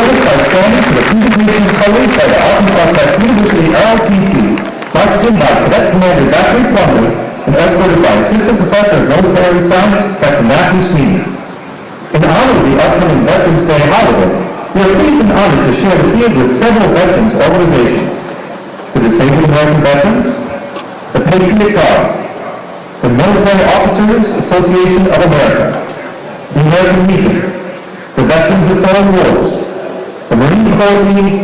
distinguished by standing for the presentation colored by the Arkansas Tech University ROTC, marched in by Cadet Commander Zachary Plumley, and escorted by Assistant Professor of Military Science, Captain Matthew Sweeney. In honor of the upcoming Veterans Day holiday, we are pleased and honored to share the field with several veterans organizations: the Disabled American Veterans, the Patriot Guard, the Military Officers Association of America, the American Legion, the Veterans of Foreign Wars, the Marine Corps League,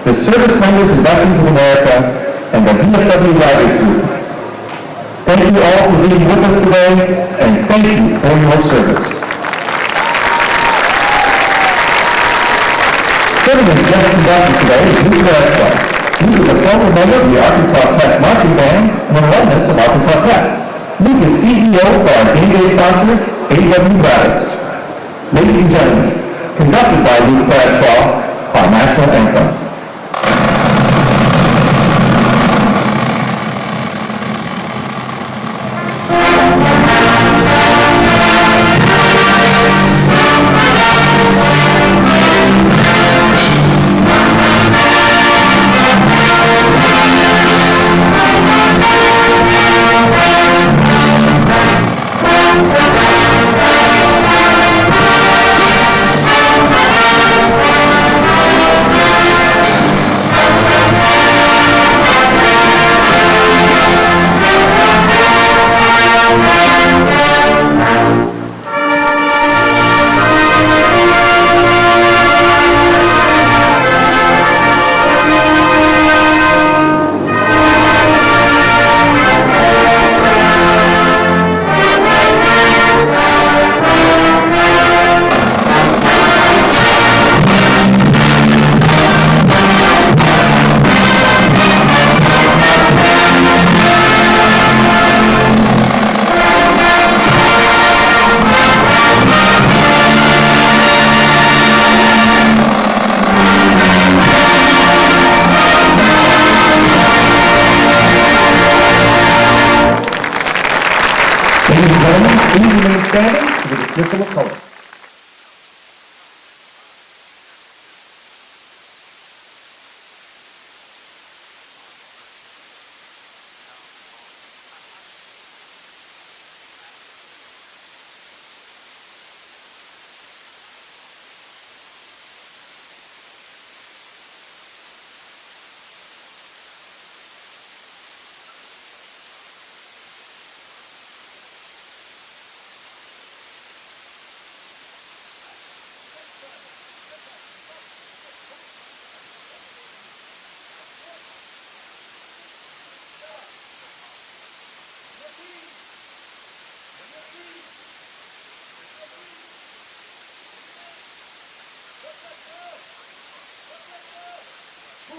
the Service Members and Veterans of America, and the VFW Riders Group. Thank you all for being with us today, and thank you for your service. Serving as guest conductor today is Luke Bradshaw. Luke is a former member of the Arkansas Tech Marching Band and an alumnus of Arkansas Tech. Luke is CEO for our game day sponsor, A.W. Gladys. Ladies and gentlemen, conducted by Luke Bradshaw, our national anthem. Standing for the dismissal of color.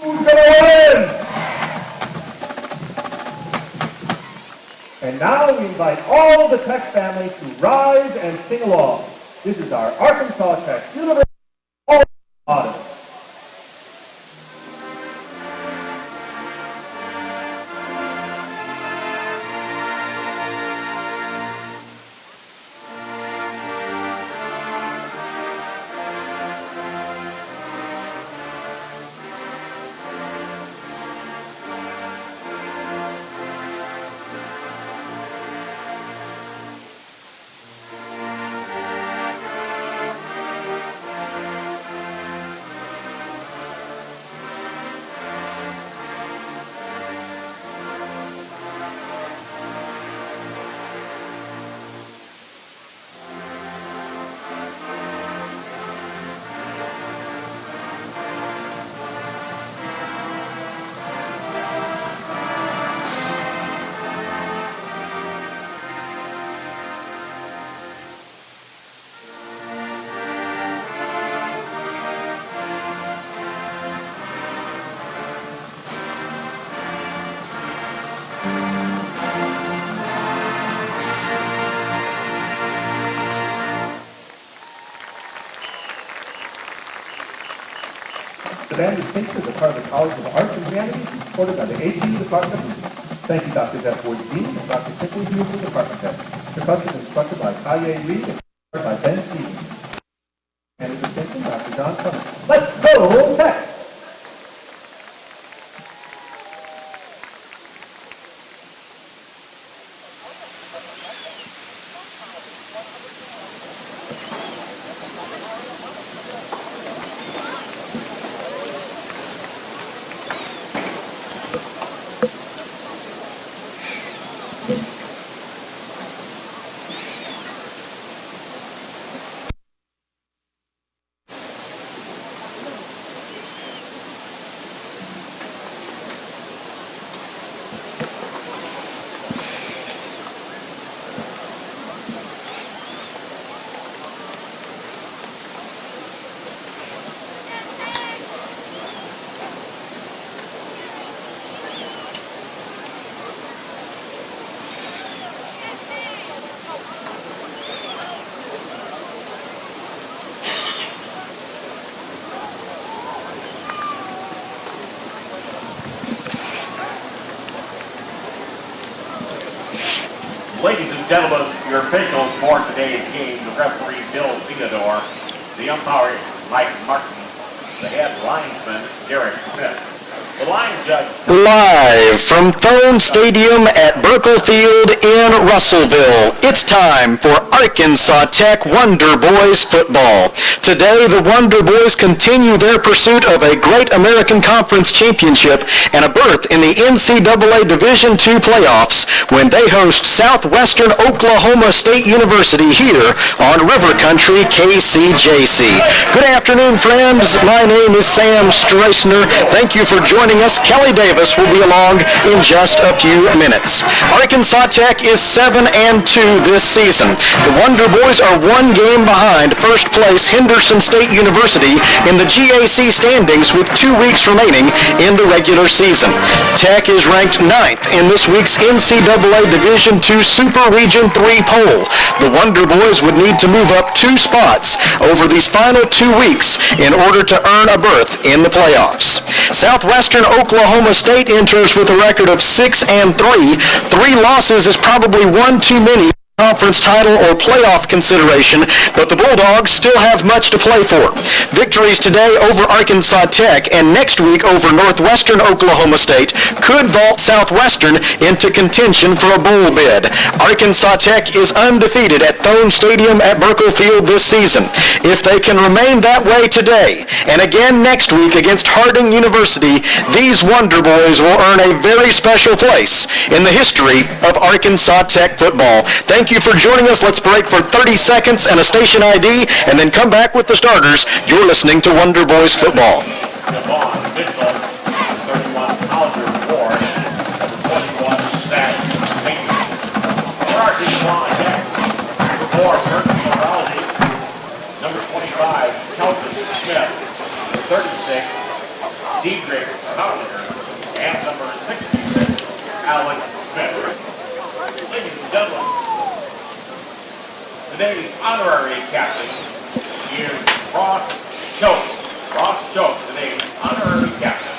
Who's gonna win? And now we invite all of the Tech family to rise and sing along. This is our Arkansas Tech University Audit. The band is featured as a part of the College of Arts and Humanities and supported by the ATU Department of Music. Thank you, Dr. Jeff Ward Dean and Dr. Tiffany Hughes, the department head. The concert is instructed by Kaye Reed and by Ben Stevens. And his assistant, Dr. John Clemens. Let's go! Ladies and gentlemen, your officials for today's game, the referee Bill Theodore, the umpire Mike Martin, the head linesman Derek Smith. The line judge. Live from Thone Stadium at Burkle Field in Russellville, it's time for Arkansas Tech Wonder Boys football. Today, the Wonder Boys continue their pursuit of a Great American Conference championship and a berth in the NCAA Division II playoffs when they host Southwestern Oklahoma State University here on River Country KCJC. Good afternoon, friends. My name is Sam Streisner. Thank you for joining us. Kelly Davis will be along in just a few minutes. Arkansas Tech is 7-2 this season. The Wonder Boys are one game behind first place Henderson State University in the GAC standings with 2 weeks remaining in the regular season. Tech is ranked 9th in this week's NCAA Division II Super Region 3 poll. The Wonder Boys would need to move up 2 spots over these final 2 weeks in order to earn a berth in the playoffs. Southwestern Oklahoma State enters with a record of 6-3. 3 losses is probably one too many conference title or playoff consideration, but the Bulldogs still have much to play for. Victories today over Arkansas Tech and next week over Northwestern Oklahoma State could vault Southwestern into contention for a bowl bid. Arkansas Tech is undefeated at Thone Stadium at Burkle Field this season. If they can remain that way today and again next week against Harding University, these Wonder Boys will earn a very special place in the history of Arkansas Tech football. Thank you for joining us. Let's break for 30 seconds and a station ID, and then come back with the starters. You're listening to Wonder Boys football. Devon Mitchell, 31 Alger Ward, 21 Zach Mayne. For Arkansas Tech, number 4, Burton Morality, number 25, Kelvin Smith, 36, Diedrich Collier, and number 66, Alex Smith. Ladies and gentlemen, today's honorary captain is Ross Choate. Ross Choate, today's honorary captain.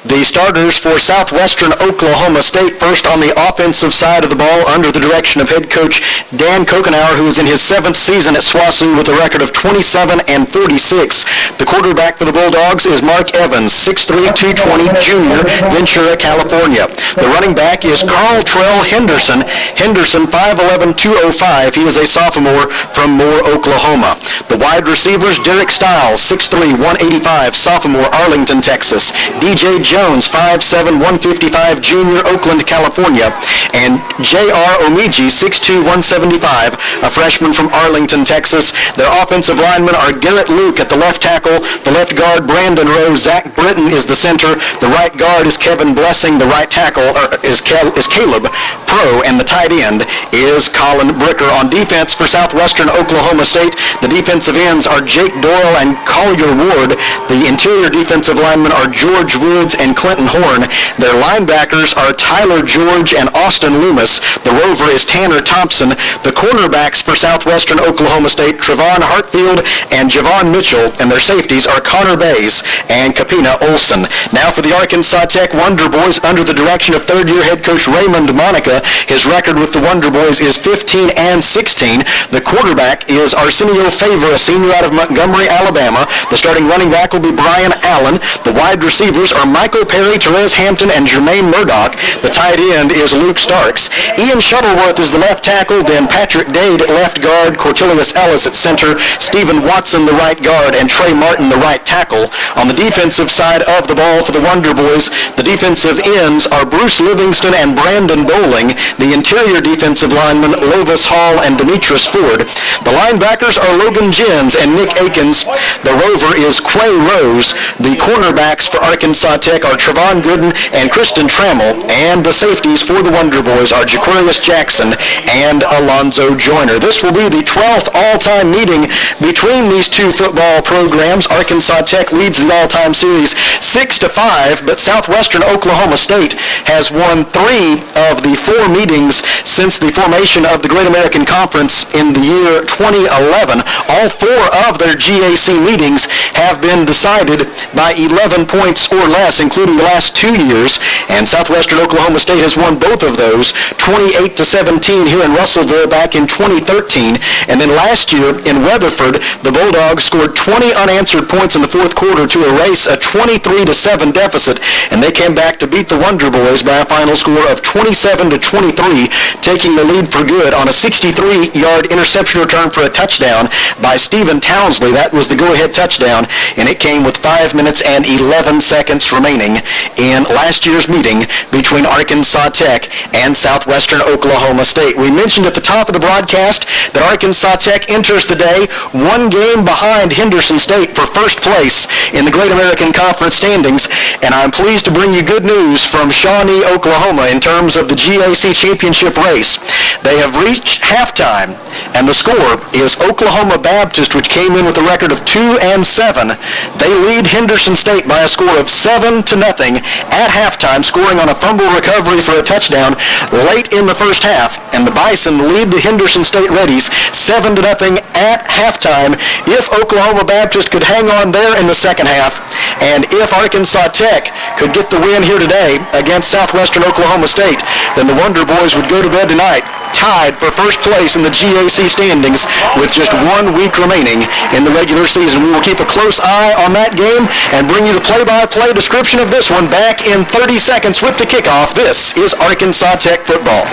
The starters for Southwestern Oklahoma State, first on the offensive side of the ball under the direction of head coach Dan Kokenauer, who is in his 7th season at SWOSU with a record of 27-46. The quarterback for the Bulldogs is Mark Evans, 6'3", 220, junior, Ventura, California. The running back is Carl Trell Henderson, 5'11", 205. He is a sophomore from Moore, Oklahoma. The wide receivers, Derek Stiles, 6'3", 185, sophomore, Arlington, Texas. DJ Jones, 5'7", 155, junior, Oakland, California, and J.R. Omiji, 6'2", 175, a freshman from Arlington, Texas. Their offensive linemen are Garrett Luke at the left tackle, the left guard Brandon Rowe, Zach Britton is the center, the right guard is Kevin Blessing, the right tackle is Caleb Pro, and the tight end is Colin Bricker. On defense for Southwestern Oklahoma State, the defensive ends are Jake Doyle and Collier Ward. The interior defensive linemen are George Woods and Clinton Horn. Their linebackers are Tyler George and Austin Loomis. The rover is Tanner Thompson. The cornerbacks for Southwestern Oklahoma State, Trevon Hartfield and Javon Mitchell, and their safeties are Connor Bays and Kapina Olson. Now for the Arkansas Tech Wonder Boys under the direction of third-year head coach Raymond Monica. His record with the Wonder Boys is 15-16. The quarterback is Arsenio Favor, a senior out of Montgomery, Alabama. The starting running back will be Brian Allen. The wide receivers are Michael Perry, Therese Hampton, and Jermaine Murdoch. The tight end is Luke Starks. Ian Shuttleworth is the left tackle, then Patrick Dade at left guard, Cortelius Ellis at center, Stephen Watson the right guard, and Trey Martin the right tackle. On the defensive side of the ball for the Wonder Boys, the defensive ends are Bruce Livingston and Brandon Bowling. The interior defensive linemen, Lovis Hall and Demetrius Ford. The linebackers are Logan Jens and Nick Akins. The rover is Quay Rose. The cornerbacks for Arkansas Tech Tech are Trevon Gooden and Kristen Trammell, and the safeties for the Wonder Boys are Jaquarius Jackson and Alonzo Joyner. This will be the 12th all-time meeting between these two football programs. Arkansas Tech leads the all-time series 6-5, but Southwestern Oklahoma State has won 3 of the 4 meetings since the formation of the Great American Conference in the year 2011. All 4 of their GAC meetings have been decided by 11 points or less, including the last 2 years, and Southwestern Oklahoma State has won both of those, 28-17 here in Russellville back in 2013, and then last year in Weatherford, the Bulldogs scored 20 unanswered points in the fourth quarter to erase a 23-7 deficit, and they came back to beat the Wonder Boys by a final score of 27-23, taking the lead for good on a 63-yard interception return for a touchdown by Stephen Townsley. That was the go-ahead touchdown, and it came with 5 minutes and 11 seconds remaining in last year's meeting between Arkansas Tech and Southwestern Oklahoma State. We mentioned at the top of the broadcast that Arkansas Tech enters the day 1 game behind Henderson State for first place in the Great American Conference standings, and I'm pleased to bring you good news from Shawnee, Oklahoma in terms of the GAC championship race. They have reached halftime, and the score is Oklahoma Baptist, which came in with a record of 2-7. They lead Henderson State by a score of 7-0 at halftime, scoring on a fumble recovery for a touchdown late in the first half, and the Bison lead the Henderson State Reddies 7-0 at halftime. If Oklahoma Baptist could hang on there in the second half, and if Arkansas Tech could get the win here today against Southwestern Oklahoma State, then the Wonder Boys would go to bed tonight tied for first place in the GAC standings with just 1 week remaining in the regular season. We will keep a close eye on that game and bring you the play-by-play description of this one back in 30 seconds with the kickoff. This is Arkansas Tech football.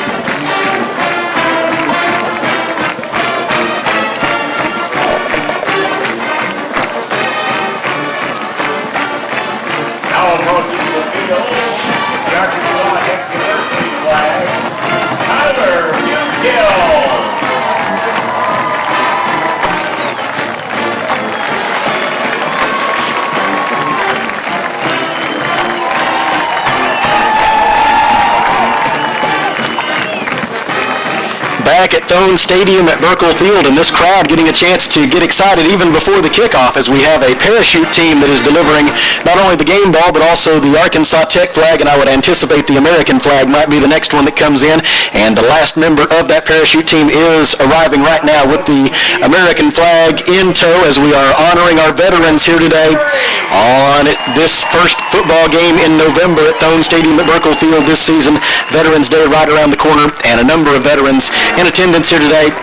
Now approaching the field, the Arkansas Tech University flag, Tyler Bugill. Back at Thone Stadium at Burkle Field, and this crowd getting a chance to get excited even before the kickoff as we have a parachute team that is delivering not only the game ball but also the Arkansas Tech flag, and I would anticipate the American flag might be the next one that comes in, and the last member of that parachute team is arriving right now with the American flag in tow as we are honoring our veterans here today on this first football game in November at Thone Stadium at Burkle Field this season. Veterans Day right around the corner, and a number of veterans in attendance here today,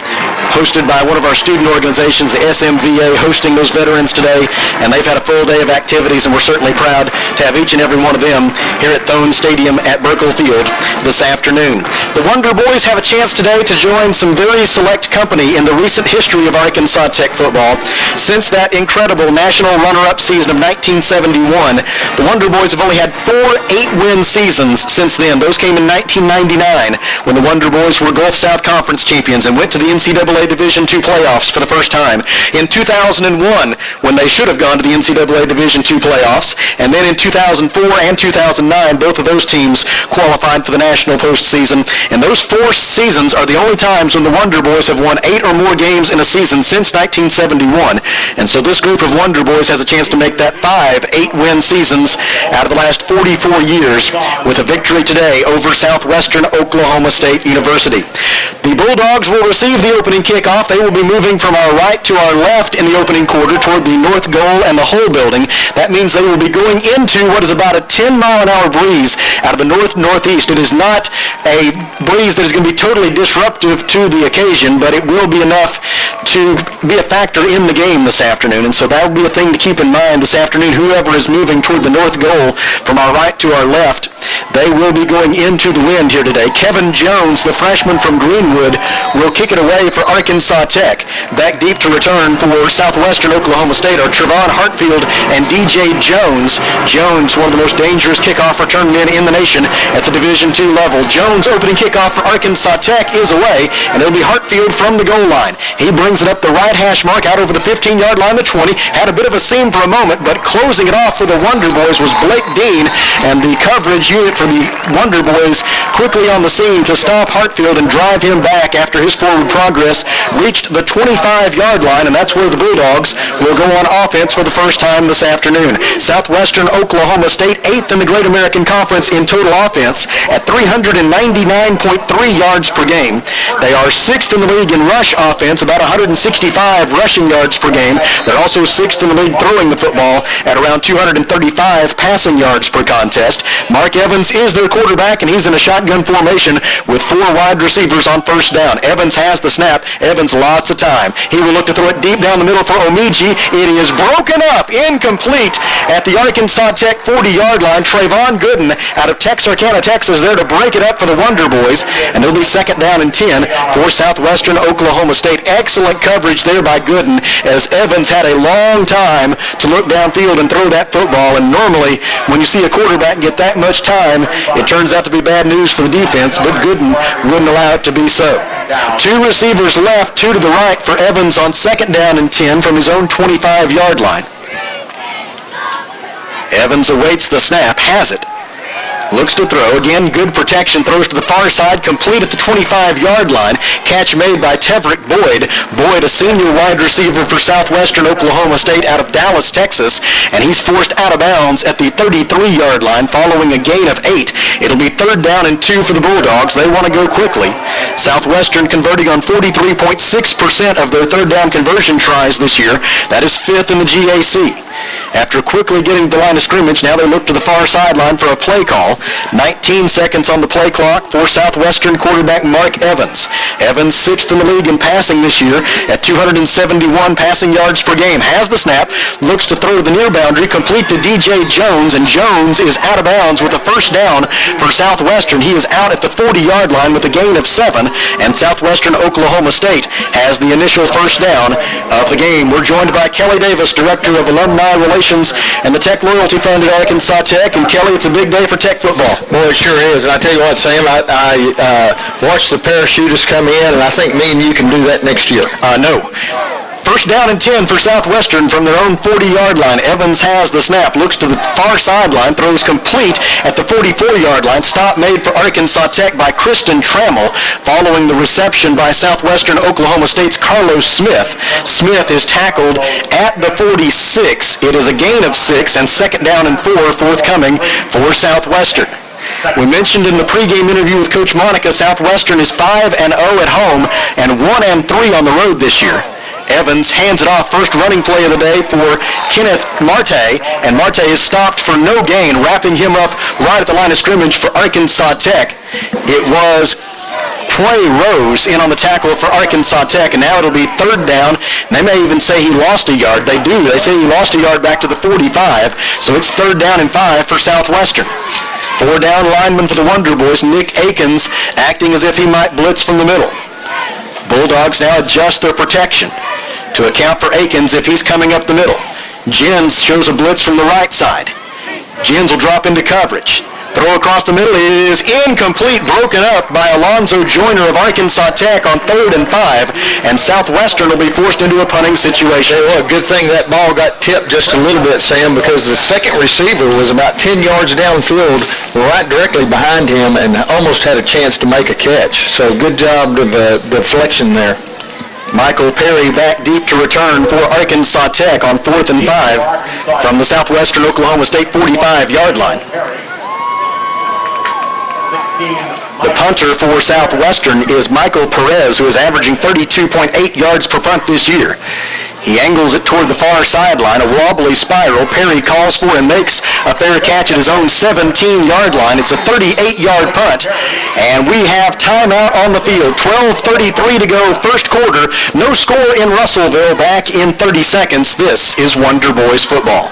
hosted by one of our student organizations, the SMVA, hosting those veterans today, and they've had a full day of activities, and we're certainly proud to have each and every one of them here at Thone Stadium at Burkle Field this afternoon. The Wonder Boys have a chance today to join some very select company in the recent history of Arkansas Tech football. Since that incredible national runner-up season of 1971, the Wonder Boys have only had 4 8-win seasons since then. Those came in 1999 when the Wonder Boys were Gulf South Conference champions and went to the NCAA Division II playoffs for the first time. In 2001, when they should have gone to the NCAA Division II playoffs, and then in 2004 and 2009, both of those teams qualified for the national postseason. And those 4 seasons are the only times when the Wonder Boys have won 8 or more games in a season since 1971. And so this group of Wonder Boys has a chance to make that 5 8-win seasons out of the last 44 years with a victory today over Southwestern Oklahoma State University. The Bulldogs will receive the opening kickoff. They will be moving from our right to our left in the opening quarter toward the north goal and the whole building. That means they will be going into what is about a 10-mile-an-hour breeze out of the north-northeast. It is not a breeze that is going to be totally disruptive to the occasion, but it will be enough to be a factor in the game this afternoon. And so that will be a thing to keep in mind this afternoon. Whoever is moving toward the north goal from our right to our left, they will be going into the wind here today. Kevin Jones, the freshman from Greenwood, will kick it away for Arkansas Tech. Back deep to return for Southwestern Oklahoma State are Trevon Hartfield and DJ Jones. Jones, one of the most dangerous kickoff return men in the nation at the Division II level. Jones' opening kickoff for Arkansas Tech is away, and it'll be Hartfield from the goal line. He brings it up the right hash mark out over the 15-yard line, the 20. Had a bit of a seam for a moment, but closing it off for the Wonder Boys was Blake Dean, and the coverage unit for the Wonder Boys quickly on the scene to stop Hartfield and drive him back after his forward progress reached the 25-yard line, and that's where the Bulldogs will go on offense for the first time this afternoon. Southwestern Oklahoma State, 8th in the Great American Conference in total offense at 399.3 yards per game. They are 6th in the league in rush offense, about 165 rushing yards per game. They're also 6th in the league throwing the football at around 235 passing yards per contest. Mark Evans is their quarterback, and he's in a shotgun formation with 4 wide receivers on first down. Evans has the snap. Evans lots of time. He will look to throw it deep down the middle for Omiji. It is broken up, incomplete at the Arkansas Tech 40-yard line. Trayvon Gooden out of Texarkana, Texas, there to break it up for the Wonder Boys, and it'll be second down and 10 for Southwestern Oklahoma State. Excellent coverage there by Gooden, as Evans had a long time to look downfield and throw that football, and normally when you see a quarterback get that much time, it turns out to be bad news for the defense, but Gooden wouldn't allow it to be so. 2 receivers left, 2 to the right for Evans on second down and 10 from his own 25-yard line. Evans awaits the snap, has it. Looks to throw. Again, good protection. Throws to the far side, complete at the 25-yard line. Catch made by Teverick Boyd. Boyd, a senior wide receiver for Southwestern Oklahoma State out of Dallas, Texas, and he's forced out of bounds at the 33-yard line following a gain of 8. It'll be third down and 2 for the Bulldogs. They want to go quickly. Southwestern converting on 43.6% of their third down conversion tries this year. That is 5th in the GAC. After quickly getting to the line of scrimmage, now they look to the far sideline for a play call. 19 seconds on the play clock for Southwestern quarterback Mark Evans. Evans 6th in the league in passing this year at 271 passing yards per game. Has the snap, looks to throw to the near boundary, complete to DJ Jones, and Jones is out of bounds with a first down for Southwestern. He is out at the 40-yard line with a gain of 7, and Southwestern Oklahoma State has the initial first down of the game. We're joined by Kelly Davis, Director of Alumni Relations and the Tech Loyalty Fund at Arkansas Tech. And Kelly, it's a big day for Tech football. Boy, it sure is. And I tell you what, Sam, I watched the parachutists come in, and I think me and you can do that next year. No. First down and 10 for Southwestern from their own 40-yard line. Evans has the snap, looks to the far sideline, throws complete at the 44-yard line. Stop made for Arkansas Tech by Kristen Trammell following the reception by Southwestern Oklahoma State's Carlos Smith. Smith is tackled at the 46. It is a gain of 6, and second down and 4 forthcoming for Southwestern. We mentioned in the pregame interview with Coach Monica, Southwestern is 5-0 at home and 1-3 on the road this year. Evans hands it off, first running play of the day for Kenneth Marte, and Marte is stopped for no gain, wrapping him up right at the line of scrimmage for Arkansas Tech. It was Quay Rose in on the tackle for Arkansas Tech, and now it'll be third down. They may even say he lost a yard. They do. They say he lost a yard back to the 45, so it's third down and 5 for Southwestern. 4 down lineman for the Wonder Boys, Nick Akins, acting as if he might blitz from the middle. Bulldogs now adjust their protection to account for Akins if he's coming up the middle. Jens shows a blitz from the right side. Jens will drop into coverage. Throw across the middle. It is incomplete, broken up by Alonzo Joyner of Arkansas Tech on 3rd and 5, and Southwestern will be forced into a punting situation. Well, good thing that ball got tipped just a little bit, Sam, because the second receiver was about 10 yards downfield, right directly behind him, and almost had a chance to make a catch. So good job of deflection there. Michael Perry back deep to return for Arkansas Tech on 4th and 5 from the Southwestern Oklahoma State 45-yard line. The punter for Southwestern is Michael Perez, who is averaging 32.8 yards per punt this year. He angles it toward the far sideline, a wobbly spiral. Perry calls for and makes a fair catch at his own 17-yard line. It's a 38-yard punt, and we have timeout on the field. 12:33 to go, first quarter. No score in Russellville. Back in 30 seconds. This is Wonder Boys football.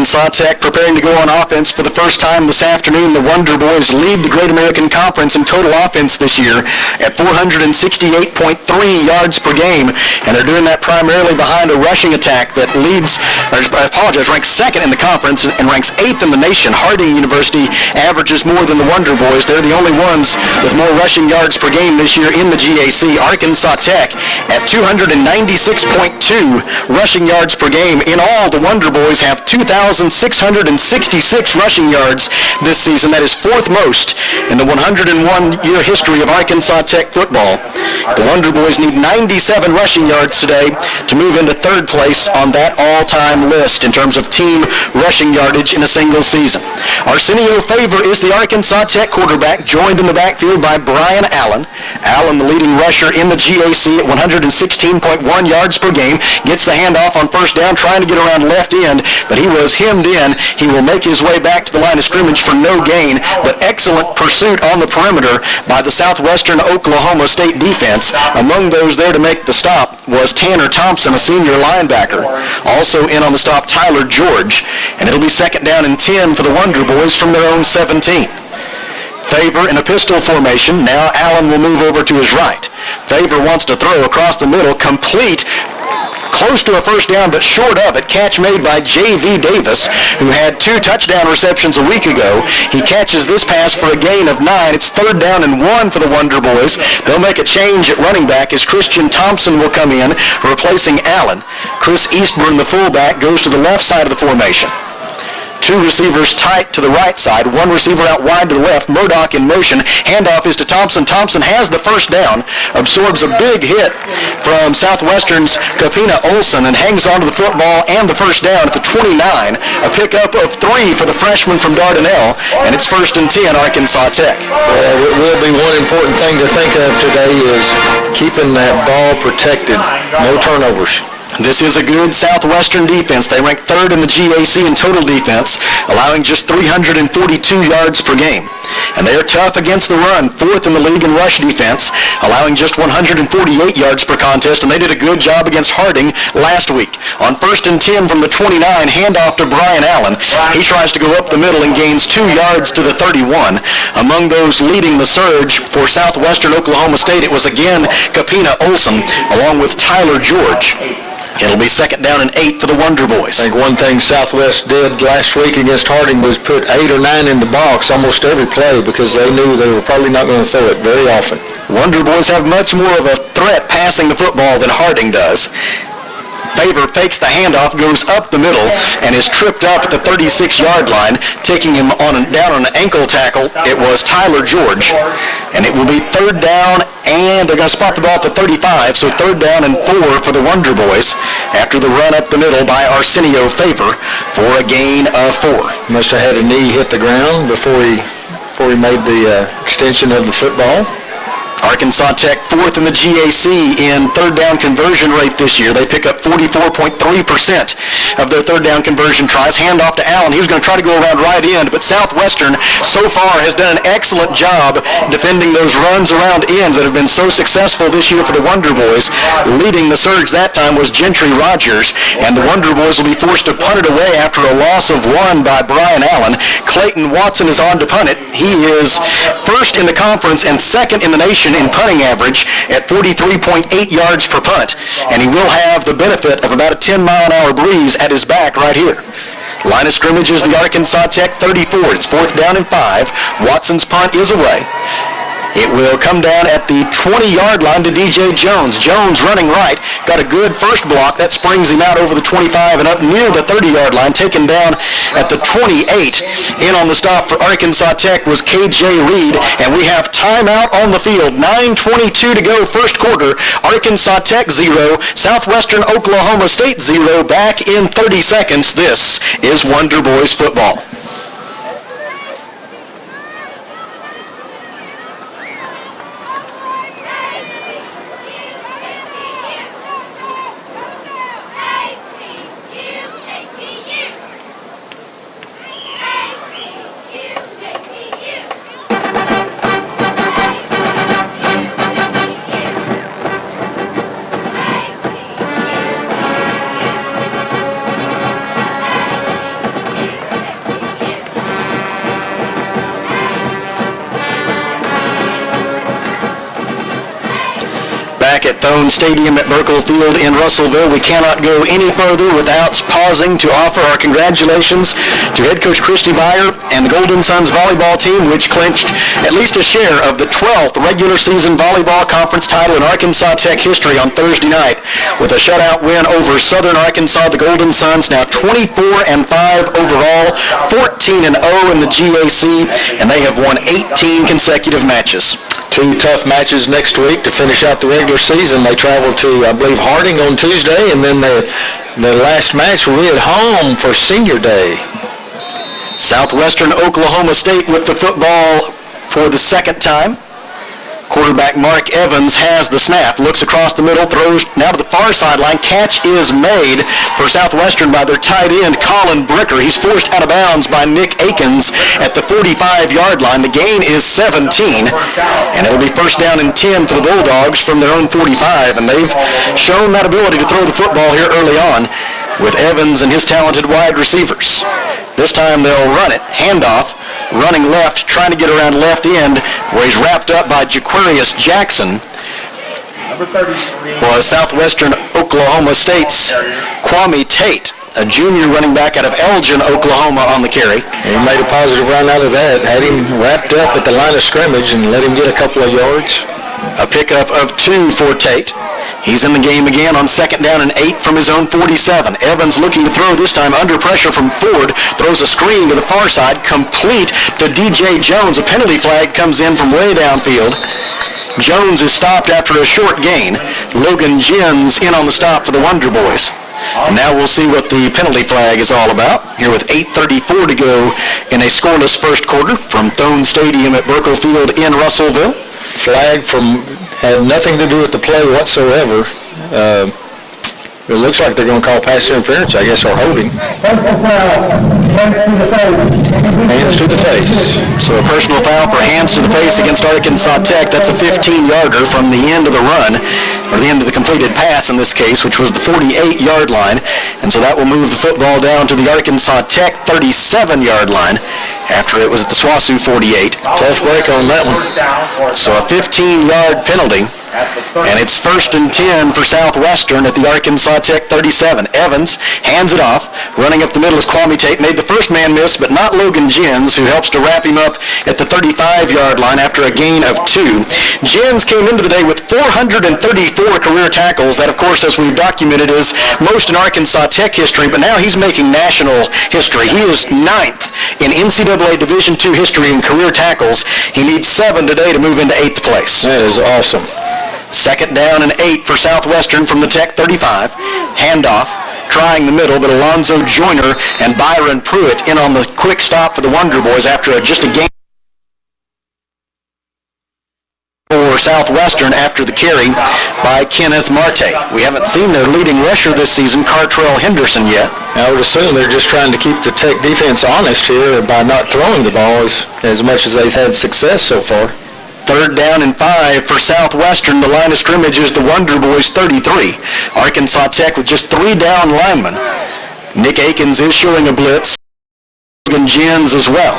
Arkansas Tech preparing to go on offense for the first time this afternoon. The Wonder Boys lead the Great American Conference in total offense this year at 468.3 yards per game, and they're doing that primarily behind a rushing attack that ranks second in the conference and ranks 8th in the nation. Harding University averages more than the Wonder Boys. They're the only ones with more rushing yards per game this year in the GAC. Arkansas Tech at 296.2 rushing yards per game. In all, the Wonder Boys have 2,666 rushing yards this season. That is fourth most in the 101-year history of Arkansas Tech football. The Wonder Boys need 97 rushing yards today to move into third place on that all-time list in terms of team rushing yardage in a single season. Arsenio Favor is the Arkansas Tech quarterback, joined in the backfield by Brian Allen. Allen, the leading rusher in the GAC at 116.1 yards per game, gets the handoff on first down, trying to get around left end, but he was hemmed in. He will make his way back to the line of scrimmage for no gain, but excellent pursuit on the perimeter by the Southwestern Oklahoma State defense. Among those there to make the stop was Tanner Thompson, a senior linebacker. Also in on the stop, Tyler George, and it'll be second down and 10 for the Wonder Boys from their own 17. Favor in a pistol formation. Now Allen will move over to his right. Favor wants to throw across the middle, complete, close to a first down, but short of it. Catch made by J.V. Davis, who had 2 touchdown receptions a week ago. He catches this pass for a gain of 9. It's third down and 1 for the Wonder Boys. They'll make a change at running back as Christian Thompson will come in, replacing Allen. Chris Eastburn, the fullback, goes to the left side of the formation. 2 receivers tight to the right side, 1 receiver out wide to the left. Murdoch in motion. Handoff is to Thompson. Thompson has the first down, absorbs a big hit from Southwestern's Kapina Olson, and hangs onto the football and the first down at the 29. A pickup of 3 for the freshman from Dardanelle, and it's first and 10 Arkansas Tech. Well, it will be one important thing to think of today is keeping that ball protected. No turnovers. This is a good Southwestern defense. They rank third in the GAC in total defense, allowing just 342 yards per game. And they are tough against the run, fourth in the league in rush defense, allowing just 148 yards per contest, and they did a good job against Harding last week. On first and 10 from the 29, handoff to Brian Allen. He tries to go up the middle and gains 2 yards to the 31. Among those leading the surge for Southwestern Oklahoma State, it was again Kapina Olson, along with Tyler George. It'll be second down and 8 for the Wonder Boys. I think one thing Southwest did last week against Harding was put 8 or 9 in the box almost every play because they knew they were probably not going to throw it very often. Wonder Boys have much more of a threat passing the football than Harding does. Favor fakes the handoff, goes up the middle, and is tripped up at the 36-yard line, taking him down on an ankle tackle. It was Tyler George, and it will be third down, and they're going to spot the ball at the 35, so third down and 4 for the Wonder Boys after the run up the middle by Arsenio Favor for a gain of 4. Must have had a knee hit the ground before he made the extension of the football. Arkansas Tech fourth in the GAC in third down conversion rate this year. They pick up 44.3% of their third down conversion tries. Handoff to Allen. He was going to try to go around right end, but Southwestern so far has done an excellent job defending those runs around end that have been so successful this year for the Wonder Boys. Leading the surge that time was Gentry Rogers, and the Wonder Boys will be forced to punt it away after a loss of 1 by Brian Allen. Clayton Watson is on to punt it. He is first in the conference and second in the nation in punting average at 43.8 yards per punt, and he will have the benefit of about a 10-mile-an-hour breeze at his back right here. Line of scrimmage is the Arkansas Tech 34. It's fourth down and 5. Watson's punt is away. It will come down at the 20-yard line to DJ Jones. Jones running right, got a good first block. That springs him out over the 25 and up near the 30-yard line, taken down at the 28. In on the stop for Arkansas Tech was KJ Reed, and we have timeout on the field. 9:22 to go, first quarter. Arkansas Tech 0, Southwestern Oklahoma State 0. Back in 30 seconds. This is Wonder Boys football. back at Thone Stadium at Burkle Field in Russellville. We cannot go any further without pausing to offer our congratulations to head coach Christy Byer and the Golden Suns volleyball team, which clinched at least a share of the 12th regular season volleyball conference title in Arkansas Tech history on Thursday night with a shutout win over Southern Arkansas. The Golden Suns now 24-5 overall, 14-0 in the GAC, and they have won 18 consecutive matches. 2 tough matches next week to finish out the regular season. They travel to, I believe, Harding on Tuesday, and then the last match will be at home for Senior Day. Southwestern Oklahoma State with the football for the second time. Quarterback Mark Evans has the snap, looks across the middle, throws now to the far sideline. Catch is made for Southwestern by their tight end, Colin Bricker. He's forced out of bounds by Nick Akins at the 45-yard line. The gain is 17, and it'll be first down and 10 for the Bulldogs from their own 45, and they've shown that ability to throw the football here early on with Evans and his talented wide receivers. This time they'll run it, handoff, running left, trying to get around left end, where he's wrapped up by Jaquarius Jackson. Number 33. Was Southwestern Oklahoma State's Kwame Tate, a junior running back out of Elgin, Oklahoma, on the carry. He made a positive run out of that, had him wrapped up at the line of scrimmage and let him get a couple of yards. A pickup of 2 for Tate. He's in the game again on second down and 8 from his own 47. Evans looking to throw this time under pressure from Ford. Throws a screen to the far side, complete to DJ Jones. A penalty flag comes in from way downfield. Jones is stopped after a short gain. Logan Jens in on the stop for the Wonder Boys. And now we'll see what the penalty flag is all about. Here with 8:34 to go in a scoreless first quarter from Thone Stadium at Burkle Field in Russellville. Flag had nothing to do with the play whatsoever. It looks like they're going to call pass interference, I guess, or holding. Hands to the face. So a personal foul for hands to the face against Arkansas Tech. That's a 15-yarder from the end of the run, or the end of the completed pass in this case, which was the 48-yard line. And so that will move the football down to the Arkansas Tech 37-yard line after it was at the SWASU 48. Tough break on that one. So a 15-yard penalty. And it's first and 10 for Southwestern at the Arkansas Tech 37. Evans hands it off. Running up the middle is Kwame Tate. Made the first man miss, but not Logan Jens, who helps to wrap him up at the 35-yard line after a gain of 2. Jens came into the day with 434 career tackles. That, of course, as we've documented, is most in Arkansas Tech history, but now he's making national history. He is 9th in NCAA Division II history in career tackles. He needs 7 today to move into 8th place. That is awesome. Second down and 8 for Southwestern from the Tech 35. Handoff, trying the middle, but Alonzo Joyner and Byron Pruitt in on the quick stop for the Wonder Boys after just a gain for Southwestern after the carry by Kenneth Marte. We haven't seen their leading rusher this season, Cartrell Henderson, yet. I would assume they're just trying to keep the Tech defense honest here by not throwing the ball as much as they've had success so far. Third down and 5 for Southwestern. The line of scrimmage is the Wonder Boys 33. Arkansas Tech with just 3 down linemen. Nick Akins is showing a blitz. Logan Jens as well.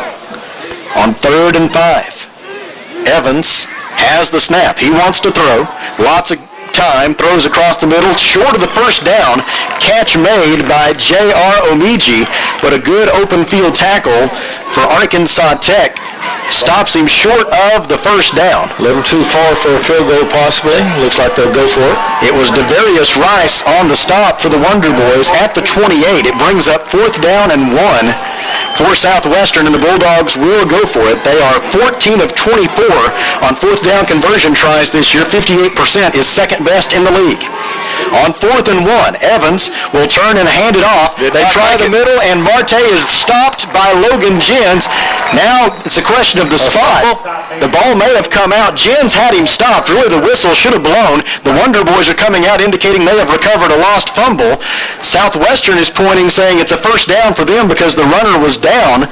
On 3rd and 5. Evans has the snap. He wants to throw. Lots of time. Throws across the middle. Short of the first down. Catch made by J.R. Omiji. But a good open field tackle for Arkansas Tech. Stops him short of the first down. A little too far for a field goal possibly. Looks like they'll go for it. It was Devarius Rice on the stop for the Wonder Boys at the 28. It brings up 4th down and 1 for Southwestern, and the Bulldogs will go for it. They are 14 of 24 on 4th down conversion tries this year. 58% is second best in the league. On 4th and 1, Evans will turn and hand it off. They try the middle, and Marte is stopped by Logan Jens. Now it's a question of the spot. The ball may have come out. Jens had him stopped. Really, the whistle should have blown. The Wonder Boys are coming out indicating they have recovered a lost fumble. Southwestern is pointing, saying it's a first down for them because the runner was down,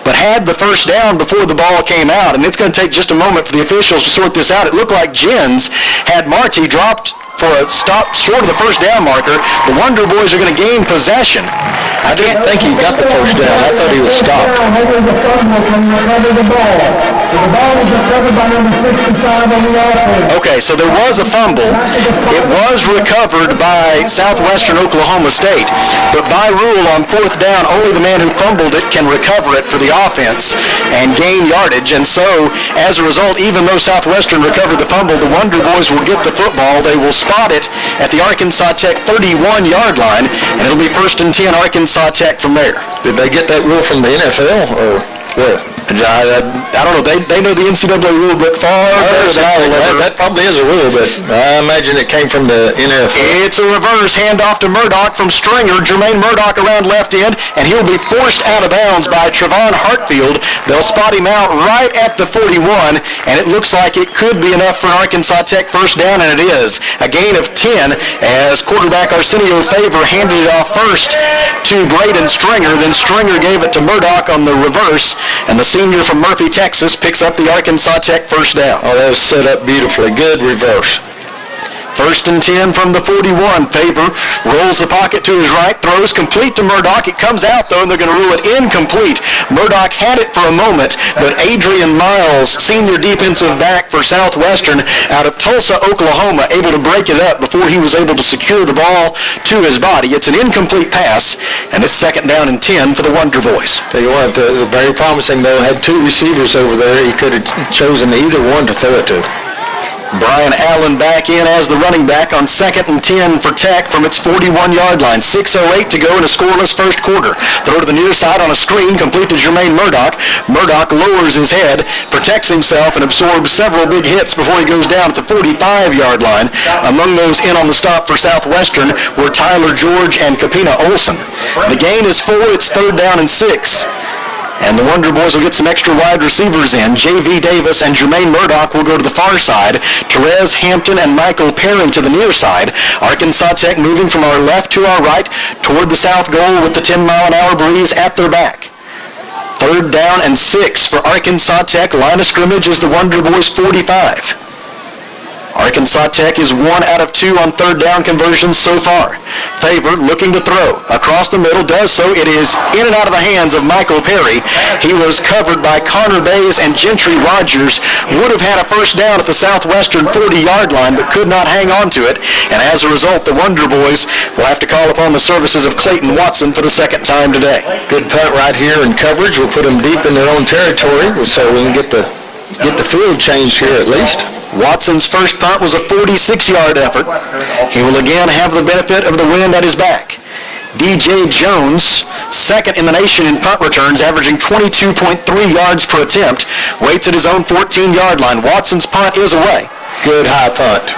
but had the first down before the ball came out. And it's going to take just a moment for the officials to sort this out. It looked like Jens had Marte dropped for a stop short of the first down marker. The Wonder Boys are going to gain possession. I didn't think he got the first down. I thought he was stopped. recovered by number 65 on the offense. Okay, so there was a fumble. It was recovered by Southwestern Oklahoma State, but by rule on fourth down, only the man who fumbled it can recover it for the offense and gain yardage. And so, as a result, even though Southwestern recovered the fumble, the Wonder Boys will get the football. They will spot it at the Arkansas Tech 31-yard line, and it'll be 1st and 10 Arkansas Tech from there. Did they get that rule from the NFL or where? I don't know. They know the NCAA rule book far better than I will ever. That probably is a rule, but I imagine it came from the NFL. It's a reverse handoff to Murdoch from Stringer. Jermaine Murdoch around left end, and he'll be forced out of bounds by Trevon Hartfield. They'll spot him out right at the 41, and it looks like it could be enough for Arkansas Tech first down, and it is. A gain of 10 as quarterback Arsenio Favor handed it off first to Braden Stringer. Then Stringer gave it to Murdoch on the reverse, and the senior from Murphy, Texas, picks up the Arkansas Tech first down. Oh, that was set up beautifully. Good reverse. 1st and 10 from the 41. Favor rolls the pocket to his right, throws complete to Murdoch. It comes out, though, and they're going to rule it incomplete. Murdoch had it for a moment, but Adrian Miles, senior defensive back for Southwestern out of Tulsa, Oklahoma, able to break it up before he was able to secure the ball to his body. It's an incomplete pass, and it's 2nd down and 10 for the Wonder Boys. Tell you what, it was very promising, though. Had 2 receivers over there. He could have chosen either one to throw it to. Brian Allen back in as the running back on 2nd and 10 for Tech from its 41-yard line. 6:08 to go in a scoreless first quarter. Throw to the near side on a screen, complete to Jermaine Murdoch. Murdoch lowers his head, protects himself, and absorbs several big hits before he goes down at the 45-yard line. Among those in on the stop for Southwestern were Tyler George and Kapina Olson. The gain is 4. It's 3rd down and 6. And the Wonder Boys will get some extra wide receivers in. J.V. Davis and Jermaine Murdoch will go to the far side. Therese Hampton and Michael Perrin to the near side. Arkansas Tech moving from our left to our right toward the south goal with the 10-mile-an-hour breeze at their back. 3rd down and 6 for Arkansas Tech. Line of scrimmage is the Wonder Boys 45. Arkansas Tech is 1 out of 2 on 3rd down conversions so far. Favor looking to throw. Across the middle, does so. It is in and out of the hands of Michael Perry. He was covered by Connor Bays and Gentry Rogers. Would have had a first down at the Southwestern 40-yard line, but could not hang on to it. And as a result, the Wonder Boys will have to call upon the services of Clayton Watson for the 2nd time today. Good punt right here in coverage. We'll put them deep in their own territory so we can get the field changed here at least. Watson's first punt was a 46-yard effort. He will again have the benefit of the wind at his back. DJ Jones, 2nd in the nation in punt returns, averaging 22.3 yards per attempt, waits at his own 14-yard line. Watson's punt is away. Good high punt.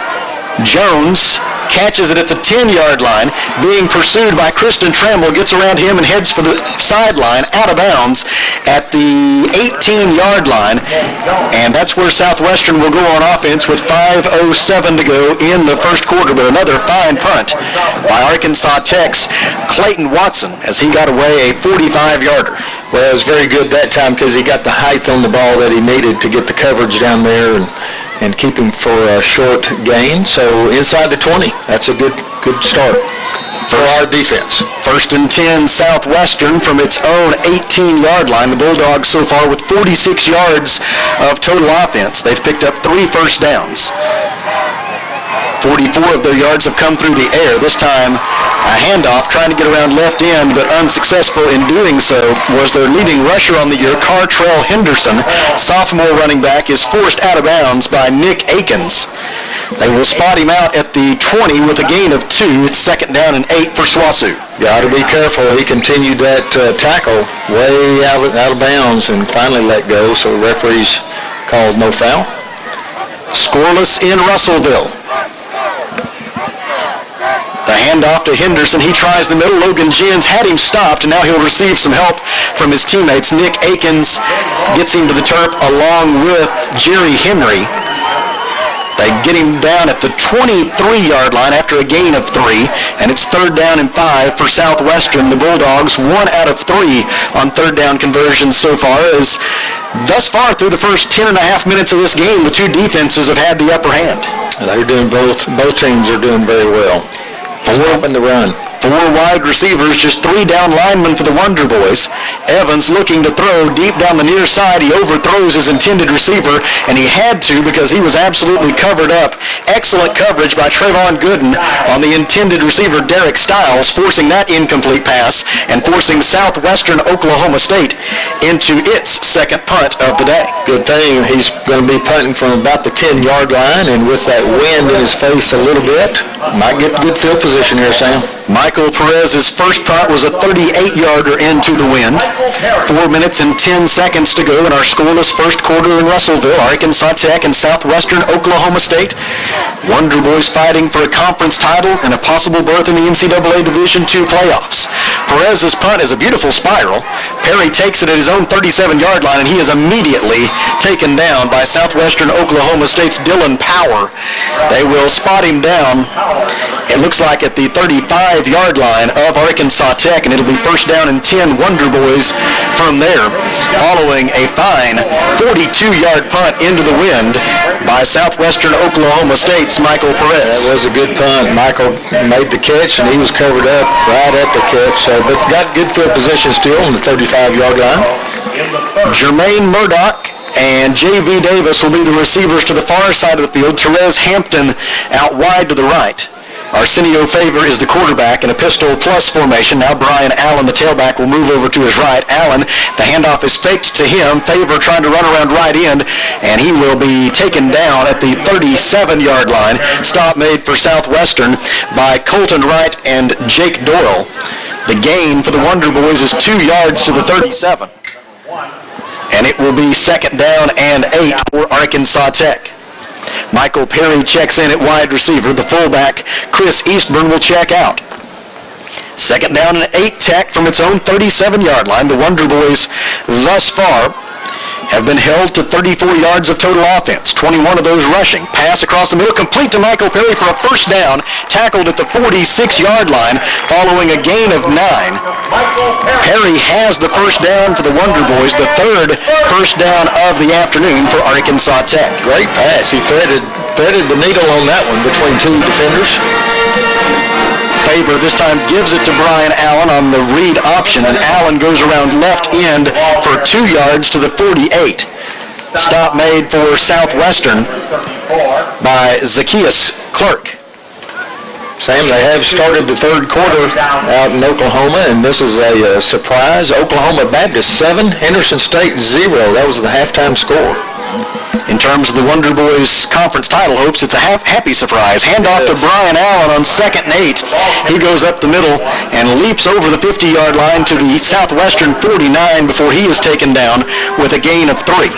Jones catches it at the 10-yard line, being pursued by Kristen Trammell, gets around him and heads for the sideline, out of bounds at the 18-yard line, and that's where Southwestern will go on offense with 5:07 to go in the first quarter, but another fine punt by Arkansas Tech's Clayton Watson as he got away a 45-yarder. Well, it was very good that time because he got the height on the ball that he needed to get the coverage down there and keep him for a short gain. So inside the 20, that's a good start for our defense. 1st and 10 Southwestern from its own 18-yard line. The Bulldogs so far with 46 yards of total offense. They've picked up 3 first downs. 44 of their yards have come through the air. This time a handoff trying to get around left end, but unsuccessful in doing so was their leading rusher on the year, Cartrell Henderson. Sophomore running back is forced out of bounds by Nick Akins. They will spot him out at the 20 with a gain of 2. It's 2nd down and 8 for SWOSU. Got to be careful. He continued that tackle way out of bounds and finally let go, so the referees called no foul. Scoreless in Russellville. The handoff to Henderson. He tries the middle. Logan Jens had him stopped, and now he'll receive some help from his teammates. Nick Akins gets him to the turf along with Jerry Henry. They get him down at the 23-yard line after a gain of 3, and it's 3rd down and 5 for Southwestern. The Bulldogs 1 out of 3 on 3rd down conversions so far, as thus far through the first 10 and a half minutes of this game, the 2 defenses have had the upper hand. They're doing both teams are doing very well. Stopping the run. 4 wide receivers, just 3 down linemen for the Wonder Boys. Evans looking to throw deep down the near side. He overthrows his intended receiver, and he had to because he was absolutely covered up. Excellent coverage by Trayvon Gooden on the intended receiver, Derek Stiles, forcing that incomplete pass and forcing Southwestern Oklahoma State into its second punt of the day. Good thing he's going to be punting from about the 10-yard line, and with that wind in his face a little bit, might get good field position here, Sam. Michael Perez's first punt was a 38-yarder into the wind. 4 minutes and 10 seconds to go in our scoreless first quarter in Russellville. Arkansas Tech and Southwestern Oklahoma State. Wonder Boys fighting for a conference title and a possible berth in the NCAA Division II playoffs. Perez's punt is a beautiful spiral. Perry takes it at his own 37-yard line, and he is immediately taken down by Southwestern Oklahoma State's Dylan Power. They will spot him down, it looks like, at the 35-yard line of Arkansas Tech, and it'll be first down and 10 Wonder Boys from there, following a fine 42-yard punt into the wind by Southwestern Oklahoma State's Michael Perez. That was a good punt. Michael made the catch, and he was covered up right at the catch, but got good field position still on the 35-yard line. Jermaine Murdoch and J.V. Davis will be the receivers to the far side of the field. Therese Hampton out wide to the right. Arsenio Favor is the quarterback in a pistol plus formation. Now Brian Allen, the tailback, will move over to his right. Allen, the handoff is faked to him. Favor trying to run around right end, and he will be taken down at the 37-yard line. Stop made for Southwestern by Colton Wright and Jake Doyle. The gain for the Wonder Boys is 2 yards to the 37. And it will be second down and 8 for Arkansas Tech. Michael Perry checks in at wide receiver. The fullback, Chris Eastburn, will check out. Second down and 8 Tech from its own 37-yard line. The Wonder Boys thus far have been held to 34 yards of total offense, 21 of those rushing. Pass across the middle, complete to Michael Perry for a first down, tackled at the 46-yard line following a gain of 9. Perry has the first down for the Wonder Boys, the third first down of the afternoon for Arkansas Tech. Great pass. He threaded the needle on that one between 2 defenders. Favor this time gives it to Brian Allen on the read option, and Allen goes around left end for 2 yards to the 48. Stop made for Southwestern by Zacchaeus Clark. Sam, they have started the third quarter out in Oklahoma, and this is a surprise. Oklahoma Baptist 7, Henderson State 0. That was the halftime score. In terms of the Wonder Boys conference title hopes, it's a happy surprise. Handoff to Brian Allen on 2nd and 8. He goes up the middle and leaps over the 50-yard line to the Southwestern 49 before he is taken down with a gain of 3.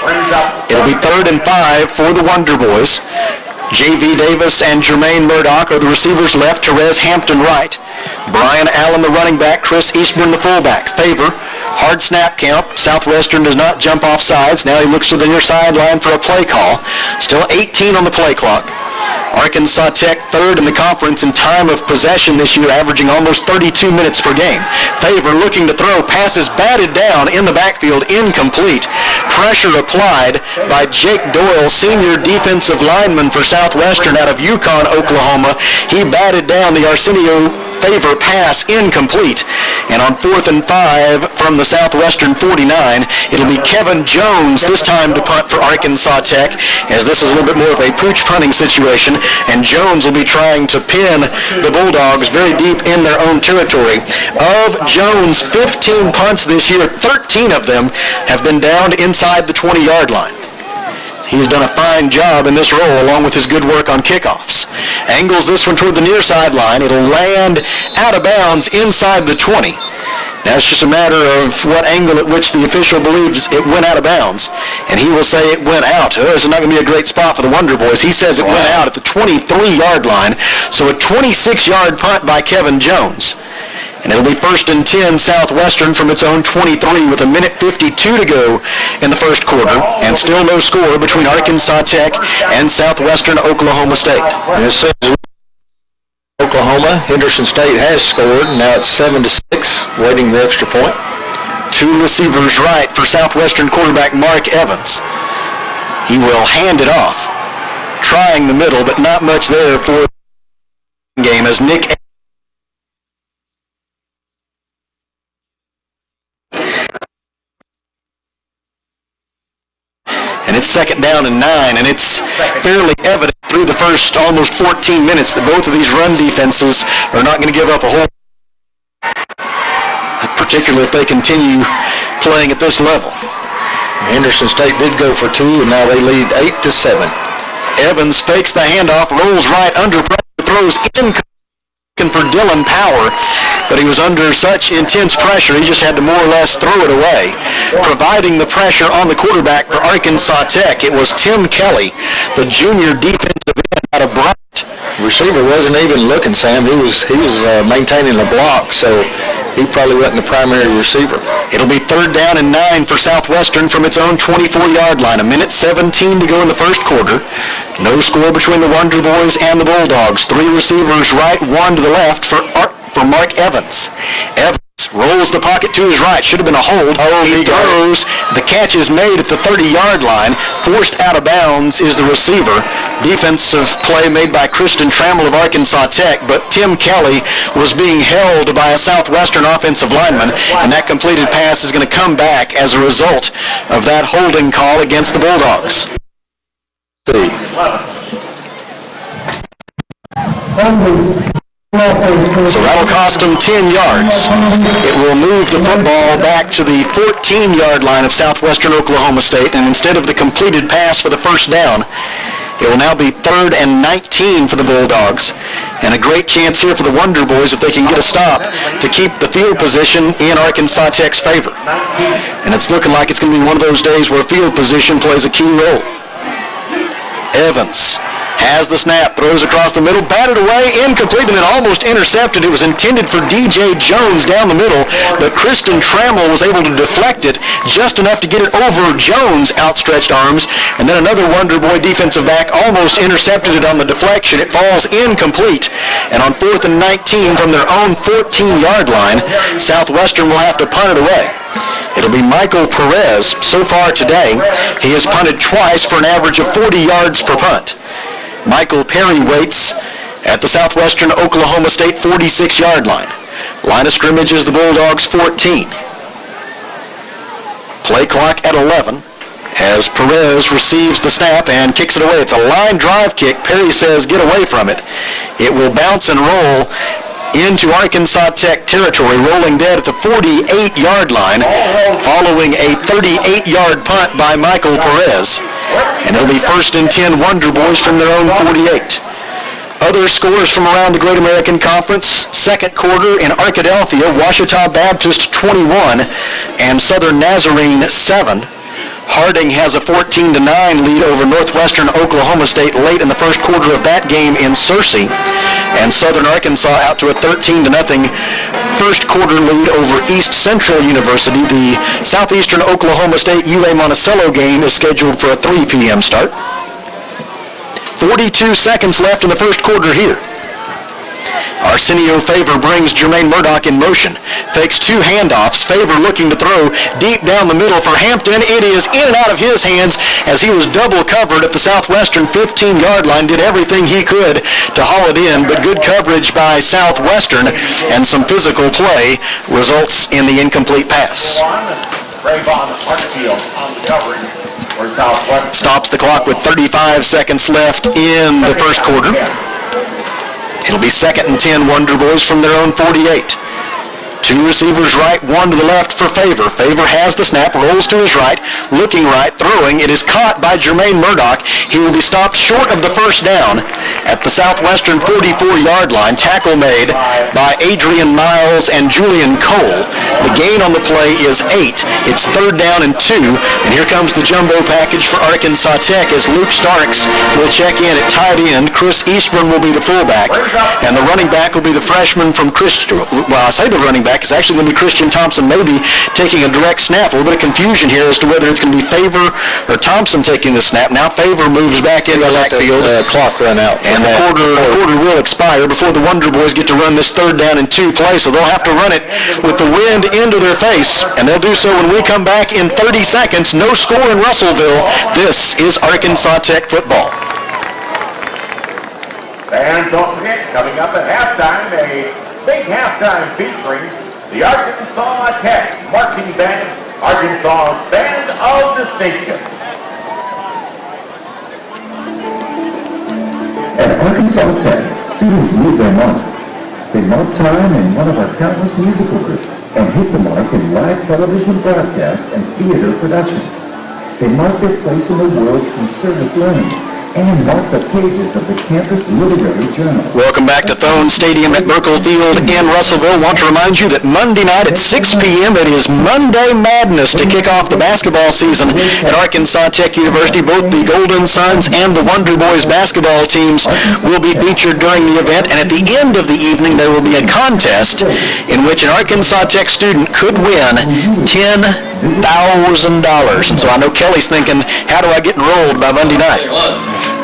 It'll be 3rd and 5 for the Wonder Boys. J.V. Davis and Jermaine Murdoch are the receivers left. Therese Hampton right. Brian Allen the running back. Chris Eastburn the fullback. Favor. Hard snap count. Southwestern does not jump off sides. Now he looks to the near sideline for a play call. Still 18 on the play clock. Arkansas Tech third in the conference in time of possession this year, averaging almost 32 minutes per game. Favor looking to throw. Passes batted down in the backfield. Incomplete. Pressure applied by Jake Doyle, senior defensive lineman for Southwestern out of Yukon, Oklahoma. He batted down the Arsenio Favor pass, incomplete. And on 4th and 5 from the Southwestern 49, it'll be Kevin Jones this time to punt for Arkansas Tech, as this is a little bit more of a pooch punting situation, and Jones will be trying to pin the Bulldogs very deep in their own territory. Of Jones' 15 punts this year, 13 of them have been downed inside the 20-yard line. He's done a fine job in this role, along with his good work on kickoffs. Angles this one toward the near sideline. It'll land out of bounds inside the 20. Now it's just a matter of what angle at which the official believes it went out of bounds. And he will say it went out. This is not going to be a great spot for the Wonder Boys. He says it went out at the 23-yard line. So a 26-yard punt by Kevin Jones. And it'll be 1st and 10 Southwestern from its own 23 with 1:52 to go in the first quarter. And still no score between Arkansas Tech and Southwestern Oklahoma State. And as soon as Oklahoma, Henderson State has scored. Now it's 7-6, waiting the extra point. 2 receivers right for Southwestern quarterback Mark Evans. He will hand it off, trying the middle, but not much there for the game as Nick it's 2nd down and 9, and it's fairly evident through the first almost 14 minutes that both of these run defenses are not going to give up a whole, particularly if they continue playing at this level. Henderson State did go for 2, and now they lead 8-7. Evans fakes the handoff, rolls right under pressure, throws in for Dylan Power, but he was under such intense pressure he just had to more or less throw it away. Providing the pressure on the quarterback for Arkansas Tech, it was Tim Kelly, the junior defensive end out of Bryant. Receiver wasn't even looking, Sam. He was maintaining the block, so he probably wasn't the primary receiver. It'll be 3rd down and 9 for Southwestern from its own 24-yard line. 1:17 to go in the first quarter. No score between the Wonder Boys and the Bulldogs. 3 receivers right, 1 to the left for Mark Evans. Evans rolls the pocket to his right. Should have been a hold. He throws. The catch is made at the 30-yard line. Forced out of bounds is the receiver. Defensive play made by Kristen Trammell of Arkansas Tech, but Tim Kelly was being held by a Southwestern offensive lineman, and that completed pass is going to come back as a result of that holding call against the Bulldogs. So that'll cost them 10 yards. It will move the football back to the 14-yard line of Southwestern Oklahoma State, and instead of the completed pass for the first down, it will now be 3rd and 19 for the Bulldogs. And a great chance here for the Wonder Boys if they can get a stop to keep the field position in Arkansas Tech's favor. And it's looking like it's going to be one of those days where field position plays a key role. Evans has the snap, throws across the middle, batted away, incomplete, and then almost intercepted. It was intended for DJ Jones down the middle, but Kristen Trammell was able to deflect it just enough to get it over Jones' outstretched arms, and then another Wonder Boy defensive back almost intercepted it on the deflection. It falls incomplete, and on 4th and 19 from their own 14-yard line, Southwestern will have to punt it away. It'll be Michael Perez. So far today, he has punted twice for an average of 40 yards per punt. Michael Perry waits at the Southwestern Oklahoma State 46-yard line. Line of scrimmage is the Bulldogs 14. Play clock at 11 as Perez receives the snap and kicks it away. It's a line drive kick. Perry says get away from it. It will bounce and roll into Arkansas Tech territory, rolling dead at the 48-yard line following a 38-yard punt by Michael Perez. And it'll be 1st and 10 Wonder Boys from their own 48. Other scores from around the Great American Conference. 2nd quarter in Arkadelphia, Ouachita Baptist 21 and Southern Nazarene 7. Harding has a 14-9 lead over Northwestern Oklahoma State late in the first quarter of that game in Searcy. And Southern Arkansas out to a 13-0 first quarter lead over East Central University. The Southeastern Oklahoma State UA Monticello game is scheduled for a 3 p.m. start. 42 seconds left in the first quarter here. Arsenio Favor brings Jermaine Murdoch in motion. Fakes 2 handoffs. Favor looking to throw deep down the middle for Hampton. It is in and out of his hands as he was double covered at the Southwestern 15-yard line. Did everything he could to haul it in, but good coverage by Southwestern and some physical play results in the incomplete pass. Stops the clock with 35 seconds left in the first quarter. It'll be 2nd and 10 Wonder Boys from their own 48. 2 receivers right, 1 to the left for Favor. Favor has the snap, rolls to his right, looking right, throwing. It is caught by Jermaine Murdoch. He will be stopped short of the first down at the Southwestern 44-yard line. Tackle made by Adrian Miles and Julian Cole. The gain on the play is 8. It's 3rd down and 2. And here comes the jumbo package for Arkansas Tech as Luke Starks will check in at tight end. Chris Eastburn will be the fullback. And the running back will be the freshman from Christian. Well, I say the running back. It's actually going to be Christian Thompson maybe taking a direct snap. A little bit of confusion here as to whether it's going to be Favor or Thompson taking the snap. Now Favor moves back into the backfield. Clock run out. And the quarter will expire before the Wonder Boys get to run this 3rd down and 2 play. So they'll have to run it with the wind into their face. And they'll do so when we come back in 30 seconds. No score in Russellville. This is Arkansas Tech football. And don't forget, coming up at halftime, a big halftime featuring the Arkansas Tech Marching Band, Arkansas Band of Distinction. Arkansas Tech, students leave their mark. They mark time in one of our countless musical groups and hit the mark in live television broadcasts and theater productions. They mark their place in the world through service learning and mark the pages of the campus literary journal. Welcome back to Thone Stadium at Merkle Field in Russellville. Want to remind you that Monday night at 6 p.m. it is Monday Madness to kick off the basketball season at Arkansas Tech University. Both the Golden Suns and the Wonder Boys basketball teams will be featured during the event, and at the end of the evening there will be a contest in which an Arkansas Tech student could win $10,000. And so I know Kelly's thinking, how do I get enrolled by Monday night?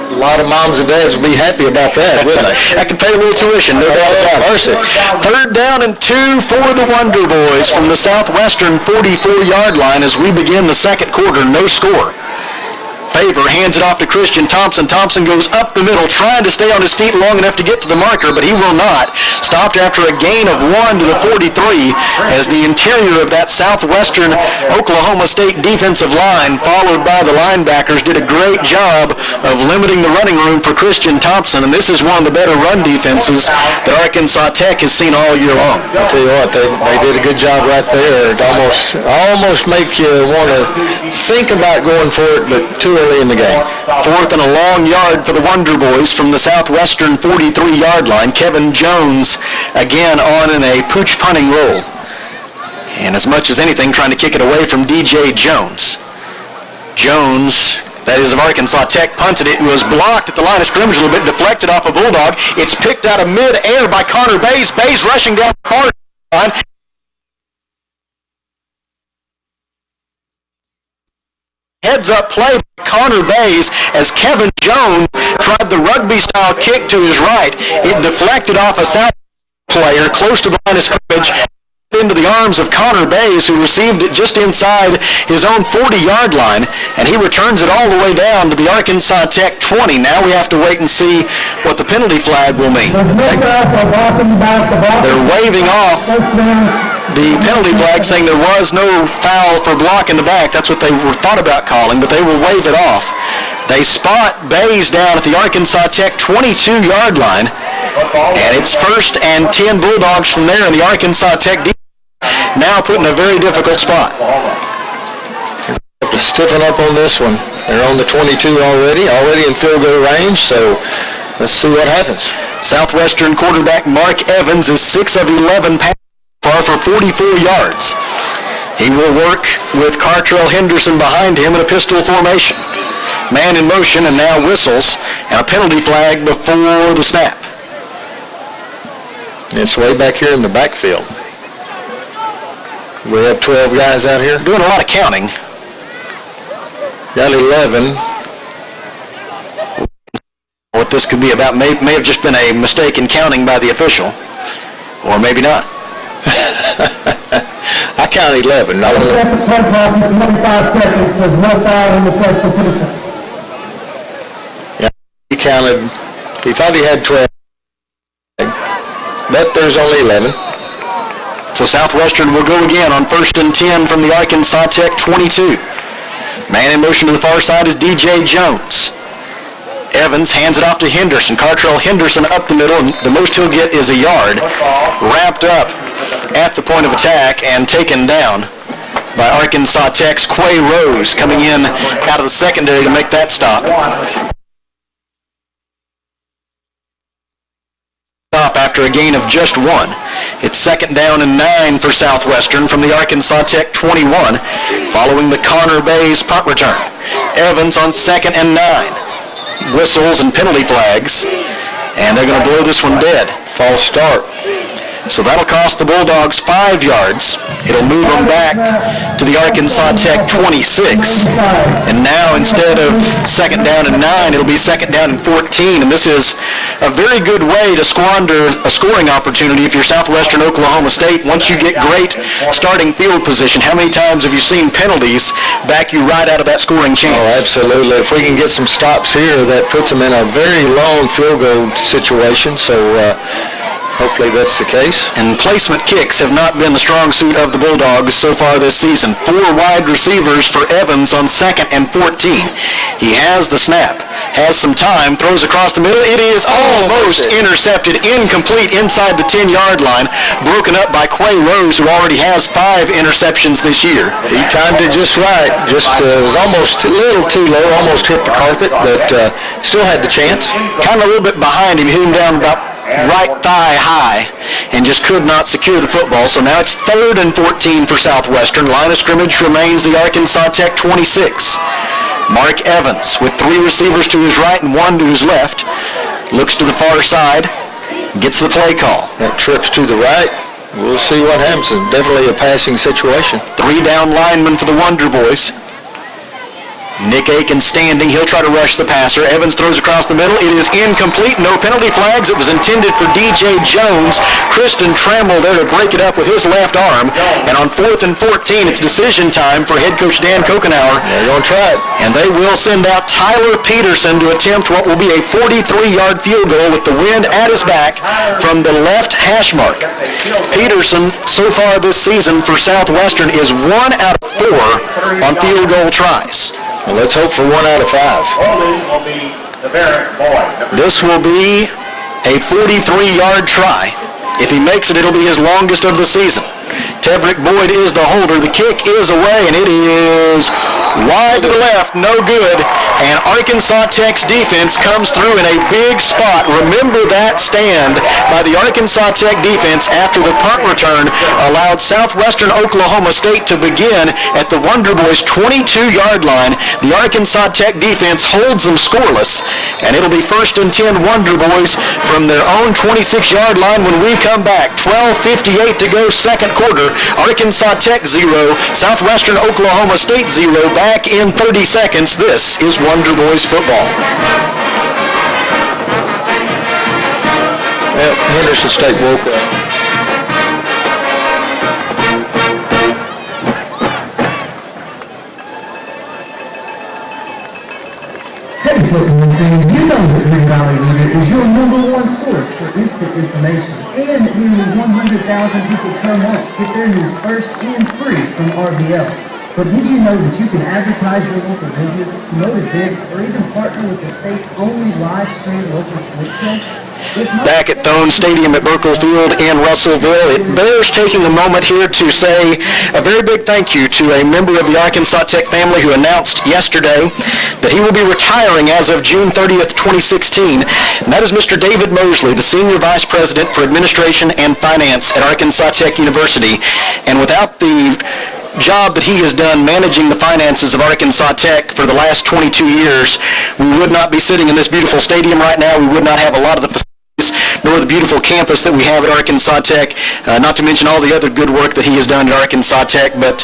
A lot of moms and dads would be happy about that, wouldn't they? I could pay a little tuition, no doubt about it. Third down and 2 for the Wonder Boys from the Southwestern 44-yard line as we begin the second quarter. No score. Favor hands it off to Christian Thompson. Thompson goes up the middle, trying to stay on his feet long enough to get to the marker, but he will not. Stopped after a gain of 1 to the 43 as the interior of that Southwestern Oklahoma State defensive line, followed by the linebackers, did a great job of limiting the running room for Christian Thompson, and this is one of the better run defenses that Arkansas Tech has seen all year long. I'll tell you what, they did a good job right there. It almost make you want to think about going for it, but too early in the game. Fourth and a long yard for the Wonder Boys from the Southwestern 43-yard line. Kevin Jones again on in a pooch punting roll. And as much as anything, trying to kick it away from DJ Jones. Jones, that is of Arkansas Tech, punted it. It was blocked at the line of scrimmage a little bit, deflected off a Bulldog. It's picked out of mid-air by Connor Bays. Bays rushing down the far line. Heads-up play by Connor Bays as Kevin Jones tried the rugby-style kick to his right. It deflected off a South player close to the line of scrimmage into the arms of Connor Bays, who received it just inside his own 40-yard line, and he returns it all the way down to the Arkansas Tech 20. Now we have to wait and see what the penalty flag will mean. They're waving off the penalty flag, saying there was no foul for block in the back. That's what they were thought about calling, but they will wave it off. They spot Bays down at the Arkansas Tech 22-yard line, and it's 1st and 10 Bulldogs from there, and the Arkansas Tech defense now put in a very difficult spot. Have to stiffen up on this one. They're on the 22 already in field goal range, so let's see what happens. Southwestern quarterback Mark Evans is 6 of 11 passes far for 44 yards. He will work with Cartrell Henderson behind him in a pistol formation. Man in motion, and now whistles, and a penalty flag before the snap. It's way back here in the backfield. We have 12 guys out here. Doing a lot of counting. Got 11. What this could be about may have just been a mistake in counting by the official, or maybe not. I counted 11. I don't know. Yeah, he counted. He thought he had 12, but there's only 11. So Southwestern will go again on 1st and 10 from the Arkansas Tech 22. Man in motion to the far side is DJ Jones. Evans hands it off to Henderson. Cartrell Henderson up the middle, and the most he'll get is a yard. Wrapped up at the point of attack and taken down by Arkansas Tech's Quay Rose, coming in out of the secondary to make that stop. After a gain of just 1. It's 2nd down and 9 for Southwestern from the Arkansas Tech 21, following the Connor Bays punt return. Evans on 2nd and 9. Whistles and penalty flags, and they're going to blow this one dead. False start. So that'll cost the Bulldogs 5 yards. It'll move them back to the Arkansas Tech 26. And now instead of 2nd down and 9, it'll be 2nd down and 14. And this is a very good way to squander a scoring opportunity if you're Southwestern Oklahoma State. Once you get great starting field position, how many times have you seen penalties back you right out of that scoring chance? Oh, absolutely. If we can get some stops here, that puts them in a very long field goal situation. So hopefully that's the case. And placement kicks have not been the strong suit of the Bulldogs so far this season. 4 wide receivers for Evans on 2nd and 14. He has the snap, has some time, throws across the middle. It is almost intercepted, incomplete inside the 10-yard line, broken up by Quay Rose, who already has 5 interceptions this year. He timed it just right. Just was almost a little too low, almost hit the carpet, but still had the chance. Kind of a little bit behind him, hit him down about right thigh high, and just could not secure the football. So now it's 3rd and 14 for Southwestern. Line of scrimmage remains the Arkansas Tech 26. Mark Evans with 3 receivers to his right and 1 to his left. Looks to the far side, gets the play call. That trips to the right. We'll see what happens. It's definitely a passing situation. 3 down linemen for the Wonder Boys. Nick Aiken standing. He'll try to rush the passer. Evans throws across the middle. It is incomplete. No penalty flags. It was intended for DJ Jones. Kristen Trammell there to break it up with his left arm. And on 4th and 14, it's decision time for head coach Dan Kokenauer. They're going to try it. And they will send out Tyler Peterson to attempt what will be a 43-yard field goal with the wind at his back from the left hash mark. Peterson, so far this season for Southwestern, is 1 out of 4 on field goal tries. Well, let's hope for 1 out of 5. Holding will be the Barrett boy. This will be a 43-yard try. If he makes it, it'll be his longest of the season. Tevrick Boyd is the holder. The kick is away, and it is wide to the left, no good. And Arkansas Tech's defense comes through in a big spot. Remember that stand by the Arkansas Tech defense after the punt return allowed Southwestern Oklahoma State to begin at the Wonder Boys' 22-yard line. The Arkansas Tech defense holds them scoreless, and it'll be 1st and 10 Wonder Boys from their own 26-yard line when we come back. 12:58 to go, second quarter. Arkansas Tech 0, Southwestern Oklahoma State 0. Back in 30 seconds. This is Wonder Boys football. Well, Henderson State woke up. Hey, football fans, you know that Green Valley Leader is your #1 source for instant information. And nearly 100,000 people per month get their news first and free from RVL. But did you know that you can advertise your local business, promote a bid, or even partner with the state's only live stream local sports show? Back at Thone Stadium at Burkle Field in Russellville, it bears taking a moment here to say a very big thank you to a member of the Arkansas Tech family who announced yesterday that he will be retiring as of June 30th, 2016. And that is Mr. David Mosley, the Senior Vice President for Administration and Finance at Arkansas Tech University. And without the job that he has done managing the finances of Arkansas Tech for the last 22 years, we would not be sitting in this beautiful stadium right now. We would not have a lot of the nor the beautiful campus that we have at Arkansas Tech, not to mention all the other good work that he has done at Arkansas Tech. But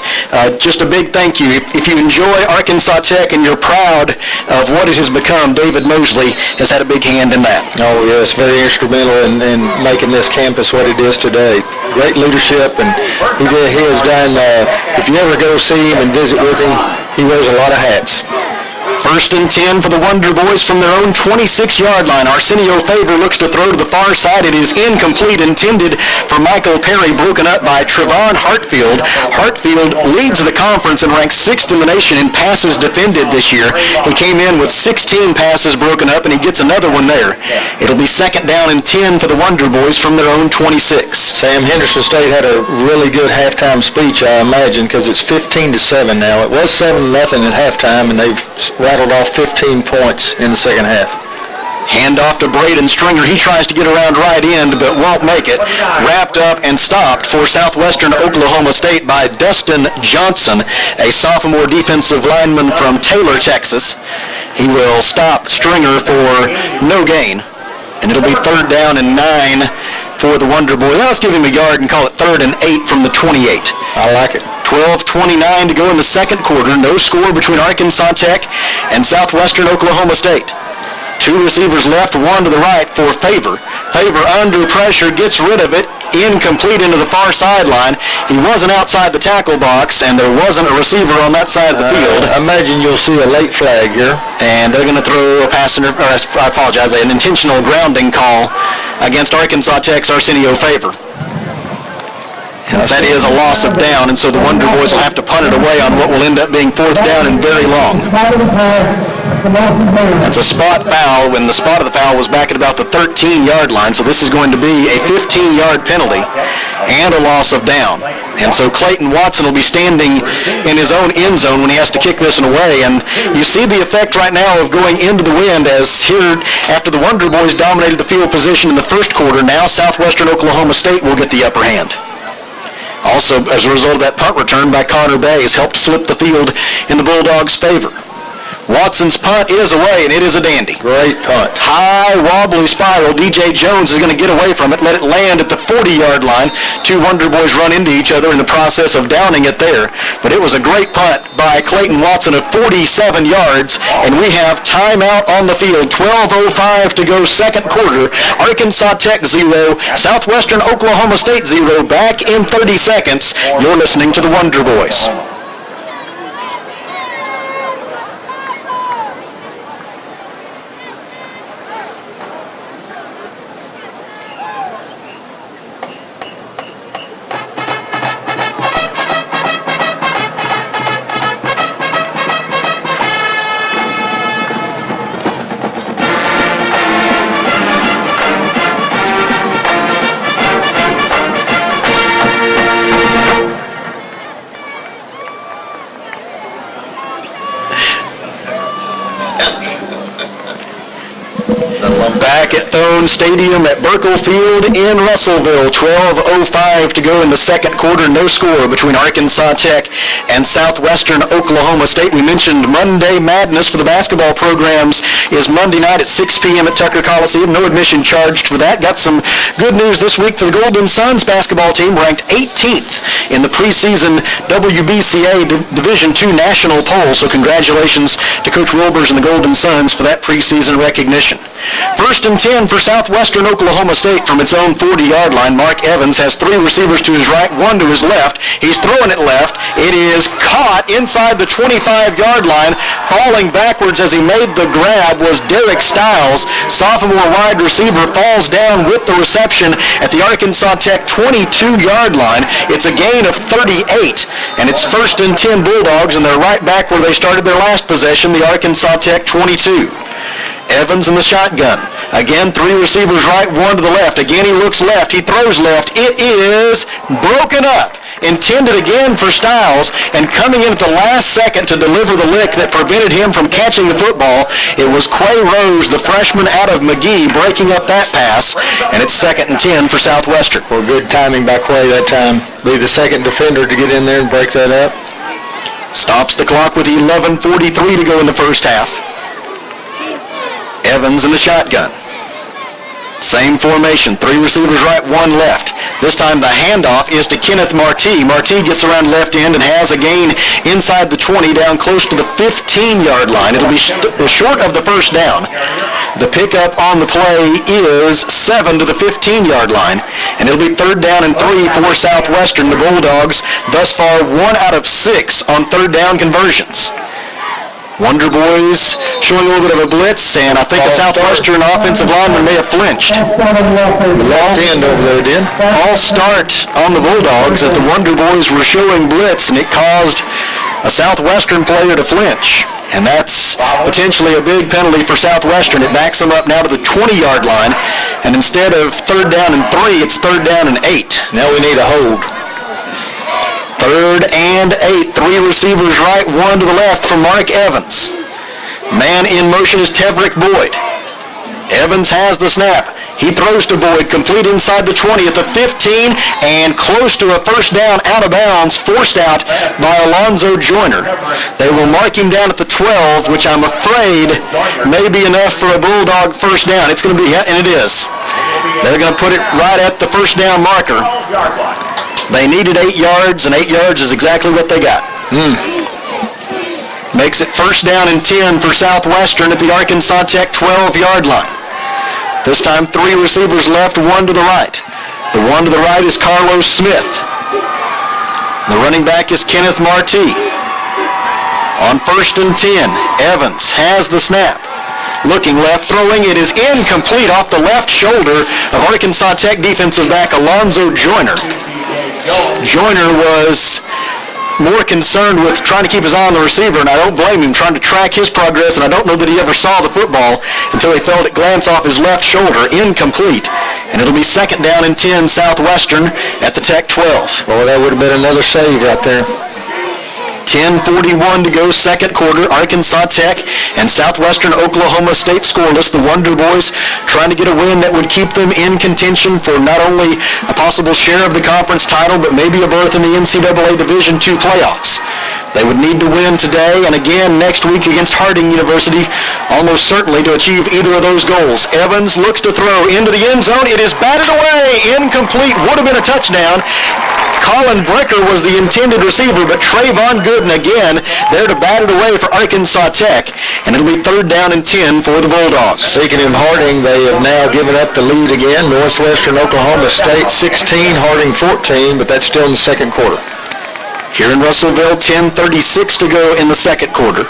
just a big thank you. If you enjoy Arkansas Tech and you're proud of what it has become, David Mosley has had a big hand in that. Oh, yes, very instrumental in making this campus what it is today. Great leadership, and he has done, if you ever go see him and visit with him, he wears a lot of hats. 1st and 10 for the Wonder Boys from their own 26-yard line. Arsenio Favor looks to throw to the far side. It is incomplete, intended for Michael Perry, broken up by Trevon Hartfield. Hartfield leads the conference and ranks 6th in the nation in passes defended this year. He came in with 16 passes broken up, and he gets another one there. It'll be 2nd down and 10 for the Wonder Boys from their own 26. Sam, Henderson State had a really good halftime speech, I imagine, because it's 15-7 now. It was 7-0 at halftime, and they've rattled off 15 points in the second half. Hand off to Braden Stringer. He tries to get around right end, but won't make it. Wrapped up and stopped for Southwestern Oklahoma State by Dustin Johnson, a sophomore defensive lineman from Taylor, Texas. He will stop Stringer for no gain, and it'll be 3rd down and 9 for the Wonder Boys. Now let's give him a yard and call it 3rd and 8 from the 28. I like it. 12:29 to go in the second quarter. No score between Arkansas Tech and Southwestern Oklahoma State. 2 receivers left, 1 to the right for Favor. Favor under pressure, gets rid of it, incomplete into the far sideline. He wasn't outside the tackle box, and there wasn't a receiver on that side of the field. I imagine you'll see a late flag here. And they're going to throw a pass, an intentional grounding call against Arkansas Tech's Arsenio Favor. That is a loss of down, and so the Wonder Boys will have to punt it away on what will end up being 4th down and very long. That's a spot foul when the spot of the foul was back at about the 13-yard line, so this is going to be a 15-yard penalty and a loss of down. And so Clayton Watson will be standing in his own end zone when he has to kick this one away. And you see the effect right now of going into the wind, as here, after the Wonder Boys dominated the field position in the first quarter, now Southwestern Oklahoma State will get the upper hand. Also, as a result of that punt return by Connor Bays, helped flip the field in the Bulldogs' favor. Watson's punt is away, and it is a dandy. Great punt. High, wobbly spiral. DJ Jones is going to get away from it, let it land at the 40-yard line. Two Wonder Boys run into each other in the process of downing it there. But it was a great punt by Clayton Watson of 47 yards, and we have timeout on the field. 12:05 to go, second quarter. Arkansas Tech 0, Southwestern Oklahoma State 0. Back in 30 seconds. You're listening to the Wonder Boys. Back at Thone Stadium at Burkle Field in Russellville. 12:05 to go in the second quarter. No score between Arkansas Tech and Southwestern Oklahoma State. We mentioned Monday Madness for the basketball programs is Monday night at 6 p.m. at Tucker Coliseum. No admission charged for that. Got some good news this week for the Golden Suns basketball team, ranked 18th in the preseason WBCA Division II national poll. So congratulations to Coach Wilbers and the Golden Suns for that preseason recognition. First and 10 for Southwestern Oklahoma State from its own 40-yard line. Mark Evans has three receivers to his right, one to his left. He's throwing it left. It is caught inside the 25-yard line. Falling backwards as he made the grab was Derek Stiles. Sophomore wide receiver falls down with the reception at the Arkansas Tech 22-yard line. It's a gain of 38, and it's first and 10 Bulldogs, and they're right back where they started their last possession, the Arkansas Tech 22. Evans in the shotgun. Again, three receivers right, one to the left. Again, he looks left. He throws left. It is broken up. Intended again for Stiles, and coming in at the last second to deliver the lick that prevented him from catching the football, it was Quay Rose, the freshman out of McGee, breaking up that pass, and it's second and 10 for Southwestern. Well, good timing by Quay that time. Be the second defender to get in there and break that up. Stops the clock with 11:43 to go in the first half. Evans in the shotgun. Same formation, three receivers right, one left. This time the handoff is to Kenneth Marti. Marti gets around left end and has a gain inside the 20 down close to the 15-yard line. It'll be short of the first down. The pickup on the play is 7 to the 15-yard line, and it'll be third down and 3 for Southwestern. The Bulldogs thus far 1 out of 6 on third down conversions. Wonder Boys showing a little bit of a blitz, and I think the Southwestern offensive lineman may have flinched. The left end over there did. False start on the Bulldogs as the Wonder Boys were showing blitz, and it caused a Southwestern player to flinch. And that's potentially a big penalty for Southwestern. It backs them up now to the 20-yard line, and instead of third down and 3, it's third down and 8. Now we need a hold. Third and 8, three receivers right, one to the left for Mark Evans. Man in motion is Tevrick Boyd. Evans has the snap. He throws to Boyd, complete inside the 20 at the 15, and close to a first down out of bounds, forced out by Alonzo Joyner. They will mark him down at the 12, which I'm afraid may be enough for a Bulldog first down. It's going to be, and it is. They're going to put it right at the first down marker. They needed 8 yards, and 8 yards is exactly what they got. Makes it first down and 10 for Southwestern at the Arkansas Tech 12-yard line. This time, three receivers left, one to the right. The one to the right is Carlos Smith. The running back is Kenneth Marti. On first and 10, Evans has the snap. Looking left, throwing, it is incomplete off the left shoulder of Arkansas Tech defensive back Alonzo Joyner. Joyner was more concerned with trying to keep his eye on the receiver, and I don't blame him, trying to track his progress, and I don't know that he ever saw the football until he felt it glance off his left shoulder, incomplete. And it'll be 2nd down and 10 Southwestern at the Tech 12. Boy, that would have been another save right there. 10:41 to go, second quarter. Arkansas Tech and Southwestern Oklahoma State scoreless. The Wonder Boys trying to get a win that would keep them in contention for not only a possible share of the conference title, but maybe a berth in the NCAA Division II playoffs. They would need to win today and again next week against Harding University, almost certainly to achieve either of those goals. Evans looks to throw into the end zone. It is batted away. Incomplete. Would have been a touchdown. Colin Brecker was the intended receiver, but Trayvon Gooden again there to bat it away for Arkansas Tech. And it'll be 3rd down and 10 for the Bulldogs. Speaking of Harding, they have now given up the lead again. Northwestern Oklahoma State 16, Harding 14, but that's still in the second quarter. Here in Russellville, 10:36 to go in the second quarter.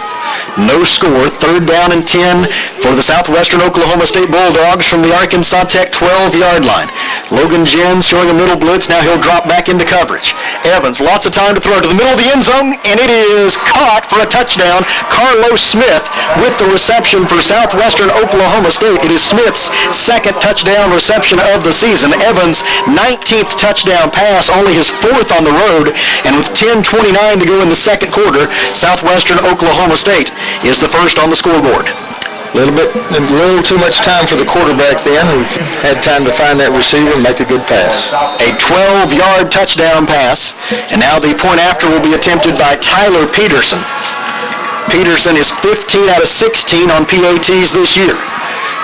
No score, 3rd down and 10 for the Southwestern Oklahoma State Bulldogs from the Arkansas Tech 12-yard line. Logan Jens showing a middle blitz. Now he'll drop back into coverage. Evans, lots of time to throw to the middle of the end zone, and it is caught for a touchdown. Carlos Smith with the reception for Southwestern Oklahoma State. It is Smith's 2nd touchdown reception of the season. Evans' 19th touchdown pass, only his 4th on the road, and with 10:29 to go in the second quarter, Southwestern Oklahoma State is the first on the scoreboard. A little too much time for the quarterback then. We've had time to find that receiver and make a good pass. A 12-yard touchdown pass, and now the point after will be attempted by Tyler Peterson. Peterson is 15 out of 16 on PATs this year.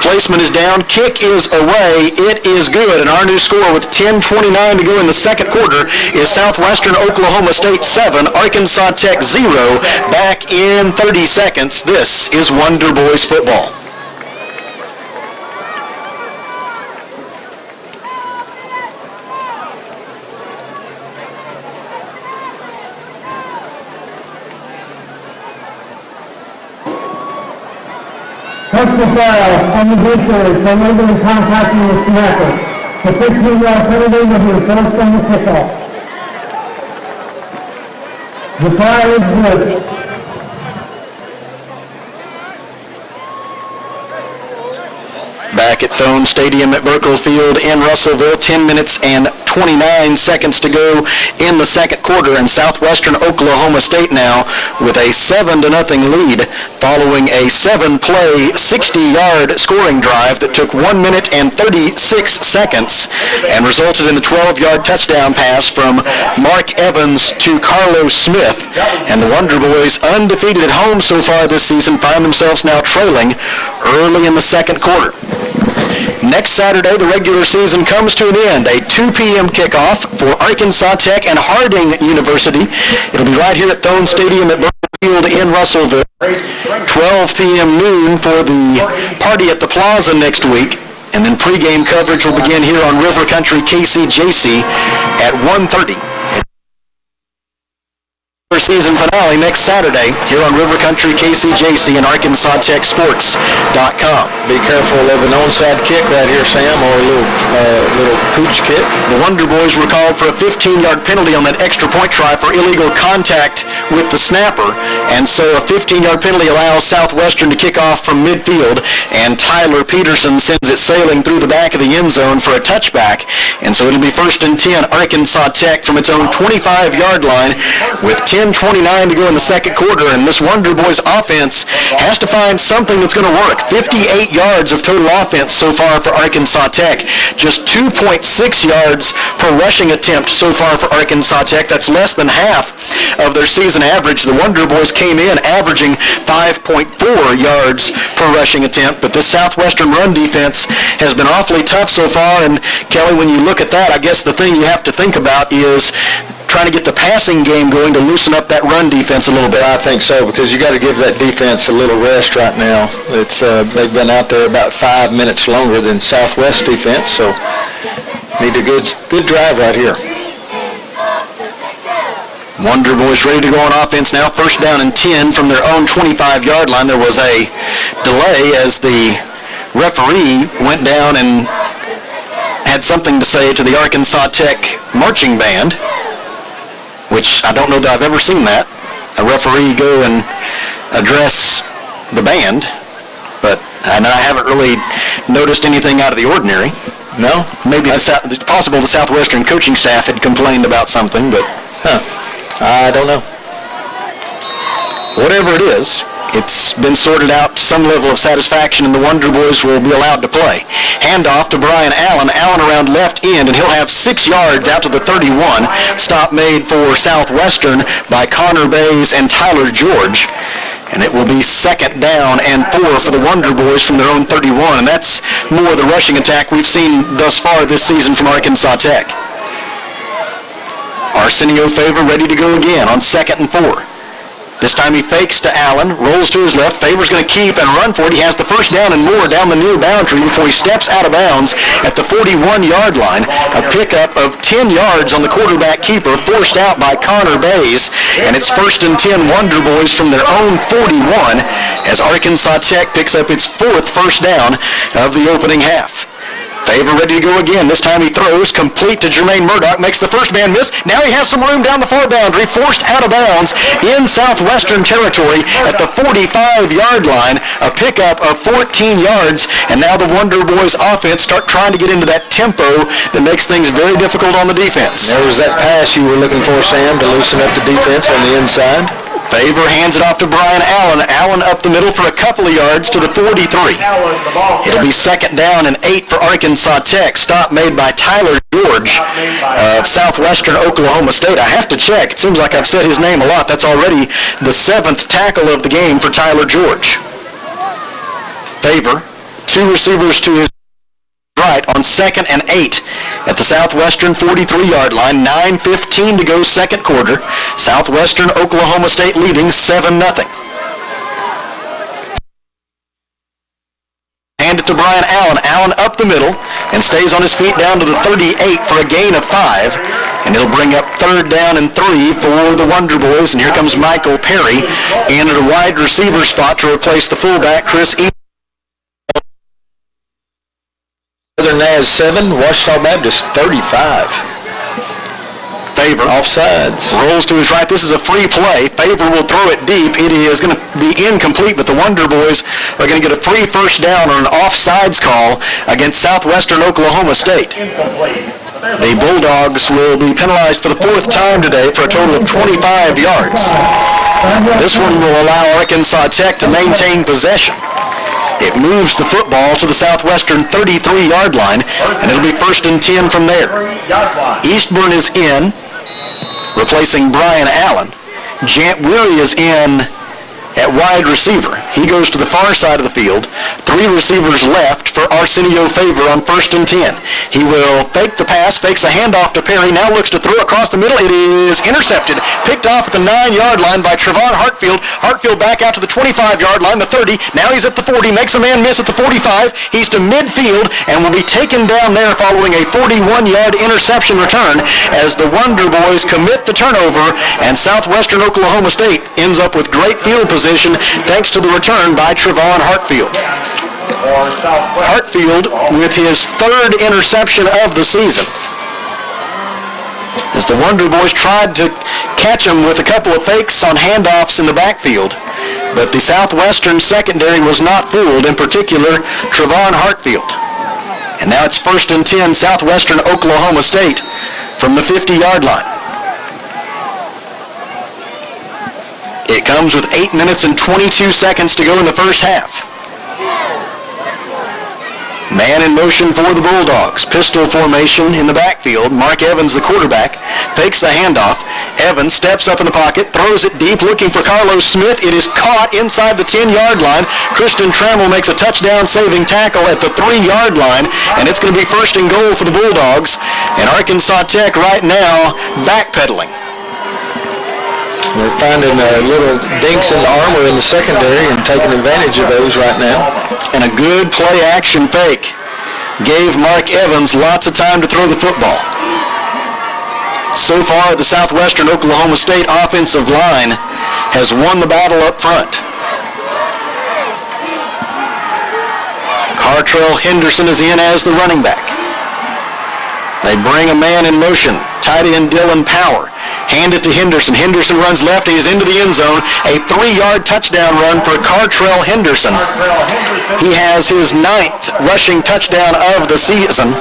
Placement is down, kick is away, it is good, and our new score with 10:29 to go in the second quarter is Southwestern Oklahoma State 7, Arkansas Tech 0, back in 30 seconds. This is Wonder Boys football. Personal foul on the defense for illegal contacting the snapper. The 15-yard penalty will be forced on the kickoff. The foul is good. Back at Thone Stadium at Burkle Field in Russellville, 10 minutes and 29 seconds to go in the second quarter, and Southwestern Oklahoma State now with a 7-0 lead following a 7-play, 60-yard scoring drive that took 1 minute and 36 seconds and resulted in a 12-yard touchdown pass from Mark Evans to Carlos Smith. And the Wonder Boys, undefeated at home so far this season, find themselves now trailing early in the second quarter. Next Saturday, the regular season comes to an end. A 2 p.m. kickoff for Arkansas Tech and Harding University. It'll be right here at Thone Stadium at Burkle Field in Russellville. 12 p.m. noon for the party at the Plaza next week. And then pregame coverage will begin here on River Country KCJC at 1:30. Season finale next Saturday here on River Country KCJC and ArkansasTechSports.com. Be careful of an onside kick right here, Sam, or a little pooch kick. The Wonder Boys were called for a 15-yard penalty on that extra point try for illegal contact with the snapper, and so a 15-yard penalty allows Southwestern to kick off from midfield, and Tyler Peterson sends it sailing through the back of the end zone for a touchback, and so it'll be 1st and 10 Arkansas Tech from its own 25-yard line with 10:29 to go in the second quarter, and this Wonder Boys offense has to find something that's going to work. 58 yards of total offense so far for Arkansas Tech. Just 2.6 yards per rushing attempt so far for Arkansas Tech. That's less than half of their season average. The Wonder Boys came in averaging 5.4 yards per rushing attempt, but this Southwestern run defense has been awfully tough so far, and Kelly, when you look at that, I guess the thing you have to think about is trying to get the passing game going to loosen up that run defense a little bit. I think so, because you got to give that defense a little rest right now. It's they've been out there about 5 minutes longer than Southwest defense, so need a good drive right here. Wonder Boys ready to go on offense now. 1st down and 10 from their own 25-yard line. There was a delay as the referee went down and had something to say to the Arkansas Tech marching band, which I don't know that I've ever seen that. A referee go and address the band, and I haven't really noticed anything out of the ordinary. No? Maybe it's possible the Southwestern coaching staff had complained about something, but I don't know. Whatever it is, it's been sorted out to some level of satisfaction, and the Wonder Boys will be allowed to play. Handoff to Brian Allen. Allen around left end, and he'll have 6 yards out to the 31. Stop made for Southwestern by Connor Bays and Tyler George. And it will be 2nd down and 4 for the Wonder Boys from their own 31. And that's more the rushing attack we've seen thus far this season from Arkansas Tech. Arsenio Favor ready to go again on 2nd and 4. This time he fakes to Allen, rolls to his left. Favor's going to keep and run for it. He has the 1st down and more down the near boundary before he steps out of bounds at the 41-yard line. A pickup of 10 yards on the quarterback keeper, forced out by Connor Bays. And it's 1st and 10 Wonder Boys from their own 41 as Arkansas Tech picks up its 4th first down of the opening half. Favor ready to go again. This time he throws complete to Jermaine Murdoch. Makes the first man miss. Now he has some room down the far boundary. Forced out of bounds in Southwestern territory at the 45-yard line. A pickup of 14 yards. And now the Wonder Boys offense start trying to get into that tempo that makes things very difficult on the defense. There was that pass you were looking for, Sam, to loosen up the defense on the inside. Favor hands it off to Brian Allen. Allen up the middle for a couple of yards to the 43. It'll be 2nd down and 8 for Arkansas Tech. Stop made by Tyler George of Southwestern Oklahoma State. I have to check. It seems like I've said his name a lot. That's already the 7th tackle of the game for Tyler George. Favor, 2 receivers to his right on 2nd and 8 at the Southwestern 43-yard line. 9:15 to go, 2nd quarter. Southwestern Oklahoma State leading 7-0. Hand it to Brian Allen. Allen up the middle and stays on his feet down to the 38 for a gain of 5. And it'll bring up 3rd down and 3 for the Wonder Boys. And here comes Michael Perry in at a wide receiver spot to replace the fullback, Chris E. Southern Naz 7, Washita Baptist 35. Favor Offsides. rolls to his right. This is a free play. Favor will throw it deep. It is going to be incomplete, but the Wonder Boys are going to get a free first down on an offsides call against Southwestern Oklahoma State. The Bulldogs will be penalized for the 4th time today for a total of 25 yards. This one will allow Arkansas Tech to maintain possession. It moves the football to the Southwestern 33-yard line, and it'll be 1st and 10 from there. Eastburn is in, replacing Brian Allen. Jant Weary is in at wide receiver. He goes to the far side of the field. 3 receivers left for Arsenio Favor on 1st and 10. He will fake the pass, fakes a handoff to Perry, now looks to throw across the middle. It is intercepted, picked off at the 9-yard line by Trevon Hartfield. Hartfield back out to the 25-yard line, the 30. Now he's at the 40, makes a man miss at the 45. He's to midfield and will be taken down there following a 41-yard interception return as the Wonder Boys commit the turnover, and Southwestern Oklahoma State ends up with great field position thanks to the return by Trevon Hartfield. Hartfield with his 3rd interception of the season, as the Wonder Boys tried to catch him with a couple of fakes on handoffs in the backfield. But the Southwestern secondary was not fooled, in particular Trevon Hartfield. And now it's 1st and 10, Southwestern Oklahoma State from the 50-yard line. It comes with 8 minutes and 22 seconds to go in the first half. Man in motion for the Bulldogs. Pistol formation in the backfield. Mark Evans, the quarterback, fakes the handoff. Evans steps up in the pocket, throws it deep, looking for Carlos Smith. It is caught inside the 10-yard line. Kristen Trammell makes a touchdown-saving tackle at the 3-yard line, and it's going to be 1st and goal for the Bulldogs. And Arkansas Tech right now backpedaling. They're finding little dinks in the armor in the secondary and taking advantage of those right now. And a good play-action fake gave Mark Evans lots of time to throw the football. So far, the Southwestern Oklahoma State offensive line has won the battle up front. Cartrell Henderson is in as the running back. They bring a man in motion. Tight end Dylan Power. Hand it to Henderson. Henderson runs left. He's into the end zone. A 3-yard touchdown run for Cartrell Henderson. He has his 9th rushing touchdown of the season.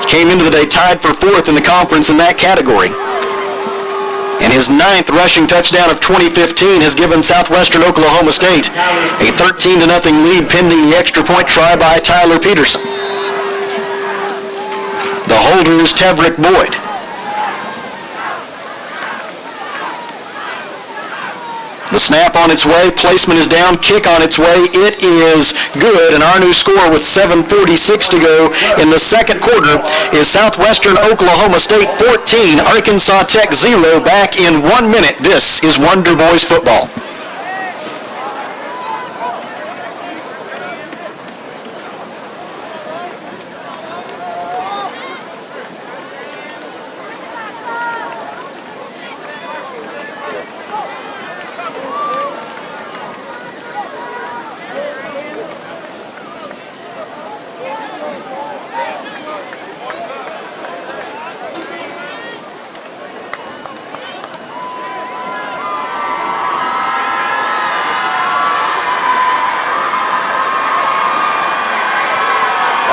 Came into the day tied for 4th in the conference in that category. And his 9th rushing touchdown of 2015 has given Southwestern Oklahoma State a 13-0 lead pending the extra point try by Tyler Peterson. The holder is Tevrick Boyd. The snap on its way, placement is down, kick on its way. It is good, and our new score with 7:46 to go in the second quarter is Southwestern Oklahoma State 14, Arkansas Tech 0, back in 1 minute. This is Wonder Boys football.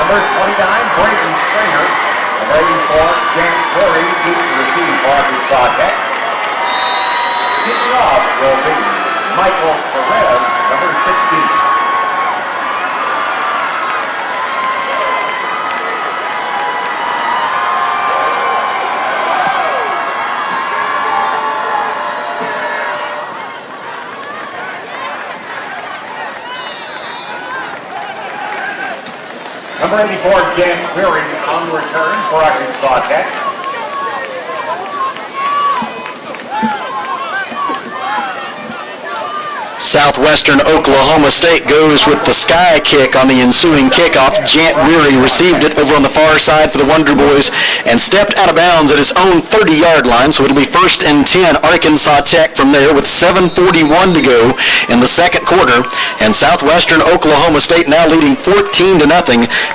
Number 29, Brayden Stringer. And waiting for James Curry, keeps the receiving for Arkansas Tech. Kicking off will be Michael Perez, number 16. Number 84, James Curry on the return for Arkansas Tech. Southwestern Oklahoma State goes with the sky kick on the ensuing kickoff. Jant Weary received it over on the far side for the Wonder Boys and stepped out of bounds at his own 30-yard line, so it'll be 1st and 10 Arkansas Tech from there with 7:41 to go in the second quarter, and Southwestern Oklahoma State now leading 14-0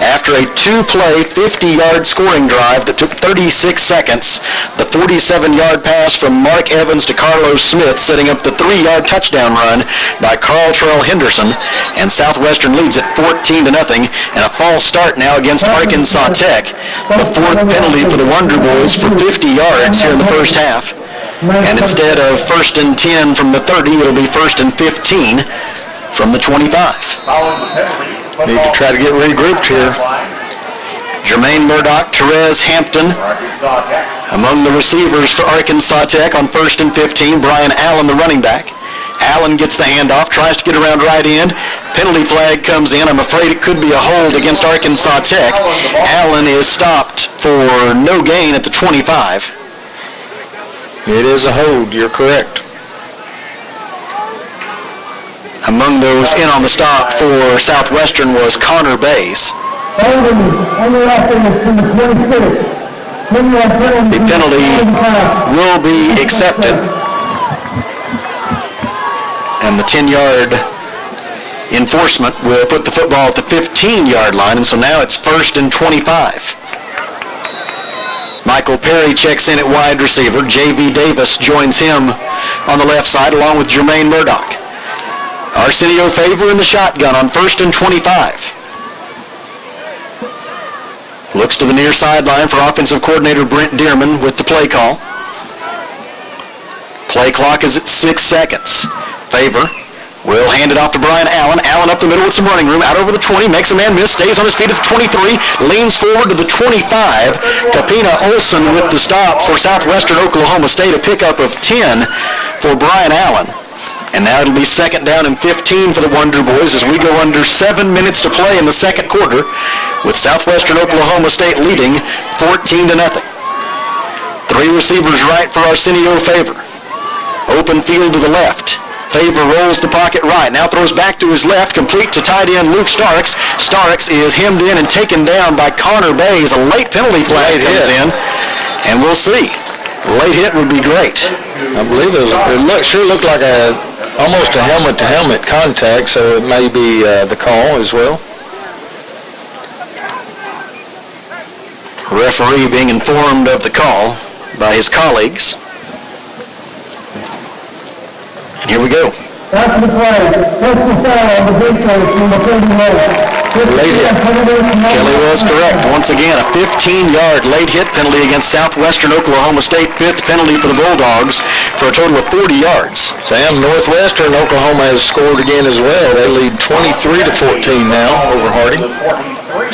after a 2-play 50-yard scoring drive that took 36 seconds. The 47-yard pass from Mark Evans to Carlos Smith setting up the 3-yard touchdown run by Cartrell Henderson, and Southwestern leads at 14-0, and a false start now against Arkansas Tech. The 4th penalty for the Wonder Boys for 50 yards here in the first half. And instead of 1st and 10 from the 30, it'll be 1st and 15 from the 25. Need to try to get regrouped here. Jermaine Murdoch, Therese Hampton among the receivers for Arkansas Tech on 1st and 15. Brian Allen, the running back. Allen gets the handoff, tries to get around right end. Penalty flag comes in. I'm afraid it could be a hold against Arkansas Tech. Allen is stopped for no gain at the 25. It is a hold, you're correct. Among those in on the stop for Southwestern was Connor Bays. The penalty will be accepted. And the 10-yard enforcement will put the football at the 15-yard line, and so now it's 1st and 25. Michael Perry checks in at wide receiver. J.V. Davis joins him on the left side along with Jermaine Murdoch. Arsenio Favor in the shotgun on 1st and 25. Looks to the near sideline for offensive coordinator Brent Dearman with the play call. Play clock is at 6 seconds. Favor will hand it off to Brian Allen. Allen up the middle with some running room. Out over the 20, makes a man miss, stays on his feet at the 23, leans forward to the 25. Kapina Olson with the stop for Southwestern Oklahoma State, a pickup of 10 for Brian Allen. And now it'll be 2nd down and 15 for the Wonder Boys as we go under 7 minutes to play in the second quarter with Southwestern Oklahoma State leading 14-0. 3 receivers right for Arsenio Favor. Open field to the left. Favor rolls the pocket right. Now throws back to his left, complete to tight end Luke Starks. Starks is hemmed in and taken down by Connor Bays. A late penalty flag comes in, and we'll see. A late hit would be great. I believe it sure looked like almost a helmet-to-helmet contact, so it may be the call as well. Referee being informed of the call by his colleagues. And here we go. After the play, personal foul on the big play from the 38. Kelly was correct. Once again, a 15-yard late hit penalty against Southwestern Oklahoma State. 5th penalty for the Bulldogs for a total of 40 yards. Sam, Northwestern Oklahoma has scored again as well. They lead 23-14 now over Harding.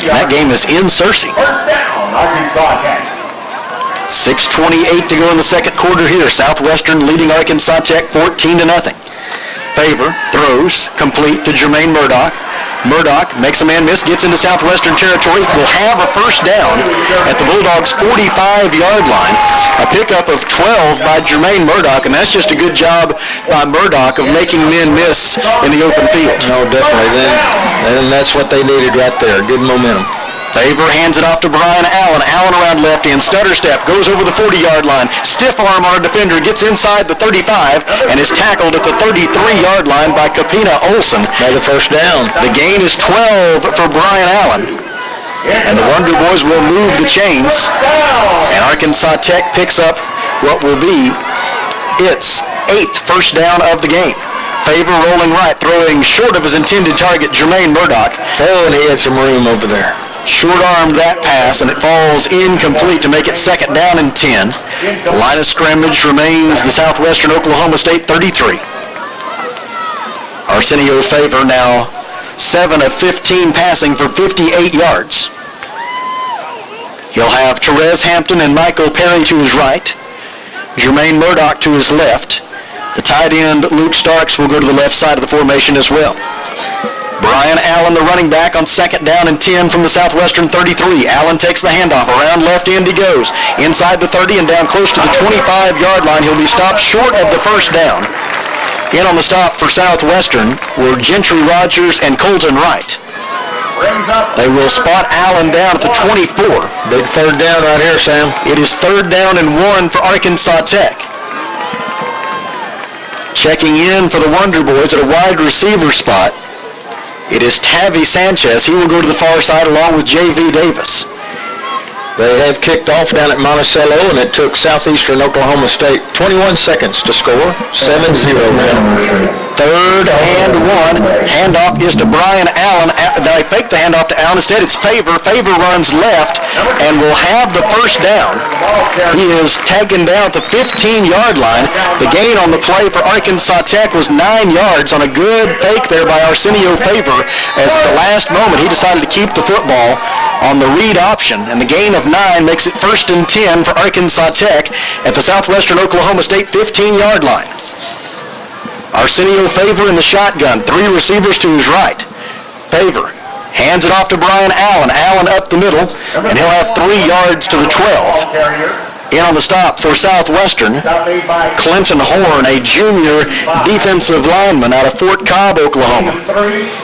That game is in Searcy. 6:28 to go in the second quarter here. Southwestern leading Arkansas Tech 14-0. Favor throws complete to Jermaine Murdoch. Murdoch makes a man miss, gets into Southwestern territory, will have a first down at the Bulldogs' 45-yard line. A pickup of 12 by Jermaine Murdoch, and that's just a good job by Murdoch of making men miss in the open field. No, definitely. Then that's what they needed right there. Good momentum. Favor hands it off to Brian Allen. Allen around left end, stutter step, goes over the 40-yard line. Stiff arm on a defender, gets inside the 35, and is tackled at the 33-yard line by Kapina Olsen. Another first down. The gain is 12 for Brian Allen. And the Wonder Boys will move the chains. And Arkansas Tech picks up what will be its 8th first down of the game. Favor rolling right, throwing short of his intended target, Jermaine Murdoch. Oh, and he had some room over there. Short-armed that pass, and it falls incomplete to make it second down and 10. The line of scrimmage remains the Southwestern Oklahoma State 33. Arsenio Favor now 7 of 15 passing for 58 yards. He'll have Therese Hampton and Michael Perry to his right. Jermaine Murdoch to his left. The tight end, Luke Starks, will go to the left side of the formation as well. Brian Allen, the running back, on second down and 10 from the Southwestern 33. Allen takes the handoff. Around left end he goes. Inside the 30 and down close to the 25-yard line. He'll be stopped short of the first down. In on the stop for Southwestern were Gentry Rogers and Colton Wright. They will spot Allen down at the 24. Big third down right here, Sam. It is third down and 1 for Arkansas Tech. Checking in for the Wonder Boys at a wide receiver spot, it is Tavi Sanchez. He will go to the far side along with J.V. Davis. They have kicked off down at Monticello, and it took Southeastern Oklahoma State 21 seconds to score. 7-0 now. Third and 1. Handoff is to Brian Allen. They fake the handoff to Allen. Instead, it's Favor. Favor runs left and will have the first down. He is taken down at the 15-yard line. The gain on the play for Arkansas Tech was 9 yards on a good fake there by Arsenio Favor, as at the last moment he decided to keep the football on the read option, and the gain of 9 makes it first and 10 for Arkansas Tech at the Southwestern Oklahoma State 15-yard line. Arsenio Favor in the shotgun, 3 receivers to his right. Favor hands it off to Brian Allen. Allen up the middle, and he'll have 3 yards to the 12. In on the stop for Southwestern, Clinton Horn, a junior defensive lineman out of Fort Cobb, Oklahoma.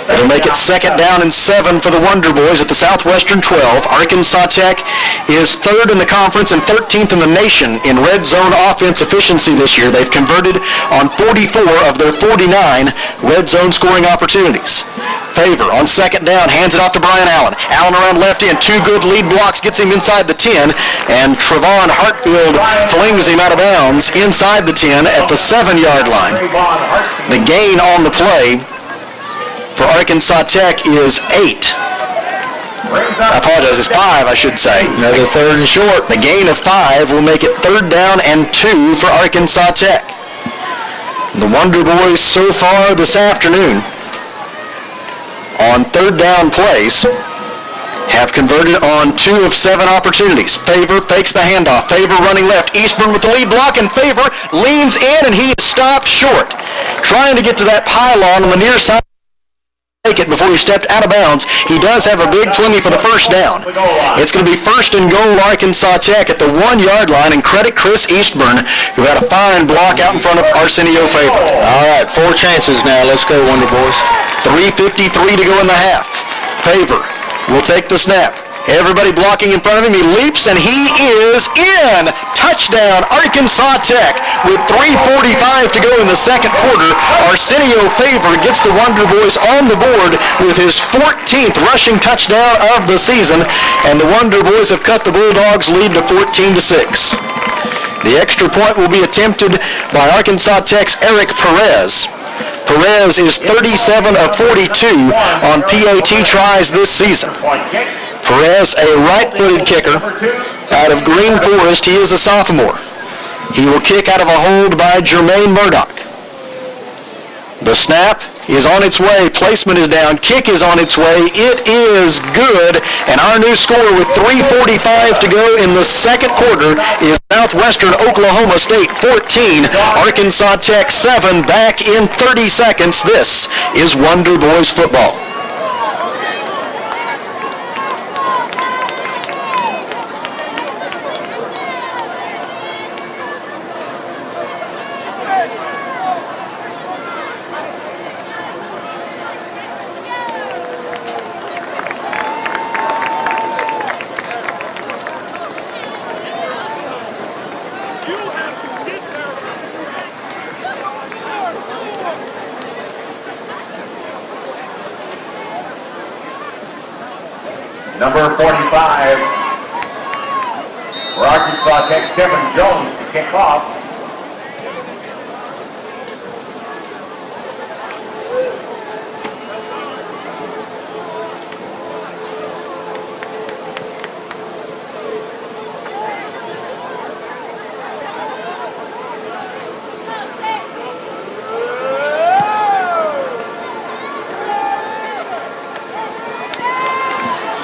It'll make it second down and 7 for the Wonder Boys at the Southwestern 12. Arkansas Tech is 3rd in the conference and 13th in the nation in red zone offense efficiency this year. They've converted on 44 of their 49 red zone scoring opportunities. Favor on second down, hands it off to Brian Allen. Allen around left end, 2 good lead blocks, gets him inside the 10, and Trevon Hartfield flings him out of bounds inside the 10 at the 7-yard line. The gain on the play for Arkansas Tech is 8. I apologize, it's 5, I should say. Another third and short. The gain of 5 will make it third down and 2 for Arkansas Tech. The Wonder Boys so far this afternoon on third down plays have converted on 2 of 7 opportunities. Favor fakes the handoff. Favor running left. Eastburn with the lead block, and Favor leans in, and he is stopped short. Trying to get to that pylon on the near side. Take it before he stepped out of bounds. He does have a big plenty for the first down. It's going to be first and goal Arkansas Tech at the 1-yard line, and credit Chris Eastburn, who had a fine block out in front of Arsenio Favor. All right, 4 chances now. Let's go, Wonder Boys. 3:53 to go in the half. Favor will take the snap. Everybody blocking in front of him. He leaps, and he is in. Touchdown, Arkansas Tech. With 3:45 to go in the second quarter, Arsenio Favor gets the Wonder Boys on the board with his 14th rushing touchdown of the season, and the Wonder Boys have cut the Bulldogs' lead to 14-6. The extra point will be attempted by Arkansas Tech's Eric Perez. Perez is 37 of 42 on PAT tries this season. Perez, a right-footed kicker out of Green Forest. He is a sophomore. He will kick out of a hold by Jermaine Murdoch. The snap is on its way. Placement is down. Kick is on its way. It is good. And our new score with 3:45 to go in the second quarter is Southwestern Oklahoma State 14, Arkansas Tech 7, back in 30 seconds. This is Wonder Boys football. Number 45 for Arkansas Tech, Kevin Jones to kick off.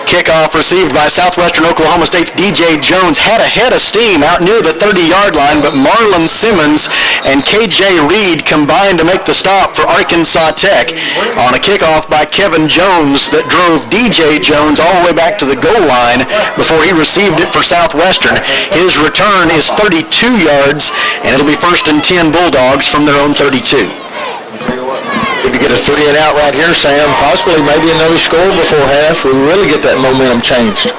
Kickoff received by Southwestern Oklahoma State's DJ Jones. Had a head of steam out near the 30-yard line, but Marlon Simmons and KJ Reed combined to make the stop for Arkansas Tech on a kickoff by Kevin Jones that drove DJ Jones all the way back to the goal line before he received it for Southwestern. His return is 32 yards, and it'll be 1st and 10 Bulldogs from their own 32. If you get a 3 and out right here, Sam, possibly maybe another score before half, we really get that momentum changed.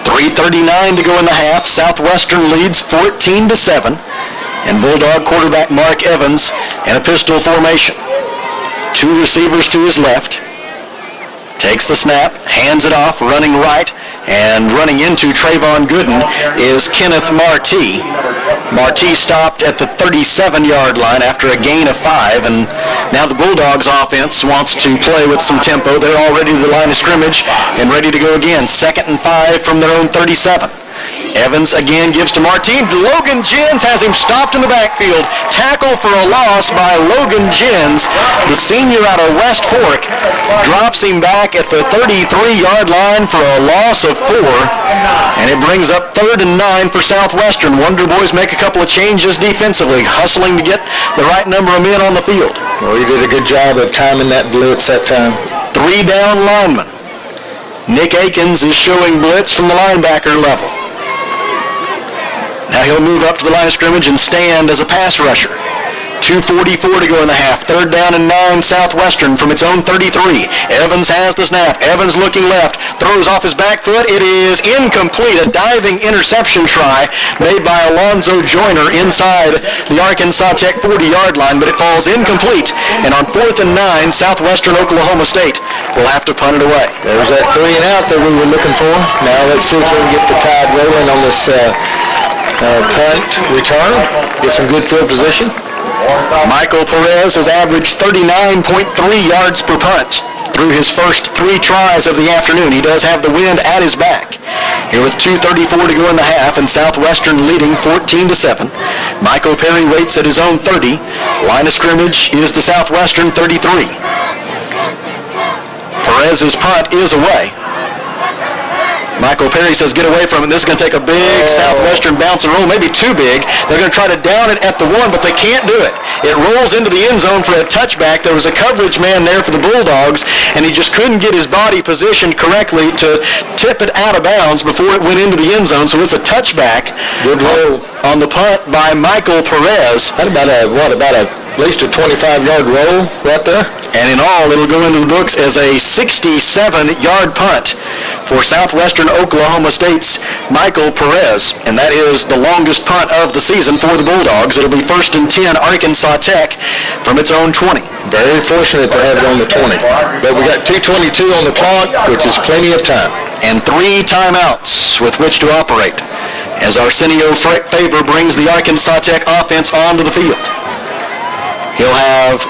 3:39 to go in the half. Southwestern leads 14-7, and Bulldog quarterback Mark Evans in a pistol formation. 2 receivers to his left. Takes the snap, hands it off, running right, and running into Trayvon Gooden is Kenneth Martee. Martee stopped at the 37-yard line after a gain of 5, and now the Bulldogs offense wants to play with some tempo. They're already to the line of scrimmage and ready to go again. 2nd and 5 from their own 37. Evans again gives to Martee. Logan Jens has him stopped in the backfield. Tackle for a loss by Logan Jens. The senior out of West Fork drops him back at the 33-yard line for a loss of 4. And it brings up 3rd and 9 for Southwestern. Wonder Boys make a couple of changes defensively, hustling to get the right number of men on the field. Well, he did a good job of timing that blitz that time. 3 down linemen. Nick Akins is showing blitz from the linebacker level. Now he'll move up to the line of scrimmage and stand as a pass rusher. 2:44 to go in the half. 3rd down and 9, Southwestern from its own 33. Evans has the snap. Evans looking left. Throws off his back foot. It is incomplete. A diving interception try made by Alonzo Joyner inside the Arkansas Tech 40-yard line, but it falls incomplete. And on 4th and 9, Southwestern Oklahoma State will have to punt it away. There's that 3 and out that we were looking for. Now let's see if we can get the tide rolling on this punt return. Get some good field position. Michael Perez has averaged 39.3 yards per punt through his first 3 tries of the afternoon. He does have the wind at his back. Here with 2:34 to go in the half, and Southwestern leading 14-7. Michael Perry waits at his own 30. Line of scrimmage is the Southwestern 33. Perez's punt is away. Michael Perry says, get away from it. This is going to take a big Southwestern bounce and roll, maybe too big. They're going to try to down it at the 1, but they can't do it. It rolls into the end zone for a touchback. There was a coverage man there for the Bulldogs, and he just couldn't get his body positioned correctly to tip it out of bounds before it went into the end zone, so it's a touchback. Good roll on the punt by Michael Perez. That about at least a 25-yard roll right there. And in all, it'll go into the books as a 67-yard punt for Southwestern Oklahoma State's Michael Perez. And that is the longest punt of the season for the Bulldogs. It'll be 1st and 10 Arkansas Tech from its own 20. Very fortunate to have it on the 20. But we got 2:22 on the clock, which is plenty of time. And 3 timeouts with which to operate. as Arsenio Favor brings the Arkansas Tech offense onto the field. He'll have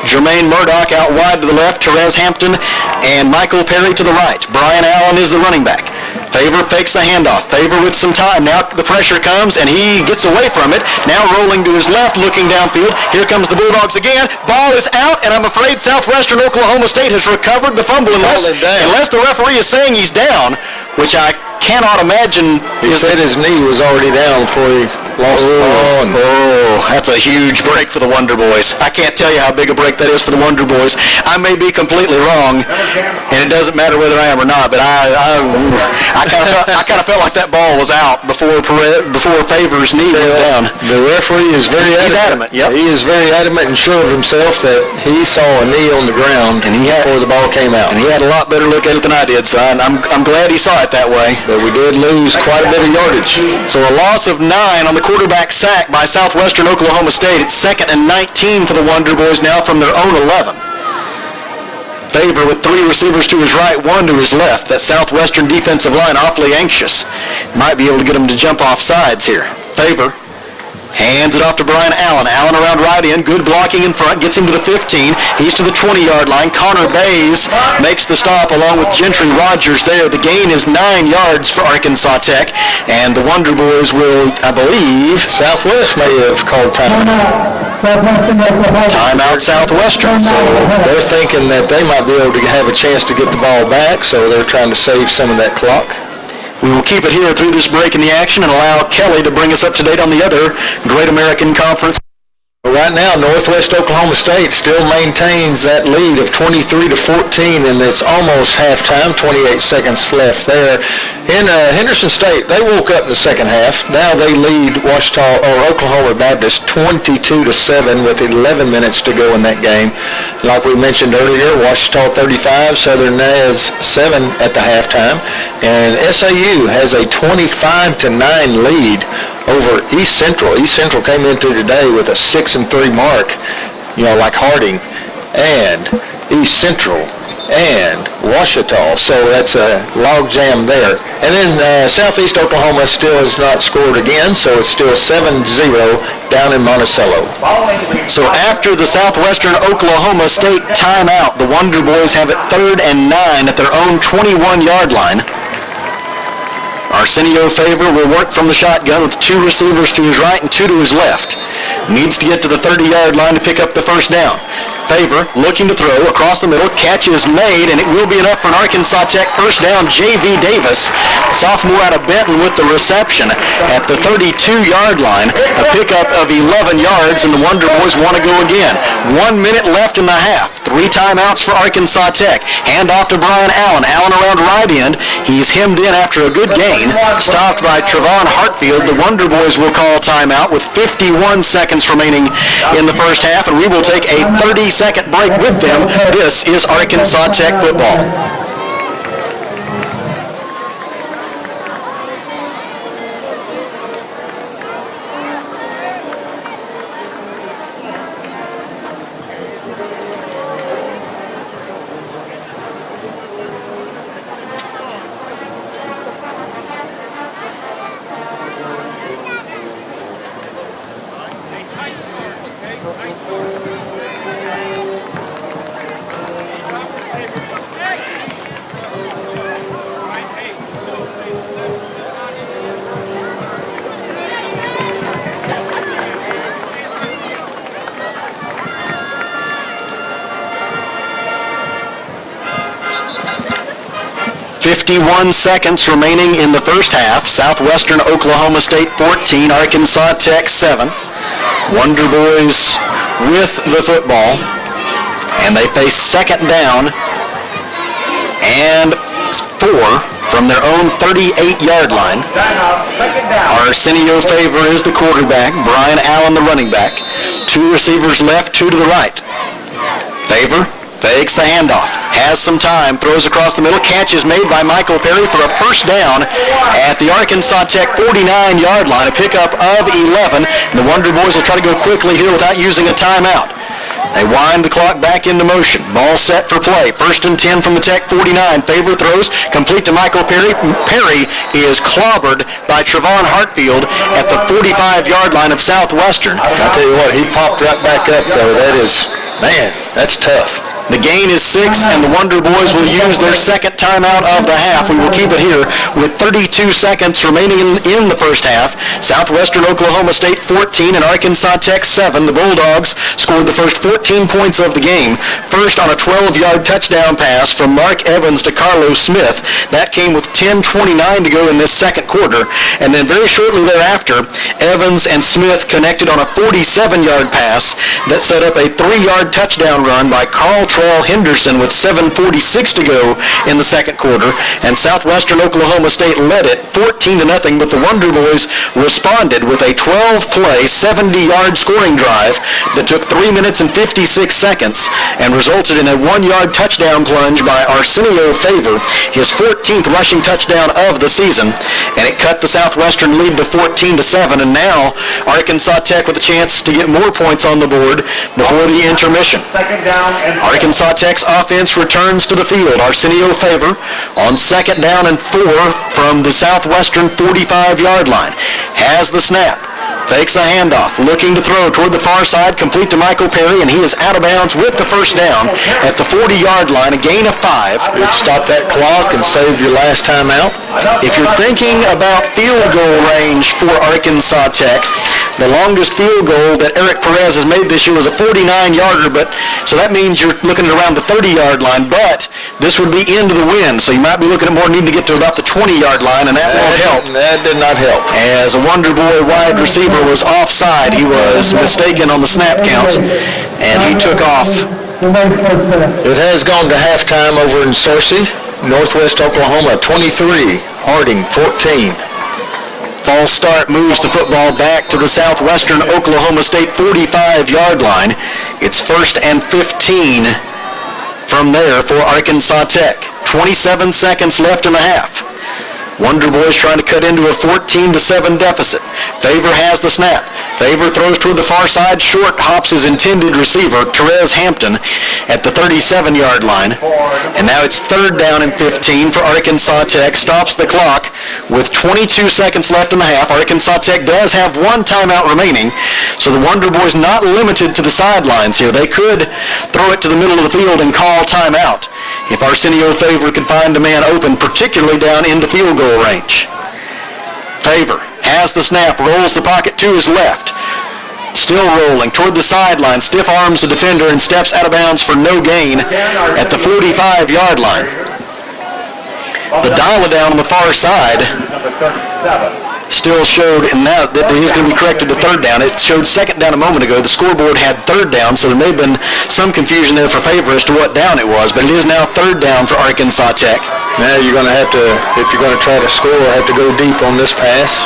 Jermaine Murdoch out wide to the left, Therese Hampton, and Michael Perry to the right. Brian Allen is the running back. Favor fakes the handoff. Favor with some time. Now the pressure comes, and he gets away from it. Now rolling to his left, looking downfield. Here comes the Bulldogs again. Ball is out, and I'm afraid Southwestern Oklahoma State has recovered the fumble unless the referee is saying he's down, which I cannot imagine. He said his knee was already down before he lost the ball. Oh, that's a huge break for the Wonder Boys. I can't tell you how big a break that is for the Wonder Boys. I may be completely wrong, and it doesn't matter whether I am or not, but I kind of felt like that ball was out before Favor's knee went down. The referee is very adamant. He's adamant, yep. He is very adamant and sure of himself that he saw a knee on the ground before the ball came out. And he had a lot better look at it than I did, so I'm glad he saw it that way. But we did lose quite a bit of yardage. So a loss of 9 on the quarterback sack by Southwestern Oklahoma State. It's 2nd and 19 for the Wonder Boys now from their own 11. Favor with 3 receivers to his right, 1 to his left. That Southwestern defensive line awfully anxious. Might be able to get him to jump off sides here. Favor hands it off to Brian Allen. Allen around right in. Good blocking in front. Gets him to the 15. He's to the 20-yard line. Connor Bays makes the stop along with Gentry Rogers there. The gain is 9 yards for Arkansas Tech. And the Wonder Boys will, I believe, Southwest may have called timeout. Timeout Southwestern. So they're thinking that they might be able to have a chance to get the ball back, so they're trying to save some of that clock. We will keep it here through this break in the action and allow Kelly to bring us up to date on the other Great American Conference. Right now, Northwest Oklahoma State still maintains that lead of 23-14, and it's almost halftime, 28 seconds left there. In Henderson State, they woke up in the second half. Now they lead Oklahoma Baptist 22-7 with 11 minutes to go in that game. Like we mentioned earlier, Ouachita 35, Southern Nez 7 at the halftime, and SAU has a 25-9 lead over East Central. East Central came into today with a 6-3 mark, like Harding and East Central and Ouachita. So that's a log jam there. And then Southeast Oklahoma still has not scored again, so it's still 7-0 down in Monticello. So after the Southwestern Oklahoma State timeout, the Wonder Boys have it 3rd and 9 at their own 21-yard line. Arsenio Favor will work from the shotgun with 2 receivers to his right and 2 to his left. Needs to get to the 30-yard line to pick up the first down. Favor looking to throw across the middle. Catch is made, and it will be enough for an Arkansas Tech first down. J.V. Davis, sophomore out of Benton, with the reception at the 32-yard line. A pickup of 11 yards, and the Wonder Boys want to go again. 1 minute left in the half. 3 timeouts for Arkansas Tech. Hand off to Brian Allen. Allen around right end. He's hemmed in after a good gain. Stopped by Trevon Hartfield. The Wonder Boys will call timeout with 51 seconds remaining in the first half, and we will take a 30-second break with them. This is Arkansas Tech football. .51 seconds remaining in the first half. Southwestern Oklahoma State 14, Arkansas Tech 7. Wonder Boys with the football, and they face second down and 4 from their own 38-yard line. Arsenio Favor is the quarterback, Brian Allen the running back. 2 receivers left, 2 to the right. Favor fakes the handoff, has some time, throws across the middle. Catch is made by Michael Perry for a first down at the Arkansas Tech 49-yard line, a pickup of 11. And the Wonder Boys will try to go quickly here without using a timeout. They wind the clock back into motion. Ball set for play. 1st and 10 from the Tech 49. Favor throws complete to Michael Perry. Perry is clobbered by Trevon Hartfield at the 45-yard line of Southwestern. I'll tell you what, he popped right back up, though. Man, that's tough. The gain is 6, and the Wonder Boys will use their second timeout of the half. We will keep it here with 32 seconds remaining in the first half. Southwestern Oklahoma State 14 and Arkansas Tech 7. The Bulldogs scored the first 14 points of the game. First on a 12-yard touchdown pass from Mark Evans to Carlos Smith. That came with 10:29 to go in this second quarter. And then very shortly thereafter, Evans and Smith connected on a 47-yard pass that set up a 3-yard touchdown run by Carl Henderson with 7:46 to go in the second quarter, and Southwestern Oklahoma State led it 14-0, but the Wonder Boys responded with a 12-play, 70-yard scoring drive that took 3 minutes and 56 seconds and resulted in a 1-yard touchdown plunge by Arsenio Favor, his 14th rushing touchdown of the season, and it cut the Southwestern lead to 14-7, and now Arkansas Tech with a chance to get more points on the board before the intermission. Second down and Arkansas Tech's offense returns to the field. Arsenio Favor on 2nd down and 4 from the Southwestern 45-yard line. Has the snap. Fakes a handoff, looking to throw toward the far side, complete to Michael Perry, and he is out of bounds with the first down at the 40-yard line, a gain of 5. Stop that clock and save your last timeout. If you're thinking about field goal range for Arkansas Tech, the longest field goal that Eric Perez has made this year was a 49-yarder, so that means you're looking at around the 30-yard line, but this would be into the wind, so you might be looking at more needing to get to about the 20-yard line, and that won't help. That did not help. As a Wonder Boy wide receiver was offside, he was mistaken on the snap count, and he took off. It has gone to halftime over in Searcy, Northwest Oklahoma, 23, Harding, 14. False start moves the football back to the Southwestern Oklahoma State 45-yard line. It's 1st and 15 from there for Arkansas Tech. 27 seconds left in the half. Wonder Boys trying to cut into a 14-7 deficit. Favor has the snap. Favor throws toward the far side. Short hops his intended receiver, Therese Hampton, at the 37-yard line. And now it's 3rd down and 15 for Arkansas Tech. Stops the clock with 22 seconds left in the half. Arkansas Tech does have 1 timeout remaining, so the Wonder Boys not limited to the sidelines here. They could throw it to the middle of the field and call timeout if Arsenio Favor could find a man open, particularly down into field goal range. Favor has the snap, rolls the pocket to his left. Still rolling toward the sideline, stiff arms the defender and steps out of bounds for no gain at the 45-yard line. The dial-a-down on the far side still showed, and now that he's going to be corrected to 3rd down. It showed 2nd down a moment ago. The scoreboard had 3rd down, so there may have been some confusion there for Favor as to what down it was, but it is now 3rd down for Arkansas Tech. Now you're going to have to, if you're going to try to score, have to go deep on this pass.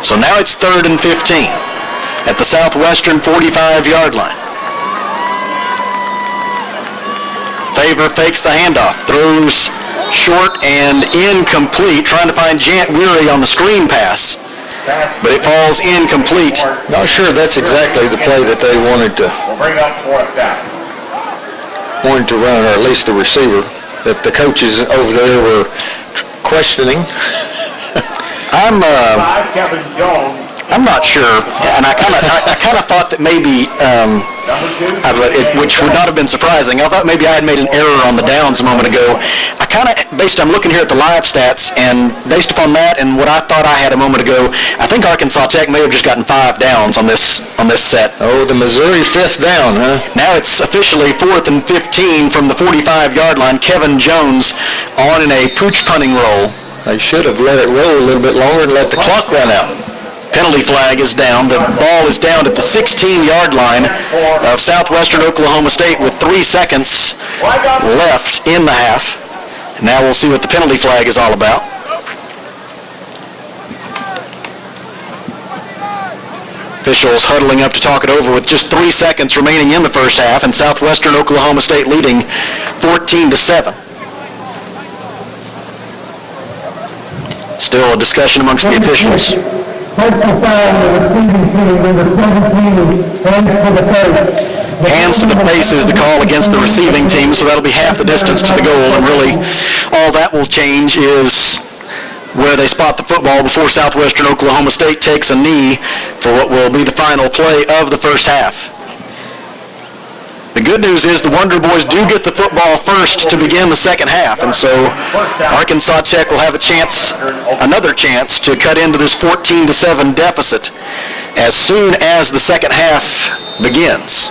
So now it's 3rd and 15 at the Southwestern 45-yard line. Favor fakes the handoff, throws short and incomplete, trying to find Jant Weary on the screen pass, but it falls incomplete. Not sure that's exactly the play that they wanted to run, or at least the receiver, that the coaches over there were questioning. I'm not sure, and I kind of thought that maybe, which would not have been surprising. I thought maybe I had made an error on the downs a moment ago. I'm looking here at the live stats, and based upon that and what I thought I had a moment ago, I think Arkansas Tech may have just gotten 5 downs on this set. Oh, the Missouri 5th down, huh? Now it's officially 4th and 15 from the 45-yard line. Kevin Jones on in a pooch punting roll. They should have let it roll a little bit longer and let the clock run out. Penalty flag is down. The ball is down at the 16-yard line of Southwestern Oklahoma State with 3 seconds left in the half. Now we'll see what the penalty flag is all about. Officials huddling up to talk it over with just 3 seconds remaining in the first half, and Southwestern Oklahoma State leading 14-7. Still a discussion amongst the officials. Personal foul on the receiving team, number 17, and for the first. Hands to the face is the call against the receiving team, so that'll be half the distance to the goal, and really all that will change is where they spot the football before Southwestern Oklahoma State takes a knee for what will be the final play of the first half. The good news is the Wonder Boys do get the football first to begin the second half, and so Arkansas Tech will have another chance to cut into this 14-7 deficit as soon as the second half begins.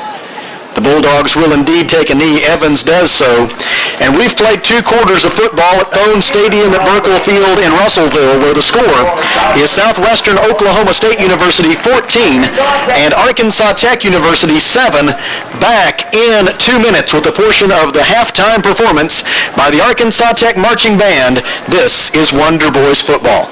The Bulldogs will indeed take a knee. Evans does so. And we've played 2 quarters of football at Thone Stadium at Burkle Field in Russellville, where the score is Southwestern Oklahoma State University 14 and Arkansas Tech University 7. Back in 2 minutes with a portion of the halftime performance by the Arkansas Tech Marching Band. This is Wonder Boys football.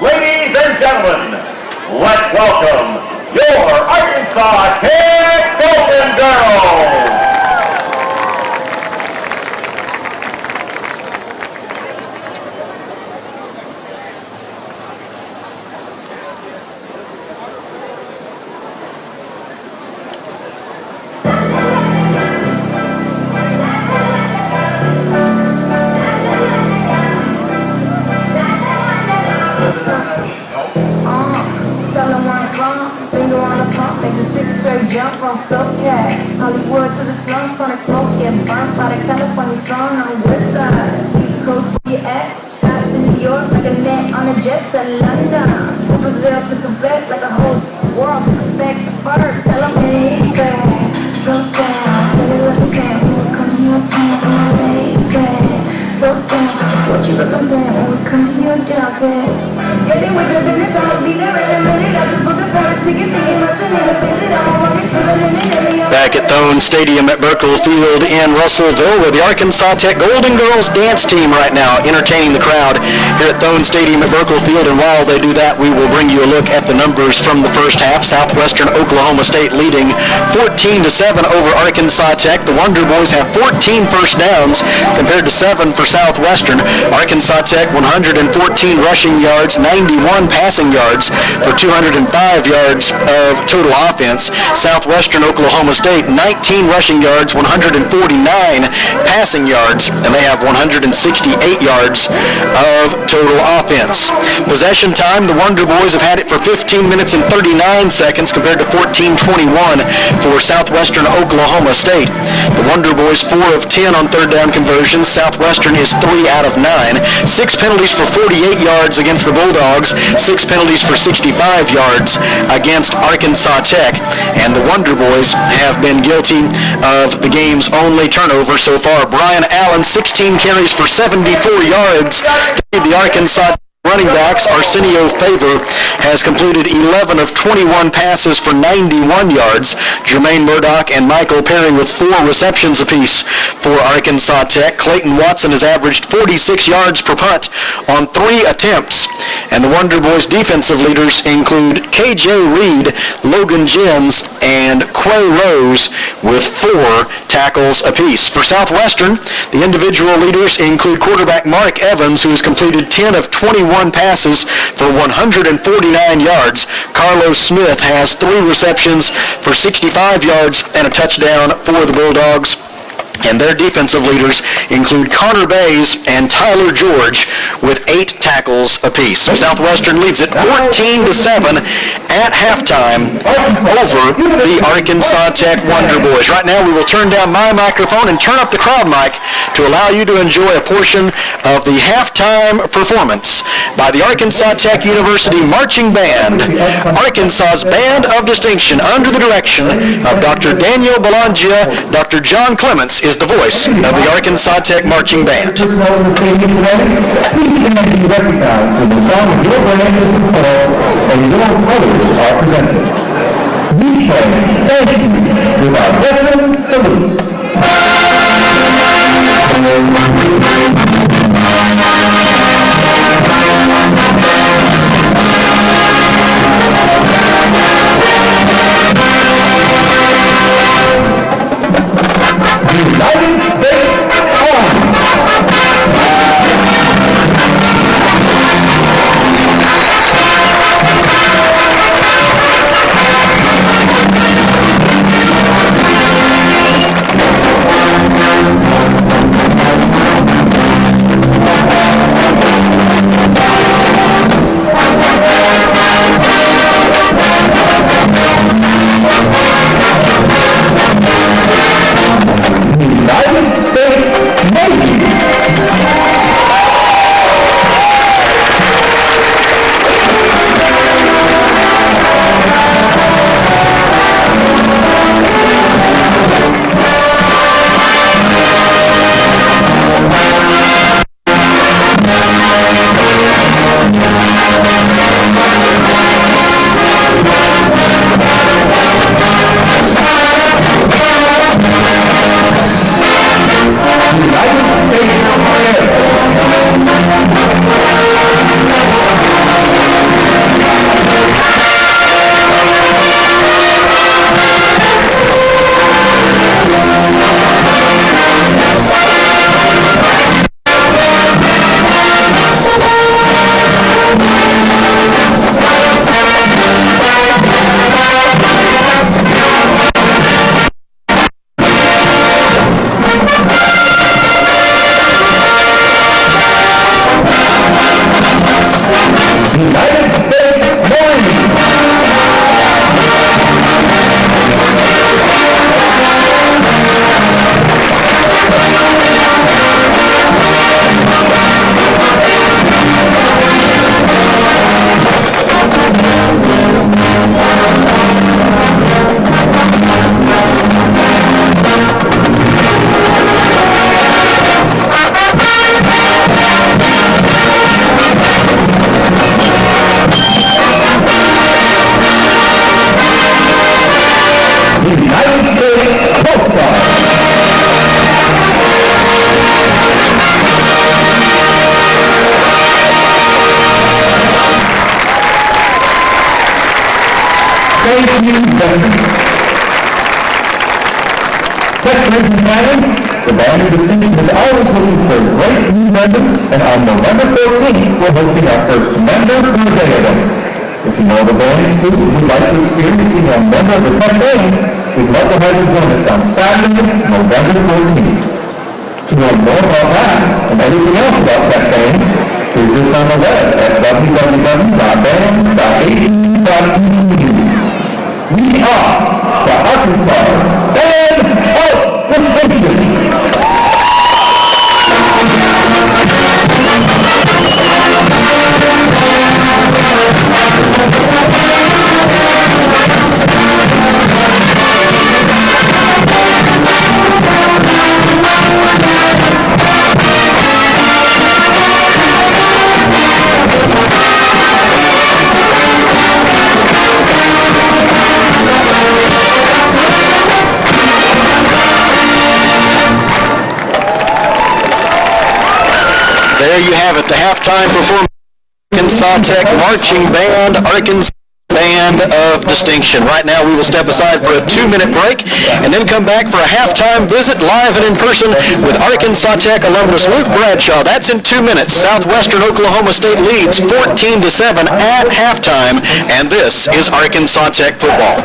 Ladies and gentlemen, let's welcome your Arkansas Tech Golden Girls. Jump from SoCal, Hollywood to the slums, on a smoke, get burnt by the California sun on the west side. East Coast where you at, out to New York like a net on a jet to London. From Brazil to Quebec like a whole world to Quebec first. Tell them hey, back, slow down, tell it what you can. When we come to your town, come on, baby. Slow down, what you represent when we come to your job, yeah, they with the business, I'll be there in a minute. I just booked a private ticket, thinking I should need a visit. I don't want it to the limit. Back at Thone Stadium at Burkle Field in Russellville, where the Arkansas Tech Golden Girls dance team right now entertaining the crowd here at Thone Stadium at Burkle Field. And while they do that, we will bring you a look at the numbers from the first half. Southwestern Oklahoma State leading 14-7 over Arkansas Tech. The Wonder Boys have 14 first downs compared to 7 for Southwestern. Arkansas Tech 114 rushing yards, 91 passing yards for 205 yards of total offense. Southwestern Oklahoma State 19 rushing yards, 149 passing yards, and they have 168 yards of total offense. Possession time, the Wonder Boys have had it for 15 minutes and 39 seconds compared to 14:21 for Southwestern Oklahoma State. The Wonder Boys 4 of 10 on third down conversions. Southwestern is 3 out of 9. 6 penalties for 48 yards against the Bulldogs, 6 penalties for 65 yards against Arkansas Tech, and the Wonder Boys have been guilty of the game's only turnover so far. Brian Allen, 16 carries for 74 yards. The Arkansas running backs, Arsenio Favor has completed 11 of 21 passes for 91 yards. Jermaine Murdoch and Michael Perry with 4 receptions apiece for Arkansas Tech. Clayton Watson has averaged 46 yards per punt on 3 attempts. And the Wonder Boys defensive leaders include KJ Reed, Logan Jens, and Quay Rose with 4 tackles apiece. For Southwestern, the individual leaders include quarterback Mark Evans, who has completed 10 of 21 passes for 149 yards. Carlos Smith has 3 receptions for 65 yards and a touchdown for the Bulldogs. And their defensive leaders include Connor Bays and Tyler George with 8 tackles apiece. Southwestern leads it 14-7 at halftime over the Arkansas Tech Wonder Boys. Right now we will turn down my microphone and turn up the crowd mic to allow you to enjoy a portion of the halftime performance by the Arkansas Tech University Marching Band. Arkansas's Band of Distinction under the direction of Dr. Daniel Belangia. Dr. John Clements is the voice of the Arkansas Tech Marching Band. Please stand and be recognized when the song of your band is declared and your colors are presented. We say thank you with our veteran salute. United States Army. United States Navy. Thank you, veterans. Ladies and gentlemen, the Band of Distinction is always looking for great new members, and on November 14th, we're hosting our first member per day event. If you know the band too, and would like to experience being a member of the Tech Band, we'd love to have you join us on Saturday, November 14th. To know more about that and everything else about Tech Bands, visit us on the web at www.bands.ac.edu. We are the Arkansas Band of Distinction. There you have it, the halftime performance. Arkansas Tech Marching Band, Arkansas Band of Distinction. Right now we will step aside for a 2-minute break and then come back for a halftime visit live and in person with Arkansas Tech alumnus Luke Bradshaw. That's in 2 minutes. Southwestern Oklahoma State leads 14-7 at halftime, and this is Arkansas Tech football.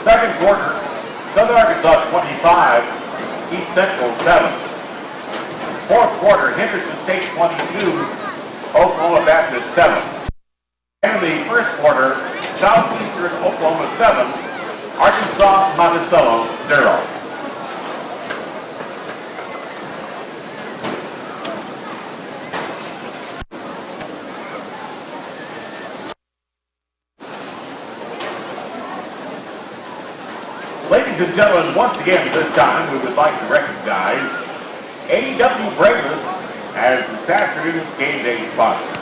second quarter, Southern Arkansas 25, East Central 7. Fourth quarter, Henderson State 22, Oklahoma Baptist 7. And the first quarter, Southeastern Oklahoma 7, Arkansas Monticello 0. Ladies and gentlemen, once again this time we would like to recognize A.W. Bravers as this afternoon's game day sponsor.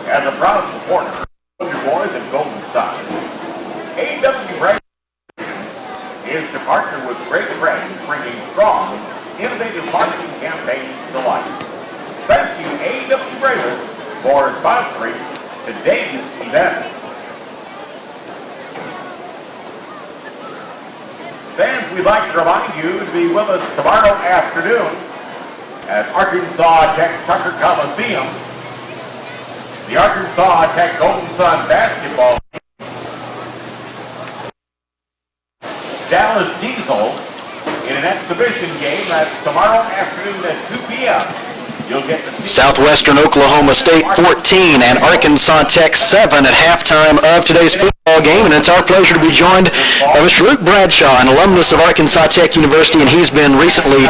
As a proud supporter of Soldier Boys and Golden Sun, A.W. Bravers is to partner with great friends bringing strong, innovative marketing campaigns to life. Thank you, A.W. Bravers, for sponsoring today's event. Fans, we'd like to remind you to be with us tomorrow afternoon at Arkansas Tech Tucker Coliseum. The Arkansas Tech Golden Sun basketball team, Dallas Diesel, in an exhibition game. That's tomorrow afternoon at 2 p.m. You'll get to see Southwestern Oklahoma State 14 and Arkansas Tech 7 at halftime of today's football game, and it's our pleasure to be joined by Mr. Luke Bradshaw, an alumnus of Arkansas Tech University, and he's been recently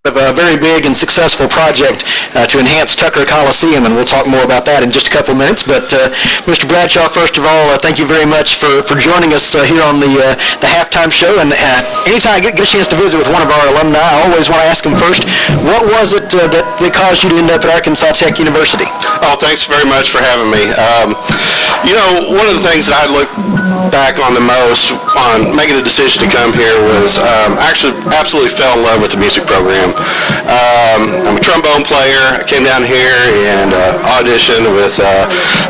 of a very big and successful project to enhance Tucker Coliseum, and we'll talk more about that in just a couple minutes. But Mr. Bradshaw, first of all, thank you very much for joining us here on the halftime show. And anytime I get a chance to visit with one of our alumni, I always want to ask him first, what was it that caused you to end up at Arkansas Tech University? Oh, thanks very much for having me. One of the things that I look back on the most on making a decision to come here was I actually absolutely fell in love with the music program. I'm a trombone player. I came down here and auditioned with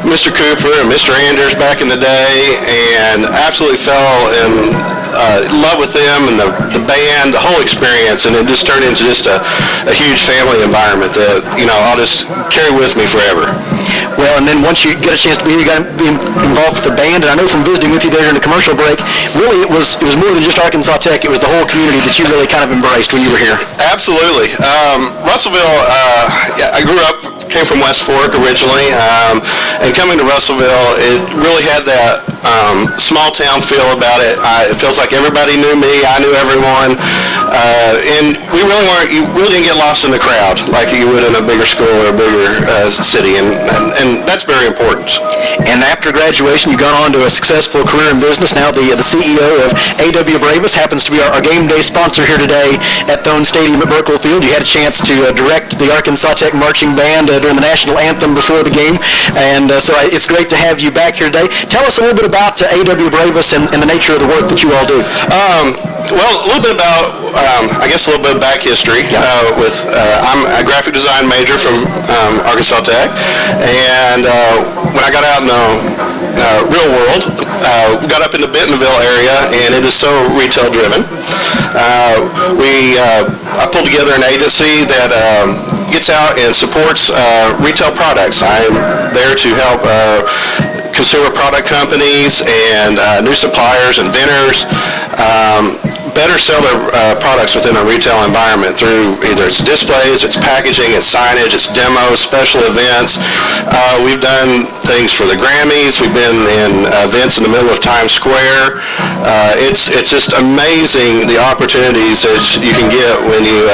Mr. Cooper and Mr. Anders back in the day, and absolutely fell in love with them and the band, the whole experience, and it just turned into just a huge family environment that I'll just carry with me forever. Well, and then once you get a chance to be here, you got to be involved with the band, and I know from visiting with you there during the commercial break, really it was more than just Arkansas Tech. It was the whole community that you really kind of embraced when you were here. Absolutely. Russellville, I grew up, came from West Fork originally, and coming to Russellville, it really had that small town feel about it. It feels like everybody knew me, I knew everyone, and you really didn't get lost in the crowd like you would in a bigger school or a bigger city, and that's very important. And after graduation, you've gone on to a successful career in business. Now the CEO of A.W. Bravers happens to be our game day sponsor here today at Thone Stadium at Burkle Field. You had a chance to direct the Arkansas Tech marching band during the national anthem before the game, and so it's great to have you back here today. Tell us a little bit about A.W. Bravers and the nature of the work that you all do. Well, a little bit about, I guess a little bit of back history. I'm a graphic design major from Arkansas Tech, and when I got out in the real world, got up in the Bentonville area, and it is so retail driven. I pulled together an agency that gets out and supports retail products. I'm there to help consumer product companies and new suppliers and vendors better sell their products within a retail environment through either its displays, its packaging, its signage, its demos, special events. We've done things for the Grammys. We've been in events in the middle of Times Square. It's just amazing the opportunities that you can get when you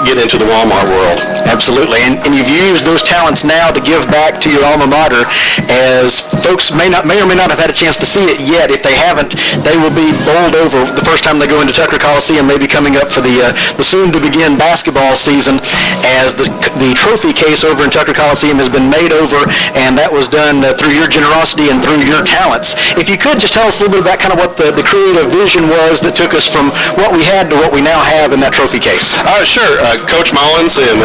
get into the Walmart world. Absolutely, and you've used those talents now to give back to your alma mater, as folks may or may not have had a chance to see it yet. If they haven't, they will be bowled over the first time they go into Tucker Coliseum, maybe coming up for the soon-to-begin basketball season, as the trophy case over in Tucker Coliseum has been made over, and that was done through your generosity and through your talents. If you could just tell us a little bit about kind of what the creative vision was that took us from what we had to what we now have in that trophy case. Sure. Coach Mullins and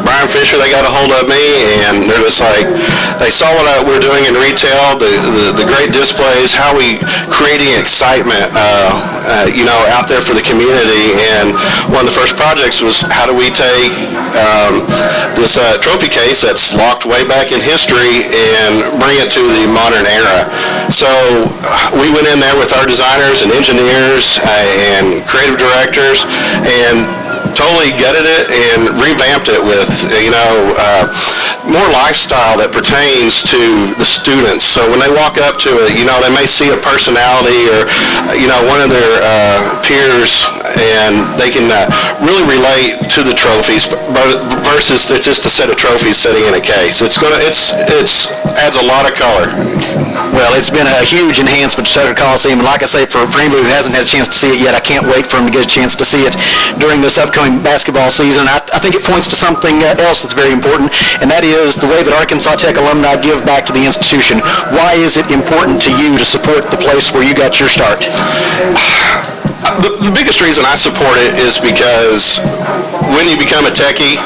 Brian Fisher, they got a hold of me, and they're just like, they saw what we're doing in retail, the great displays, how we creating excitement, out there for the community. And one of the first projects was how do we take this trophy case that's locked way back in history and bring it to the modern era. So we went in there with our designers and engineers and creative directors and totally gutted it and revamped it with, more lifestyle that pertains to the students. So when they walk up to it, they may see a personality or, one of their peers, and they can really relate to the trophies versus just a set of trophies sitting in a case. It adds a lot of color. Well, it's been a huge enhancement to Sutter Coliseum, and like I say, for anybody who hasn't had a chance to see it yet, I can't wait for them to get a chance to see it during this upcoming basketball season. I think it points to something else that's very important, and that is the way that Arkansas Tech alumni give back to the institution. Why is it important to you to support the place where you got your start? The biggest reason I support it is because when you become a Techie,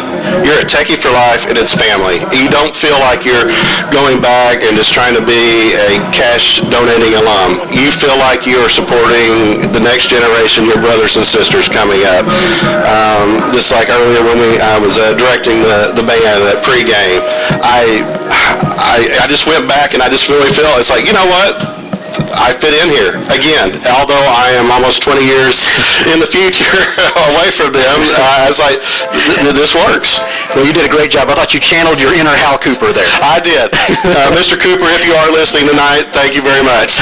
you're a Techie for life, and it's family. You don't feel like you're going back and just trying to be a cash donating alum. You feel like you're supporting the next generation, your brothers and sisters coming up. Just like earlier when I was directing the band at pregame, I just went back and I just really feel it's like, you know what? I fit in here again, although I am almost 20 years in the future away from them. I was like, this works. Well, you did a great job. I thought you channeled your inner Hal Cooper there. I did. Mr. Cooper, if you are listening tonight, thank you very much.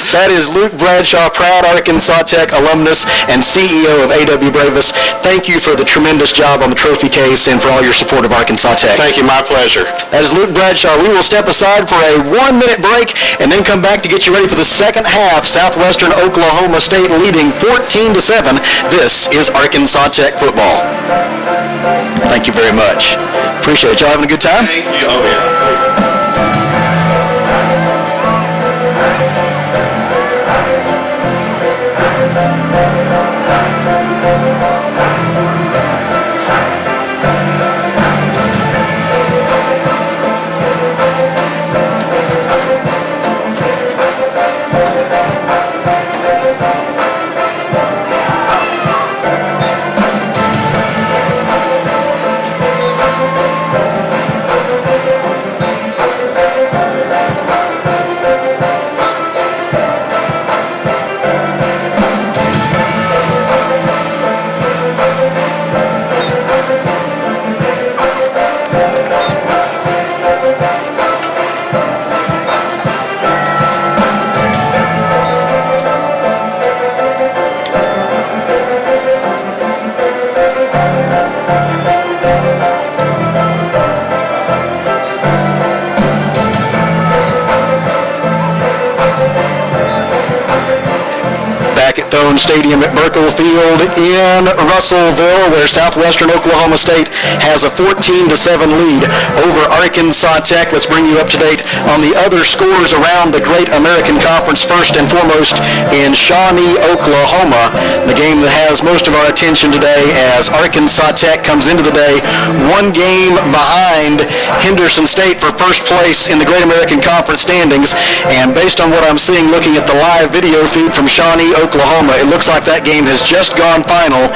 That is Luke Bradshaw, proud Arkansas Tech alumnus and CEO of A.W. Bravis. Thank you for the tremendous job on the trophy case and for all your support of Arkansas Tech. Thank you. My pleasure. That is Luke Bradshaw. We will step aside for a 1-minute break and then come back to get you ready for the second half. Southwestern Oklahoma State leading 14-7. This is Arkansas Tech football. Thank you very much. Appreciate it. Y'all having a good time? Oh, yeah. Stadium at Burkle Field in Russellville, where Southwestern Oklahoma State has a 14-7 lead over Arkansas Tech. Let's bring you up to date on the other scores around the Great American Conference. First and foremost in Shawnee, Oklahoma, the game that has most of our attention today as Arkansas Tech comes into the day one game behind Henderson State for first place in the Great American Conference standings. And based on what I'm seeing looking at the live video feed from Shawnee, Oklahoma, it looks like that game has just gone final,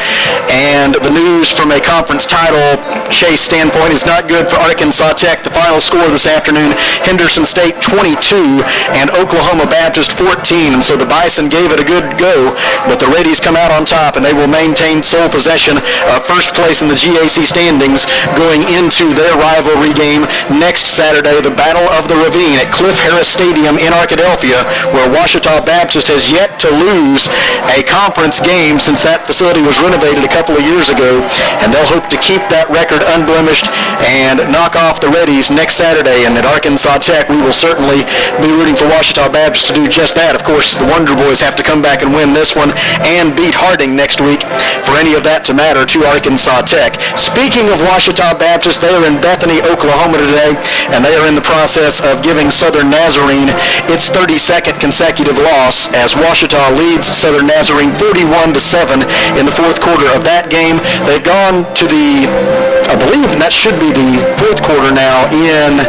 and the news from a conference title chase standpoint is not good for Arkansas Tech. The final score this afternoon, Henderson State 22 and Oklahoma Baptist 14, and so the Bison gave it a good go, but the Reddies come out on top, and they will maintain sole possession of first place in the GAC standings going into their rivalry game next Saturday, the Battle of the Ravine at Cliff Harris Stadium in Arkadelphia, where Ouachita Baptist has yet to lose a conference game since that facility was renovated a couple of years ago, and they'll hope to keep that record unblemished and knock off the Reddies next Saturday. And at Arkansas Tech, we will certainly be rooting for Ouachita Baptist to do just that. Of course, the Wonder Boys have to come back and win this one and beat Harding next week for any of that to matter to Arkansas Tech. Speaking of Ouachita Baptist, they are in Bethany, Oklahoma today, and they are in the process of giving Southern Nazarene its 32nd consecutive loss as Ouachita leads Southern Nazarene 41-7 in the fourth quarter of that game. They've gone to I believe that should be the fourth quarter now in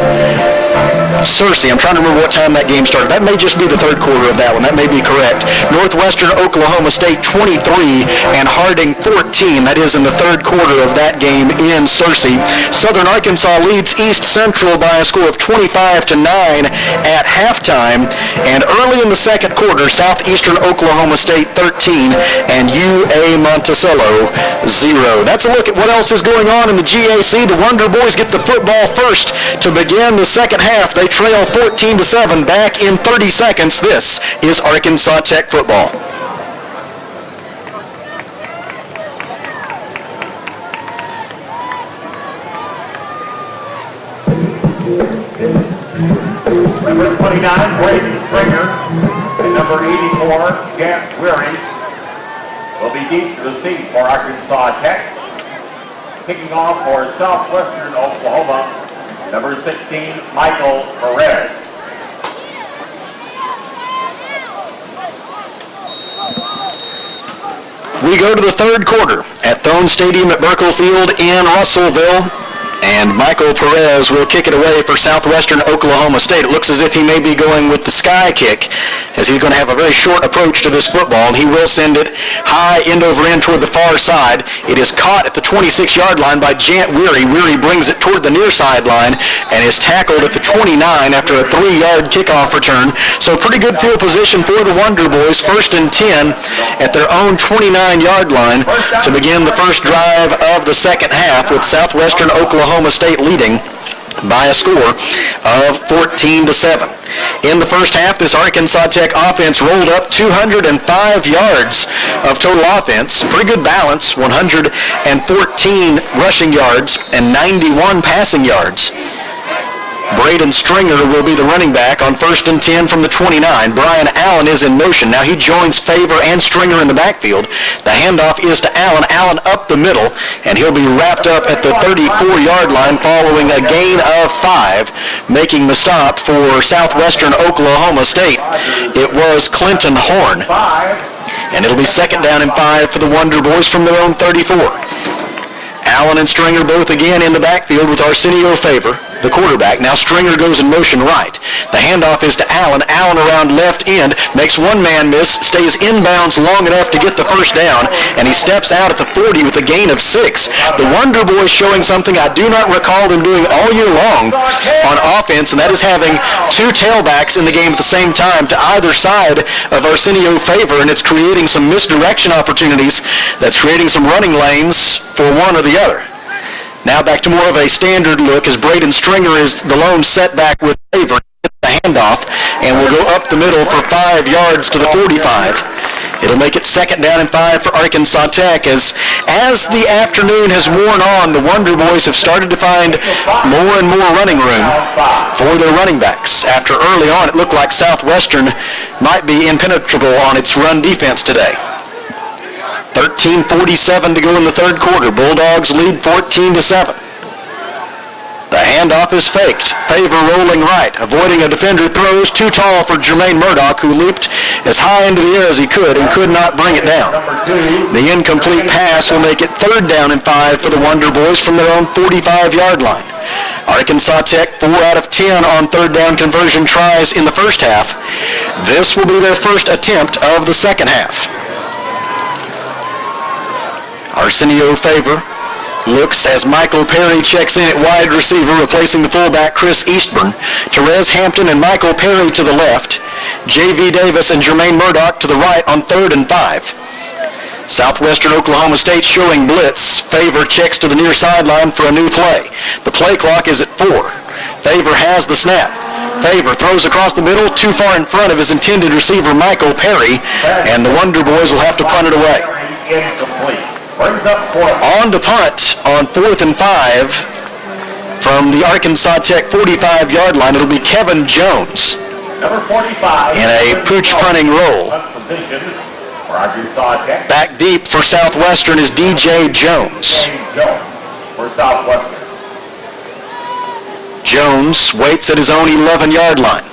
Searcy. I'm trying to remember what time that game started. That may just be the third quarter of that one. That may be correct. Northwestern Oklahoma State 23 and Harding 14. That is in the third quarter of that game in Searcy. Southern Arkansas leads East Central by a score of 25-9 at halftime. And early in the second quarter, Southeastern Oklahoma State 13 and UA Monticello 0. That's a look at what else is going on in the GAC. The Wonder Boys get the football first to begin the second half. They trail 14-7 back in 30 seconds. This is Arkansas Tech football. Number 29, Braden Springer, and number 84, Jack Weary, will be deep to receive for Arkansas Tech. Kicking off for Southwestern Oklahoma, number 16, Michael Perez. We go to the third quarter at Thone Stadium at Burkle Field in Russellville. And Michael Perez will kick it away for Southwestern Oklahoma State. It looks as if he may be going with the sky kick, as he's going to have a very short approach to this football, and he will send it high end over end toward the far side. It is caught at the 26-yard line by Jant Weary. Weary brings it toward the near sideline and is tackled at the 29 after a 3-yard kickoff return. So pretty good field position for the Wonder Boys. 1st and 10 at their own 29-yard line to begin the first drive of the second half, with Southwestern Oklahoma State leading by a score of 14-7. In the first half, this Arkansas Tech offense rolled up 205 yards of total offense. Pretty good balance, 114 rushing yards and 91 passing yards. Braden Stringer will be the running back on 1st and 10 from the 29. Brian Allen is in motion. Now he joins Favor and Stringer in the backfield. The handoff is to Allen. Allen up the middle, and he'll be wrapped up at the 34-yard line following a gain of 5, making the stop for Southwestern Oklahoma State. It was Clinton Horn. And it'll be 2nd down and 5 for the Wonder Boys from their own 34. Allen and Stringer both again in the backfield with Arsenio Favor, the quarterback. Now Stringer goes in motion right. The handoff is to Allen. Allen around left end, makes one man miss, stays inbounds long enough to get the first down, and he steps out at the 40 with a gain of 6. The Wonder Boys showing something I do not recall them doing all year long on offense, and that is having 2 tailbacks in the game at the same time to either side of Arsenio Favor, and it's creating some misdirection opportunities. That's creating some running lanes for one or the other. Now back to more of a standard look as Braden Stringer is the lone setback with Favor. The handoff, and will go up the middle for 5 yards to the 45. It'll make it 2nd down and 5 for Arkansas Tech as the afternoon has worn on, the Wonder Boys have started to find more and more running room for their running backs. After early on, it looked like Southwestern might be impenetrable on its run defense today. 13:47 to go in the third quarter. Bulldogs lead 14-7. The handoff is faked. Favor rolling right, avoiding a defender, throws too tall for Jermaine Murdoch, who leaped as high into the air as he could and could not bring it down. The incomplete pass will make it 3rd down and 5 for the Wonder Boys from their own 45-yard line. Arkansas Tech 4 out of 10 on 3rd down conversion tries in the first half. This will be their first attempt of the second half. Arsenio Favor looks as Michael Perry checks in at wide receiver, replacing the fullback Chris Eastburn. Therese Hampton and Michael Perry to the left. J.V. Davis and Jermaine Murdoch to the right on 3rd and 5. Southwestern Oklahoma State showing blitz. Favor checks to the near sideline for a new play. The play clock is at 4. Favor has the snap. Favor throws across the middle, too far in front of his intended receiver Michael Perry, and the Wonder Boys will have to punt it away. On to punt on 4th and 5 from the Arkansas Tech 45-yard line. It'll be Kevin Jones Number 45 in a pooch punting roll. Back deep for Southwestern is DJ Jones. For Southwestern. Jones waits at his own 11-yard line.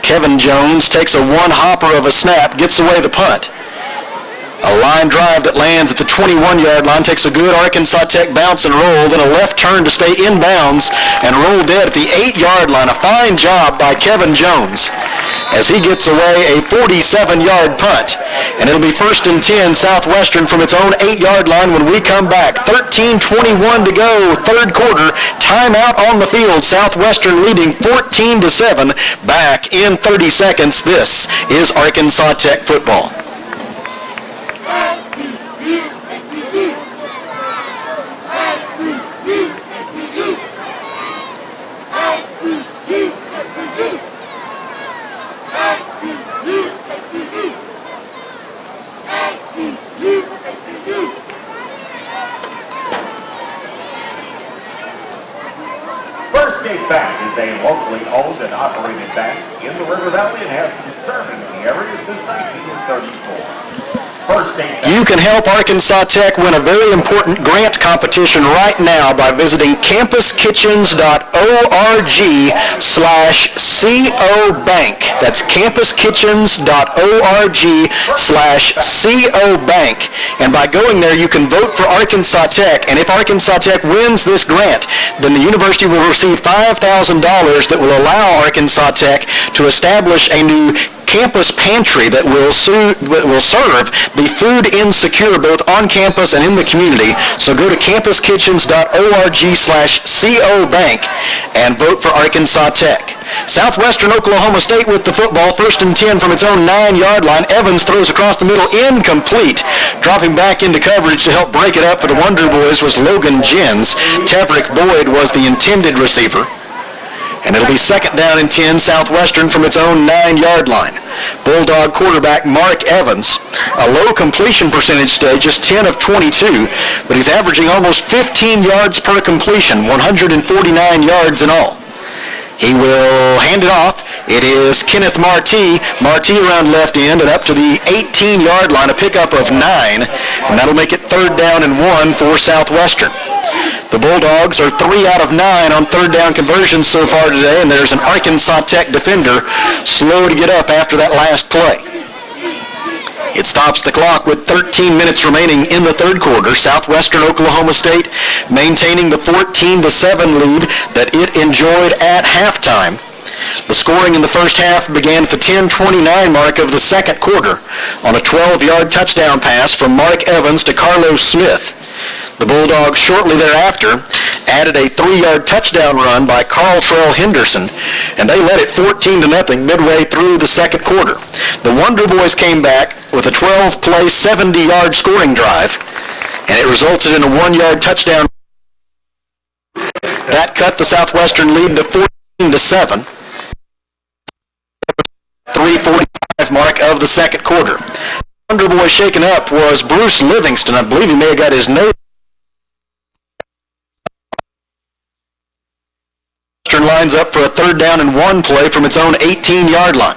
Kevin Jones takes a one-hopper of a snap, gets away the punt. A line drive that lands at the 21-yard line, takes a good Arkansas Tech bounce and roll, then a left turn to stay inbounds and roll dead at the 8-yard line. A fine job by Kevin Jones as he gets away a 47-yard punt. And it'll be 1st and 10 Southwestern from its own 8-yard line when we come back. 13:21 to go, third quarter. Timeout on the field. Southwestern leading 14-7. Back in 30 seconds. This is Arkansas Tech football. First State Bank is a locally owned and operated bank in the River Valley and has been serving the area since 1934. First State Bank. You can help Arkansas Tech win a very important grant competition right now by visiting campuskitchens.org/COBank. That's campuskitchens.org/COBank. And by going there, you can vote for Arkansas Tech. And if Arkansas Tech wins this grant, then the university will receive $5,000 that will allow Arkansas Tech to establish a new campus pantry that will serve the food insecure both on campus and in the community. So go to campuskitchens.org/COBank and vote for Arkansas Tech. Southwestern Oklahoma State with the football, 1st and 10 from its own 9-yard line. Evans throws across the middle, incomplete. Dropping back into coverage to help break it up for the Wonder Boys was Logan Jens. Teverick Boyd was the intended receiver. And it'll be 2nd down and 10, Southwestern from its own 9-yard line. Bulldog quarterback Mark Evans, a low completion percentage today, just 10 of 22, but he's averaging almost 15 yards per completion, 149 yards in all. He will hand it off. It is Kenneth Marti. Marti around left end and up to the 18-yard line, a pickup of 9, and that'll make it 3rd down and 1 for Southwestern. The Bulldogs are 3 out of 9 on 3rd down conversions so far today, and there's an Arkansas Tech defender slow to get up after that last play. It stops the clock with 13 minutes remaining in the third quarter. Southwestern Oklahoma State maintaining the 14-7 lead that it enjoyed at halftime. The scoring in the first half began at the 10:29 mark of the second quarter on a 12-yard touchdown pass from Mark Evans to Carlos Smith. The Bulldogs shortly thereafter added a 3-yard touchdown run by Carl Trell Henderson, and they led it 14-0 midway through the second quarter. The Wonder Boys came back with a 12-play, 70-yard scoring drive, and it resulted in a 1-yard touchdown. That cut the Southwestern lead to 14-7. 3:45 mark of the second quarter. The Wonder Boy shaken up was Bruce Livingston. I believe he may have got his nose. Lines up for a 3rd down and 1 play from its own 18-yard line.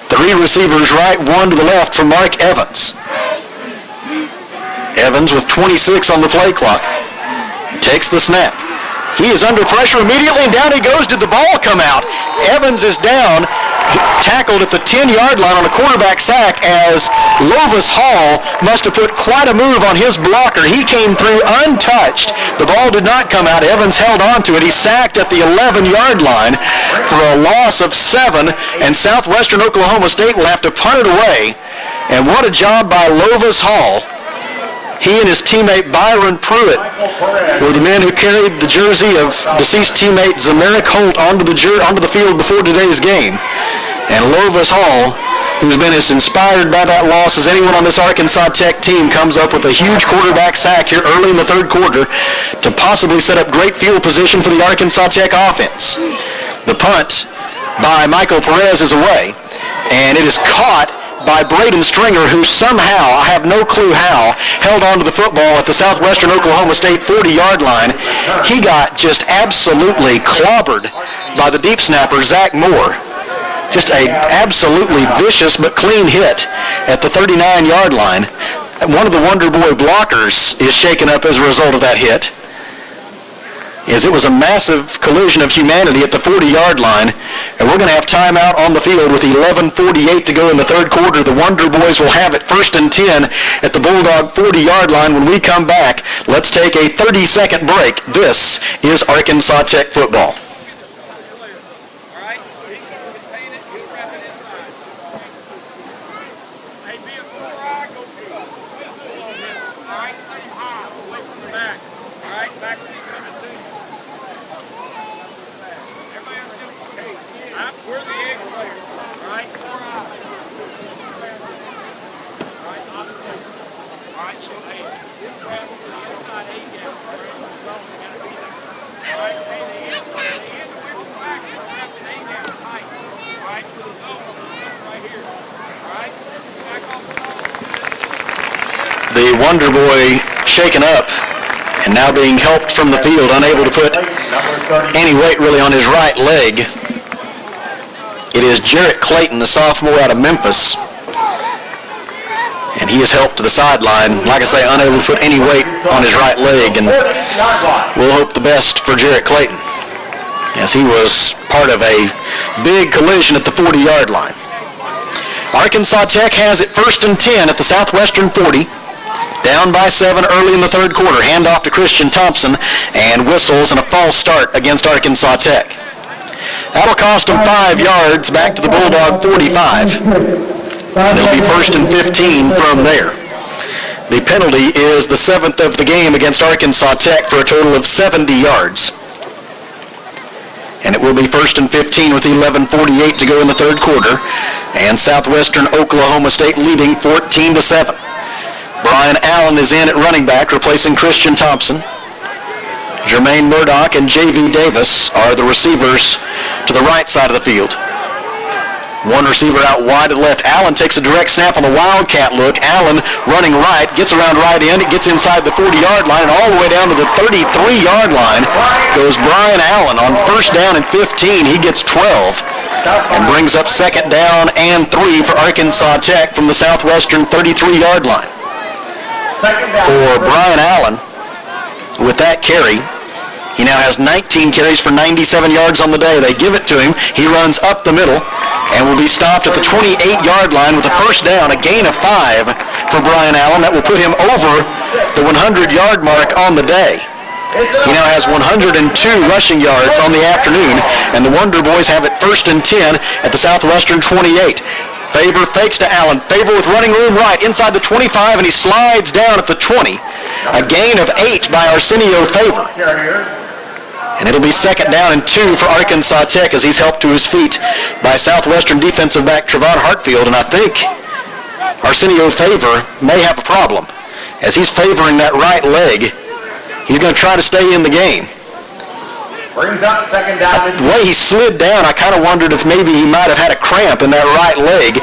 3 receivers right, 1 to the left for Mark Evans. Evans with 26 on the play clock. Takes the snap. He is under pressure immediately, and down he goes. Did the ball come out? Evans is down, tackled at the 10-yard line on a quarterback sack as Lovis Hall must have put quite a move on his blocker. He came through untouched. The ball did not come out. Evans held on to it. He sacked at the 11-yard line for a loss of 7, and Southwestern Oklahoma State will have to punt it away. And what a job by Lovis Hall. He and his teammate Byron Pruitt were the men who carried the jersey of deceased teammate Zameric Holt onto the field before today's game. And Lovis Hall, who's been as inspired by that loss as anyone on this Arkansas Tech team, comes up with a huge quarterback sack here early in the third quarter to possibly set up great field position for the Arkansas Tech offense. The punt by Michael Perez is away, and it is caught by Braden Stringer, who somehow, I have no clue how, held on to the football at the Southwestern Oklahoma State 40-yard line. He got just absolutely clobbered by the deep snapper, Zach Moore. Just a absolutely vicious but clean hit at the 39-yard line. One of the Wonder Boy blockers is shaken up as a result of that hit. is it was a massive collision of humanity at the 40-yard line, and we're going to have timeout on the field with 11:48 to go in the third quarter. The Wonder Boys will have it 1st and 10 at the Bulldog 40-yard line. When we come back, let's take a 30-second break. This is Arkansas Tech football. The Wonder Boy shaken up and now being helped from the field, unable to put any weight really on his right leg. It is Jarrett Clayton, the sophomore out of Memphis, and he is helped to the sideline, like I say, unable to put any weight on his right leg, and we'll hope the best for Jarrett Clayton, as he was part of a big collision at the 40-yard line. Arkansas Tech has it 1st and 10 at the Southwestern 40. Down by 7 early in the third quarter. Handoff to Christian Thompson, and whistles and a false start against Arkansas Tech. That'll cost them 5 yards back to the Bulldog 45. And it'll be 1st and 15 from there. The penalty is the 7th of the game against Arkansas Tech for a total of 70 yards. And it will be 1st and 15 with 11:48 to go in the third quarter. And Southwestern Oklahoma State leading 14-7. Brian Allen is in at running back, replacing Christian Thompson. Jermaine Murdoch and J.V. Davis are the receivers to the right side of the field. One receiver out wide to the left. Allen takes a direct snap on the Wildcat look. Allen running right, gets around right end, gets inside the 40-yard line, and all the way down to the 33-yard line goes Brian Allen. On 1st down and 15, he gets 12 and brings up 2nd down and 3 for Arkansas Tech from the Southwestern 33-yard line. For Brian Allen, with that carry, he now has 19 carries for 97 yards on the day. They give it to him. He runs up the middle and will be stopped at the 28-yard line with a 1st down, a gain of 5 for Brian Allen. That will put him over the 100-yard mark on the day. He now has 102 rushing yards on the afternoon, and the Wonder Boys have it 1st and 10 at the Southwestern 28. Favor fakes to Allen. Favor with running room right inside the 25, and he slides down at the 20. A gain of 8 by Arsenio Favor. And it'll be 2nd down and 2 for Arkansas Tech as he's helped to his feet by Southwestern defensive back Trevon Hartfield. And I think Arsenio Favor may have a problem. As he's favoring that right leg, he's going to try to stay in the game. Brings up 2nd down. The way he slid down, I kind of wondered if maybe he might have had a cramp in that right leg.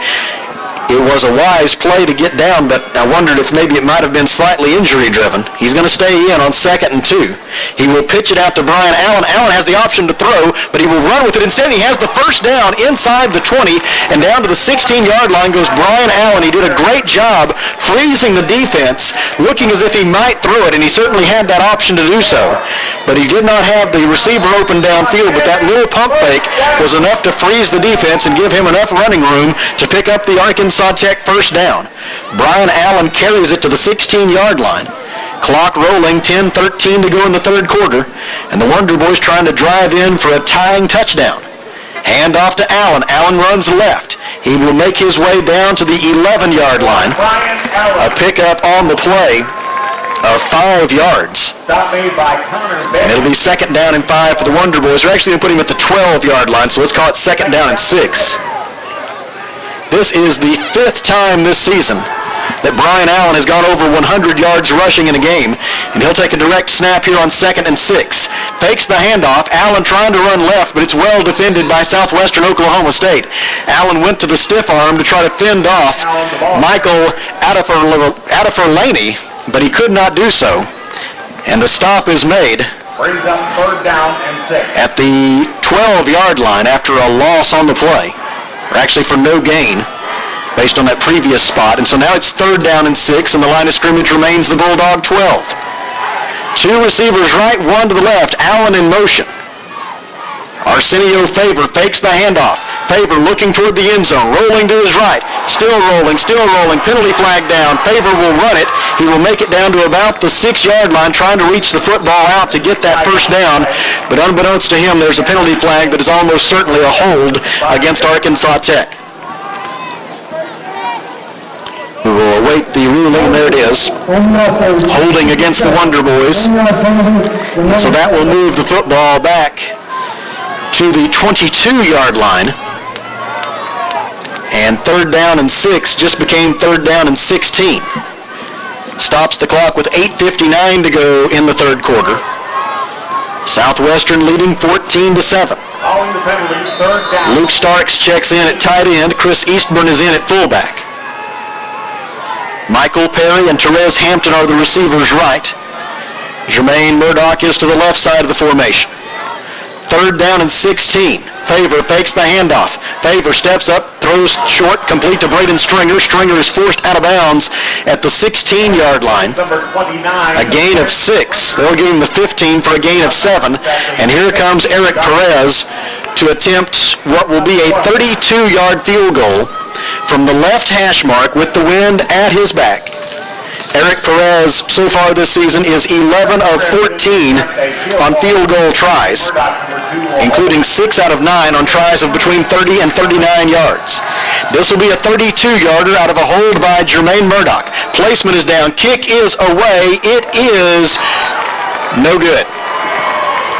It was a wise play to get down, but I wondered if maybe it might have been slightly injury-driven. He's going to stay in on 2nd and 2. He will pitch it out to Brian Allen. Allen has the option to throw, but he will run with it. Instead, he has the 1st down inside the 20, and down to the 16-yard line goes Brian Allen. He did a great job freezing the defense, looking as if he might throw it, and he certainly had that option to do so. But he did not have the receiver open downfield, but that little pump fake was enough to freeze the defense and give him enough running room to pick up the Arkansas Tech 1st down. Brian Allen carries it to the 16-yard line. Clock rolling, 10:13 to go in the third quarter, and the Wonder Boys trying to drive in for a tying touchdown. Hand off to Allen. Allen runs left. He will make his way down to the 11-yard line. A pickup on the play of 5 yards. And it'll be 2nd down and 5 for the Wonder Boys. They're actually going to put him at the 12-yard line, so let's call it 2nd down and 6. This is the 5th time this season that Brian Allen has gone over 100 yards rushing in a game, and he'll take a direct snap here on 2nd and 6. Fakes the handoff. Allen trying to run left, but it's well defended by Southwestern Oklahoma State. Allen went to the stiff arm to try to fend off Michael Adderfer-Laney, but he could not do so. And the stop is made Brings up 3rd down and 6. at the 12-yard line after a loss on the play, or actually for no gain based on that previous spot. And so now it's 3rd down and 6, and the line of scrimmage remains the Bulldog 12. Two receivers right, one to the left. Allen in motion. Arsenio Favor fakes the handoff. Favor looking toward the end zone, rolling to his right. Still rolling. Penalty flag down. Favor will run it. He will make it down to about the 6-yard line, trying to reach the football out to get that first down. But unbeknownst to him, there's a penalty flag that is almost certainly a hold against Arkansas Tech. We will await the ruling. There it is. Holding against the Wonder Boys. So that will move the football back to the 22-yard line. And 3rd down and 6 just became 3rd down and 16. Stops the clock with 8:59 to go in the 3rd quarter. Southwestern leading 14-7. Luke Starks checks in at tight end. Chris Eastburn is in at fullback. Michael Perry and Therese Hampton are the receivers right. Jermaine Murdoch is to the left side of the formation. 3rd down and 16. Favor fakes the handoff. Favor steps up, throws short, complete to Braden Stringer. Stringer is forced out of bounds at the 16-yard line. A gain of 6. They'll give him the 15 for a gain of 7. And here comes Eric Perez to attempt what will be a 32-yard field goal from the left hash mark with the wind at his back. Eric Perez, so far this season, is 11 of 14 on field goal tries, including 6 out of 9 on tries of between 30 and 39 yards. This will be a 32-yarder out of a hold by Jermaine Murdoch. Placement is down. Kick is away. It is no good.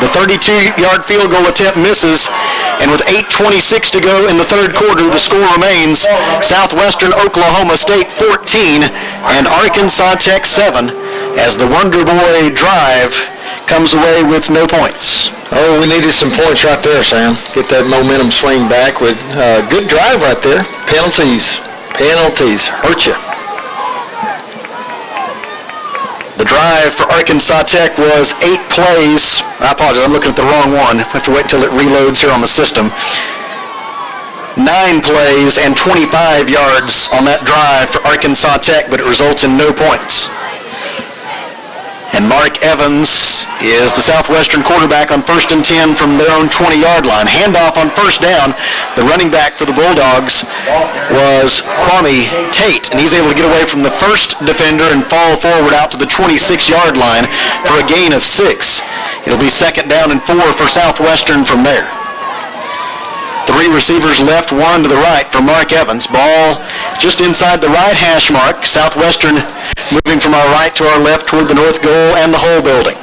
The 32-yard field goal attempt misses, and with 8:26 to go in the 3rd quarter, the score remains Southwestern Oklahoma State 14 and Arkansas Tech 7 as the Wonder Boy drive comes away with no points. Oh, we needed some points right there, Sam. Get that momentum swing back with good drive right there. Penalties hurt you. The drive for Arkansas Tech was 8 plays. I apologize, I'm looking at the wrong one. I have to wait until it reloads here on the system. 9 plays and 25 yards on that drive for Arkansas Tech, but it results in no points. And Mark Evans is the Southwestern quarterback on 1st and 10 from their own 20-yard line. Handoff on 1st down. The running back for the Bulldogs was Kwame Tate, and he's able to get away from the first defender and fall forward out to the 26-yard line for a gain of 6. It'll be 2nd down and 4 for Southwestern from there. 3 receivers left, 1 to the right for Mark Evans. Ball just inside the right hash mark. Southwestern moving from our right to our left toward the north goal and the whole building.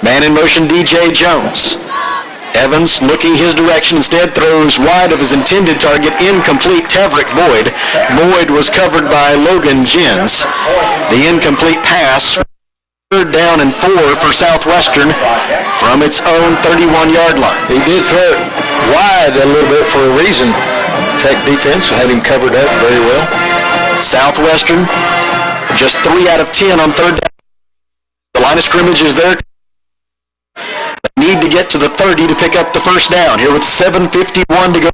Man in motion, DJ Jones. Evans looking his direction, instead throws wide of his intended target, incomplete. Tevrick Boyd. Boyd was covered by Logan Jens. The incomplete pass. 3rd down and 4 for Southwestern from its own 31-yard line. He did throw it wide a little bit for a reason. Tech defense had him covered up very well. Southwestern just 3 out of 10 on 3rd down. The line of scrimmage is there. They need to get to the 30 to pick up the first down here with 7:51 to go.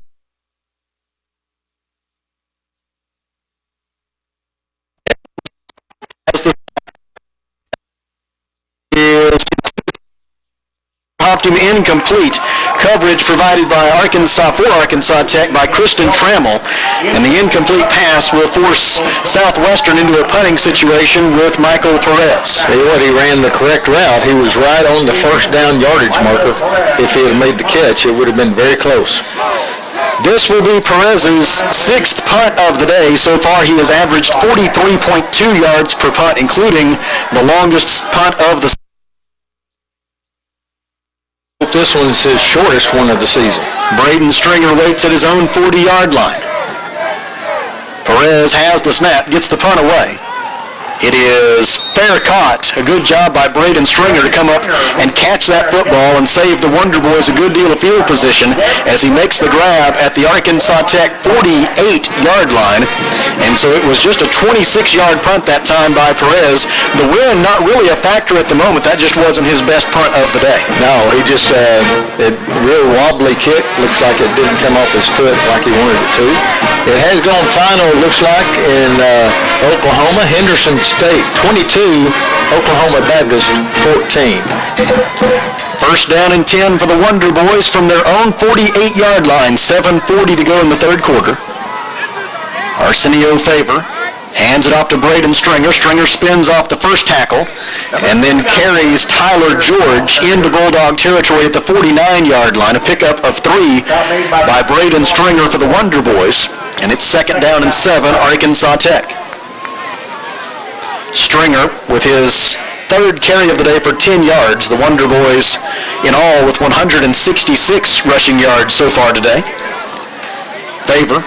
Popped him incomplete. Coverage provided by Arkansas Tech by Kristen Trammell, and the incomplete pass will force Southwestern into a punting situation with Michael Perez. Tell you what, he ran the correct route. He was right on the first down yardage marker. If he had made the catch, it would have been very close. This will be Perez's 6th punt of the day. So far, he has averaged 43.2 yards per punt, including the longest punt of the season. This one's his shortest one of the season. Braden Stringer waits at his own 40-yard line. Perez has the snap, gets the punt away. It is fair caught. A good job by Braden Stringer to come up and catch that football and save the Wonder Boys a good deal of field position as he makes the grab at the Arkansas Tech 48-yard line. And so it was just a 26-yard punt that time by Perez. The wind not really a factor at the moment. That just wasn't his best punt of the day. No, he just, a real wobbly kick. Looks like it didn't come off his foot like he wanted it to. It has gone final, it looks like, in Oklahoma. Henderson State 22, Oklahoma Baptist 14. First down and 10 for the Wonder Boys from their own 48-yard line. 7:40 to go in the third quarter. Arsenio Favor hands it off to Braden Stringer. Stringer spins off the first tackle and then carries Tyler George into Bulldog territory at the 49-yard line. A pickup of 3 by Braden Stringer for the Wonder Boys. And it's second down and 7, Arkansas Tech. Stringer with his third carry of the day for 10 yards. The Wonder Boys in all with 166 rushing yards so far today. Favor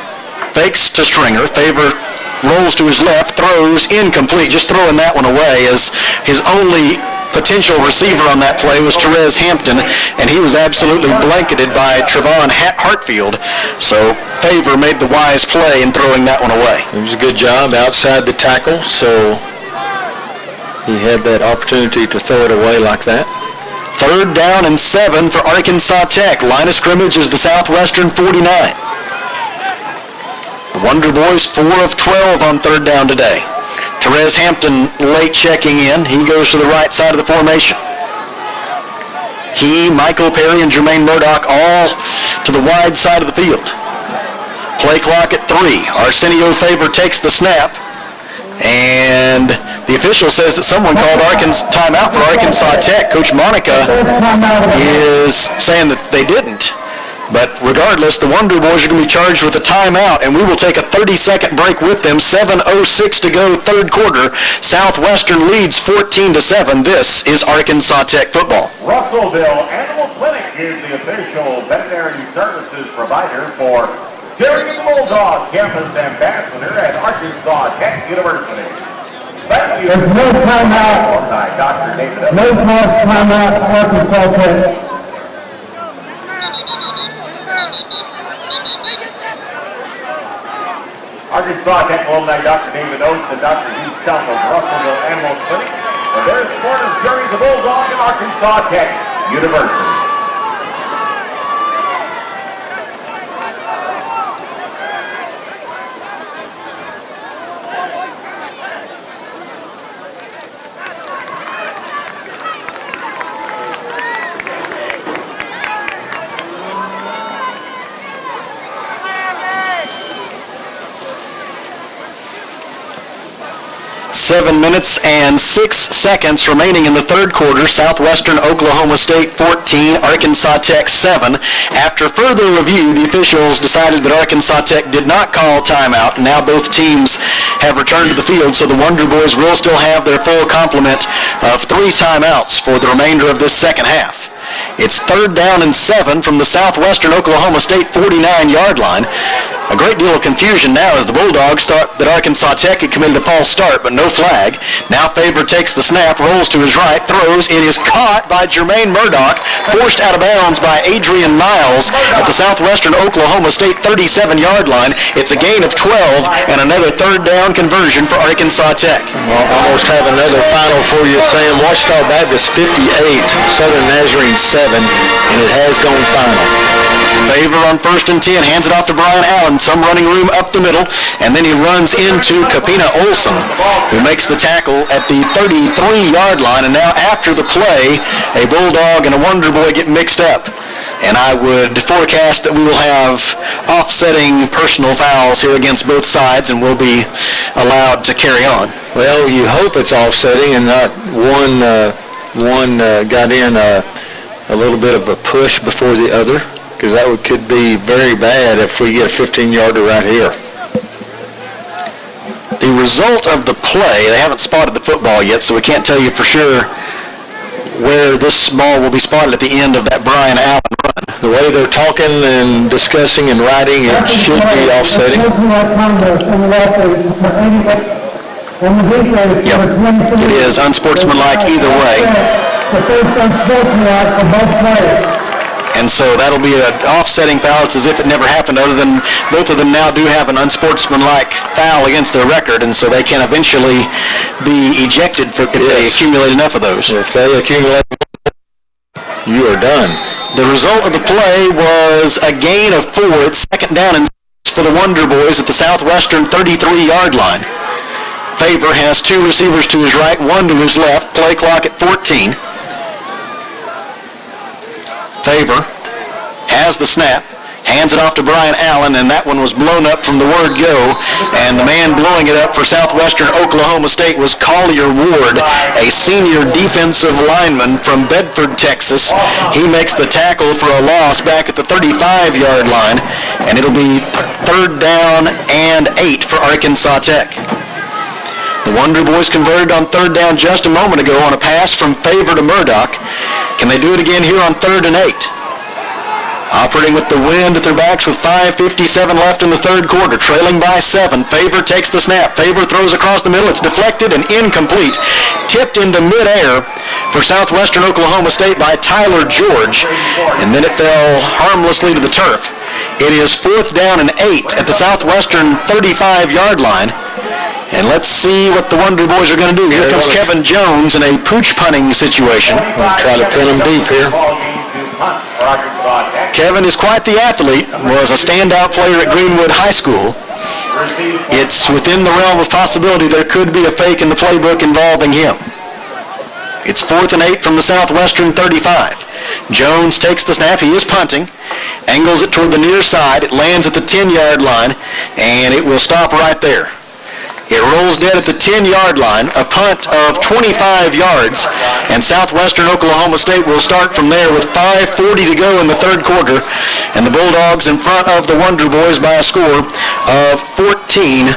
fakes to Stringer. Favor rolls to his left, throws incomplete, just throwing that one away, as his only potential receiver on that play was Therese Hampton, and he was absolutely blanketed by Trevon Hartfield. So Favor made the wise play in throwing that one away. It was a good job outside the tackle, so he had that opportunity to throw it away like that. Third down and 7 for Arkansas Tech. Line of scrimmage is the Southwestern 49. The Wonder Boys 4 of 12 on third down today. Therese Hampton late checking in. He goes to the right side of the formation. He, Michael Perry, and Jermaine Murdoch all to the wide side of the field. Play clock at 3. Arsenio Favor takes the snap. And the official says that someone called timeout for Arkansas Tech. Coach Monica is saying that they didn't. But regardless, the Wonder Boys are going to be charged with a timeout, and we will take a 30-second break with them. 7:06 to go, third quarter. Southwestern leads 14-7. This is Arkansas Tech football. Russellville Animal Clinic is the official veterinary services provider for Jerry the Bulldog Campus Ambassador at Arkansas Tech University. Thank you. There's no timeout. Dr. David. No more timeout, Arkansas Tech. Arkansas Tech alumni Dr. David Oates and Dr. Hugh Stump of Russellville Animal Clinic for their support of Jerry the Bulldog and Arkansas Tech University. Seven minutes and 6 seconds remaining in the third quarter. Southwestern Oklahoma State 14, Arkansas Tech 7. After further review, the officials decided that Arkansas Tech did not call timeout. Now both teams have returned to the field, so the Wonder Boys will still have their full complement of 3 timeouts for the remainder of this second half. It's third down and 7 from the Southwestern Oklahoma State 49-yard line. A great deal of confusion now as the Bulldogs thought that Arkansas Tech had committed a false start, but no flag. Now Favor takes the snap, rolls to his right, throws. It is caught by Jermaine Murdoch, forced out of bounds by Adrian Miles at the Southwestern Oklahoma State 37-yard line. It's a gain of 12 and another third down conversion for Arkansas Tech. Well, almost have another final for you, Sam. Washita Baptist 58, Southern Nazarene 7, and it has gone final. Favor on first and 10, hands it off to Brian Allen, some running room up the middle, and then he runs into Kapina Olson, who makes the tackle at the 33-yard line. And now after the play, a Bulldog and a Wonder Boy get mixed up. And I would forecast that we will have offsetting personal fouls here against both sides, and we'll be allowed to carry on. Well, you hope it's offsetting and not one got in a little bit of a push before the other, because that could be very bad if we get a 15-yarder right here. The result of the play, they haven't spotted the football yet, so we can't tell you for sure where this ball will be spotted at the end of that Brian Allen run. The way they're talking and discussing and writing, it should be offsetting. Yep, it is unsportsmanlike either way. And so that'll be an offsetting foul. It's as if it never happened, other than both of them now do have an unsportsmanlike foul against their record, and so they can eventually be ejected if they accumulate enough of those. If they accumulate, you are done. The result of the play was a gain of 4. It's second down and for the Wonder Boys at the Southwestern 33-yard line. Favor has two receivers to his right, one to his left. Play clock at 14. Favor has the snap, hands it off to Brian Allen, and that one was blown up from the word go. And the man blowing it up for Southwestern Oklahoma State was Collier Ward, a senior defensive lineman from Bedford, Texas. He makes the tackle for a loss back at the 35-yard line, and it'll be 3rd down and 8 for Arkansas Tech. The Wonder Boys converted on 3rd down just a moment ago on a pass from Favor to Murdoch. Can they do it again here on 3rd and 8? Operating with the wind at their backs with 5:57 left in the 3rd quarter, trailing by 7. Favor takes the snap. Favor throws across the middle. It's deflected and incomplete. Tipped into midair for Southwestern Oklahoma State by Tyler George, and then it fell harmlessly to the turf. It is 4th down and 8 at the Southwestern 35-yard line. And let's see what the Wonder Boys are going to do. Here comes Kevin Jones in a pooch punting situation. We'll try to pin him deep here. Kevin is quite the athlete, was a standout player at Greenwood High School. It's within the realm of possibility there could be a fake in the playbook involving him. It's 4th and 8 from the Southwestern 35. Jones takes the snap. He is punting. Angles it toward the near side. It lands at the 10-yard line, and it will stop right there. It rolls dead at the 10-yard line, a punt of 25 yards, and Southwestern Oklahoma State will start from there with 5:40 to go in the 3rd quarter, and the Bulldogs in front of the Wonder Boys by a score of 14-7.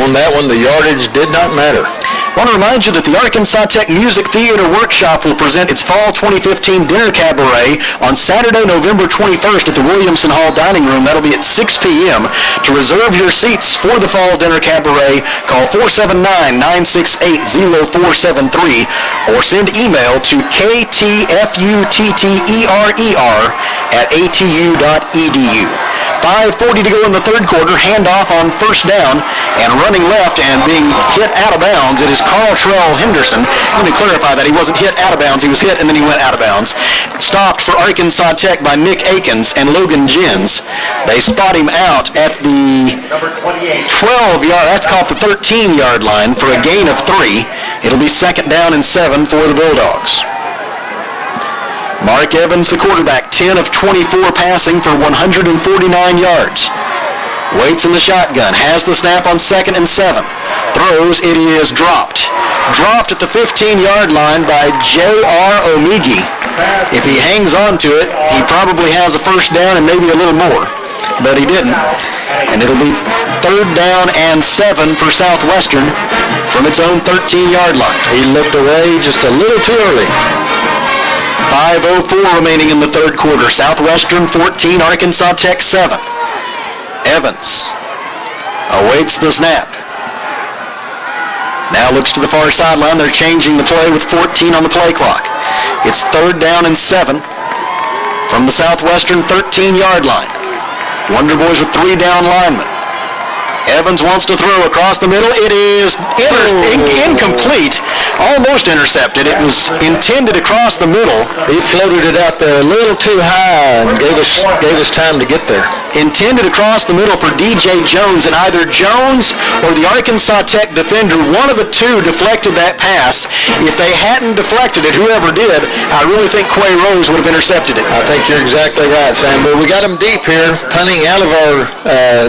On that one, the yardage did not matter. I want to remind you that the Arkansas Tech Music Theater Workshop will present its Fall 2015 Dinner Cabaret on Saturday, November 21st at the Williamson Hall Dining Room. That'll be at 6 p.m. To reserve your seats for the Fall Dinner Cabaret, call 479-968-0473 or send email to ktfutterer@atu.edu. 5:40 to go in the 3rd quarter. Handoff on 1st down and running left and being hit out of bounds. It is Carl Henderson. Let me clarify that. He wasn't hit out of bounds. He was hit and then he went out of bounds. Stopped for Arkansas Tech by Nick Akins and Logan Jens. They spot him out at the 12-yard, that's called the 13-yard line for a gain of 3. It'll be 2nd down and 7 for the Bulldogs. Mark Evans, the quarterback, 10 of 24 passing for 149 yards. Waits in the shotgun, has the snap on 2nd and 7. Throws, it is dropped. Dropped at the 15-yard line by J.R. Omigi. If he hangs on to it, he probably has a 1st down and maybe a little more. But he didn't. And it'll be 3rd down and 7 for Southwestern from its own 13-yard line. He looked away just a little too early. 5:04 remaining in the 3rd quarter. Southwestern 14, Arkansas Tech 7. Evans awaits the snap. Now looks to the far sideline. They're changing the play with 14 on the play clock. It's 3rd down and 7 from the Southwestern 13-yard line. Wonder Boys with 3 down linemen. Evans wants to throw across the middle. It is incomplete, almost intercepted. It was intended across the middle. He floated it out there a little too high and gave us time to get there. Intended across the middle for DJ Jones, and either Jones or the Arkansas Tech defender, one of the two deflected that pass. If they hadn't deflected it, whoever did, I really think Quay Rose would have intercepted it. I think you're exactly right, Sam. But we got them deep here, punting out of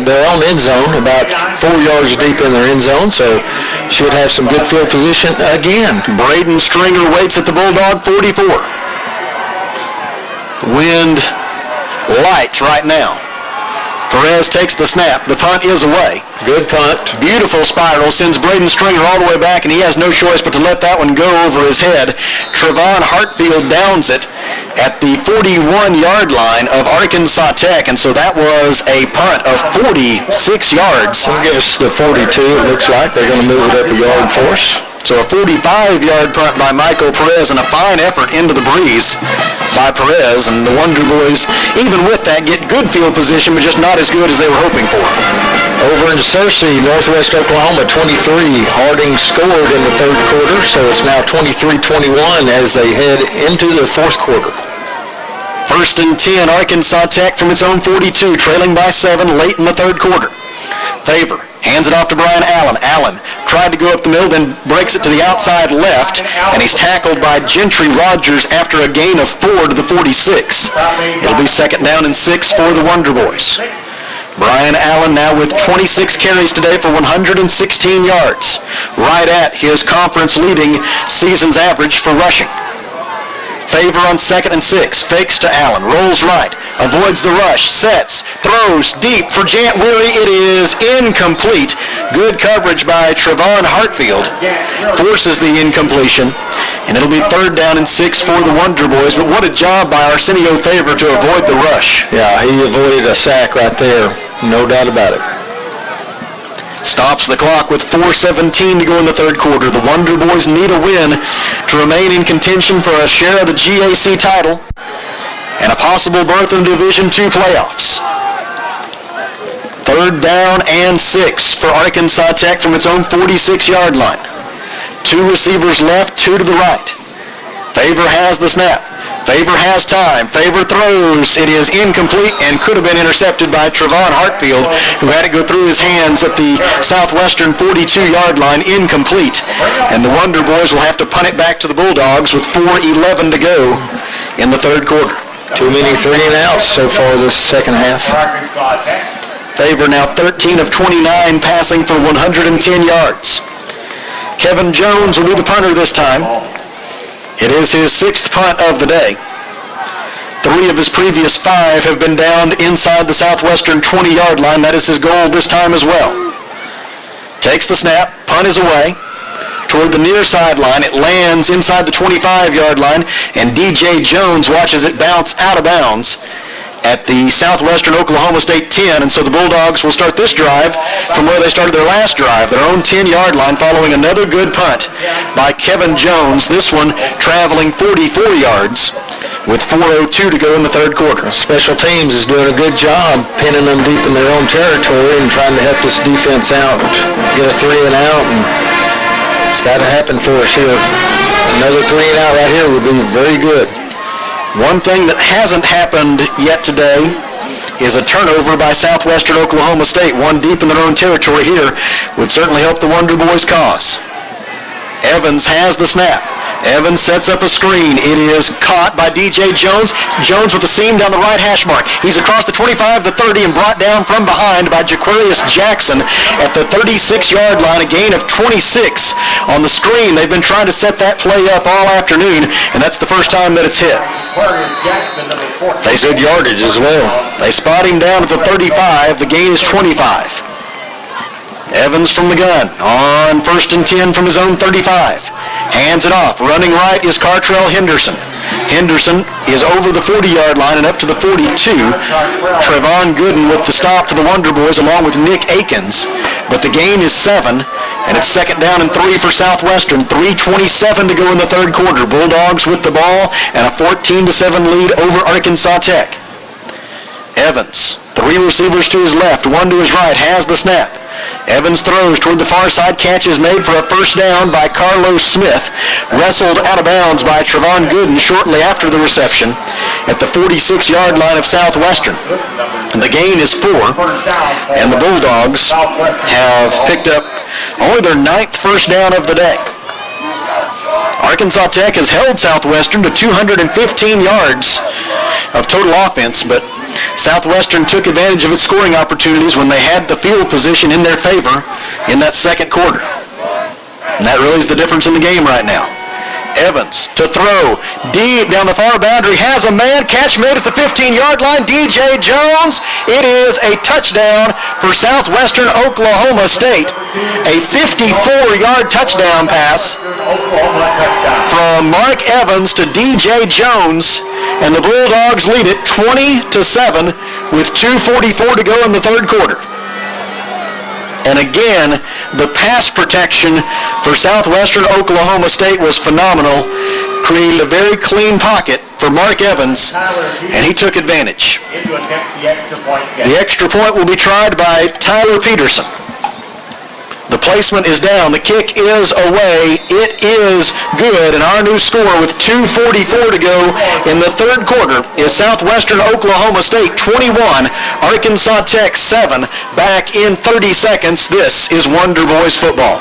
their own end zone, about 4 yards deep in their end zone, so should have some good field position again. Braden Stringer waits at the Bulldog 44. Wind light right now. Perez takes the snap. The punt is away. Good punt. Beautiful spiral. Sends Braden Stringer all the way back, and he has no choice but to let that one go over his head. Trevon Hartfield downs it at the 41-yard line of Arkansas Tech, and so that was a punt of 46 yards. They'll give us the 42, it looks like. They're going to move it up a yard for us. So a 45-yard punt by Michael Perez and a fine effort into the breeze by Perez. And the Wonder Boys, even with that, get good field position, but just not as good as they were hoping for. Over in Searcy, Northwest Oklahoma, 23. Harding scored in the 3rd quarter, so it's now 23-21 as they head into the 4th quarter. First and 10, Arkansas Tech from its own 42, trailing by 7 late in the third quarter. Favor hands it off to Brian Allen. Allen tried to go up the middle, then breaks it to the outside left, and he's tackled by Gentry Rogers after a gain of 4 to the 46. It'll be second down and 6 for the Wonder Boys. Brian Allen now with 26 carries today for 116 yards, right at his conference-leading season's average for rushing. Favor on second and 6, fakes to Allen, rolls right, avoids the rush, sets, throws deep for Jant Weary. It is incomplete. Good coverage by Trevon Hartfield, forces the incompletion, and it'll be third down and 6 for the Wonder Boys. But what a job by Arsenio Favor to avoid the rush. Yeah, he avoided a sack right there, no doubt about it. Stops the clock with 4:17 to go in the third quarter. The Wonder Boys need a win to remain in contention for a share of the GAC title and a possible berth in Division II playoffs. Third down and 6 for Arkansas Tech from its own 46-yard line. 2 receivers left, 2 to the right. Favor has the snap. Favor has time. Favor throws. It is incomplete and could have been intercepted by Trevon Hartfield, who had it go through his hands at the Southwestern 42-yard line, incomplete. And the Wonder Boys will have to punt it back to the Bulldogs with 4:11 to go in the third quarter. Too many 3 and outs so far this second half. Favor now 13 of 29 passing for 110 yards. Kevin Jones will be the punter this time. It is his 6th punt of the day. 3 of his previous 5 have been downed inside the Southwestern 20-yard line. That is his goal this time as well. Takes the snap, punt is away. Toward the near sideline, it lands inside the 25-yard line, and DJ Jones watches it bounce out of bounds at the Southwestern Oklahoma State 10, and so the Bulldogs will start this drive from where they started their last drive, their own 10-yard line, following another good punt by Kevin Jones, this one traveling 44 yards with 4:02 to go in the third quarter. Special teams is doing a good job pinning them deep in their own territory and trying to help this defense out, get a 3 and out, and it's got to happen for us here. Another 3 and out right here would be very good. One thing that hasn't happened yet today is a turnover by Southwestern Oklahoma State. One deep in their own territory here would certainly help the Wonder Boys' cause. Evans has the snap. Evans sets up a screen. It is caught by DJ Jones. Jones with the seam down the right hash mark. He's across the 25 to 30 and brought down from behind by Jaquarius Jackson at the 36-yard line, a gain of 26 on the screen. They've been trying to set that play up all afternoon, and that's the first time that it's hit. They said yardage as well. They spot him down at the 35. The gain is 25. Evans from the gun on first and 10 from his own 35. Hands it off. Running right is Cartrell Henderson. Henderson is over the 40-yard line and up to the 42. Trevon Gooden with the stop for the Wonder Boys along with Nick Akins. But the gain is 7, and it's second down and 3 for Southwestern. 3:27 to go in the third quarter. Bulldogs with the ball and a 14-7 lead over Arkansas Tech. Evans, 3 receivers to his left, 1 to his right, has the snap. Evans throws toward the far side. Catch is made for a first down by Carlos Smith. Wrestled out of bounds by Trevon Gooden shortly after the reception at the 46-yard line of Southwestern. And the gain is 4. And the Bulldogs have picked up only their 9th first down of the day. Arkansas Tech has held Southwestern to 215 yards of total offense, but Southwestern took advantage of its scoring opportunities when they had the field position in their favor in that second quarter. And that really is the difference in the game right now. Evans to throw deep down the far boundary, has a man, catch made at the 15-yard line. DJ Jones, it is a touchdown for Southwestern Oklahoma State. A 54-yard touchdown pass from Mark Evans to DJ Jones, and the Bulldogs lead it 20-7 with 2:44 to go in the third quarter. And again, the pass protection for Southwestern Oklahoma State was phenomenal. Created a very clean pocket for Mark Evans, and he took advantage. The extra point will be tried by Tyler Peterson. The placement is down. The kick is away. It is good. And our new score with 2:44 to go in the third quarter is Southwestern Oklahoma State 21, Arkansas Tech 7. Back in 30 seconds. This is Wonder Boys football.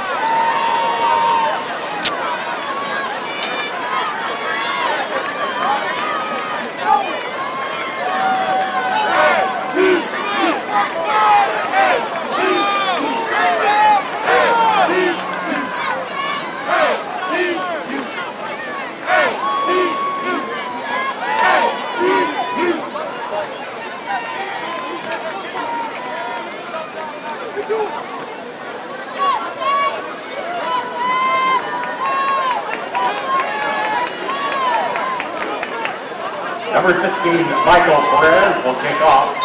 Number 16, Michael Perez will kick off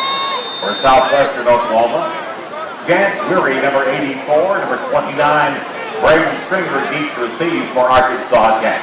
for Southwestern Oklahoma. Grant Weary, number 84, number 29, Braden Stringer deep to receive for Arkansas Tech.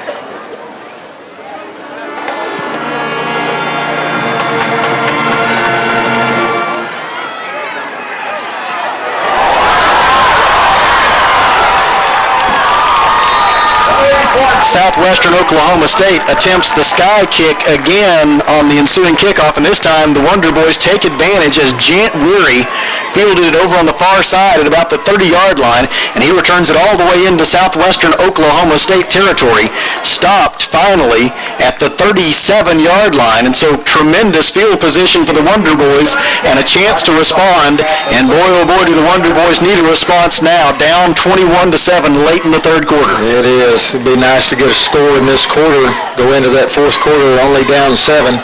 Southwestern Oklahoma State attempts the sky kick again on the ensuing kickoff, and this time the Wonder Boys take advantage as Jant Weary fielded it over on the far side at about the 30-yard line, and he returns it all the way into Southwestern Oklahoma State territory, stopped finally at the 37-yard line, and so tremendous field position for the Wonder Boys and a chance to respond, and boy oh boy do the Wonder Boys need a response now, down 21-7 late in the third quarter. It is. It'd be nice to get a score in this quarter, go into that fourth quarter only down 7.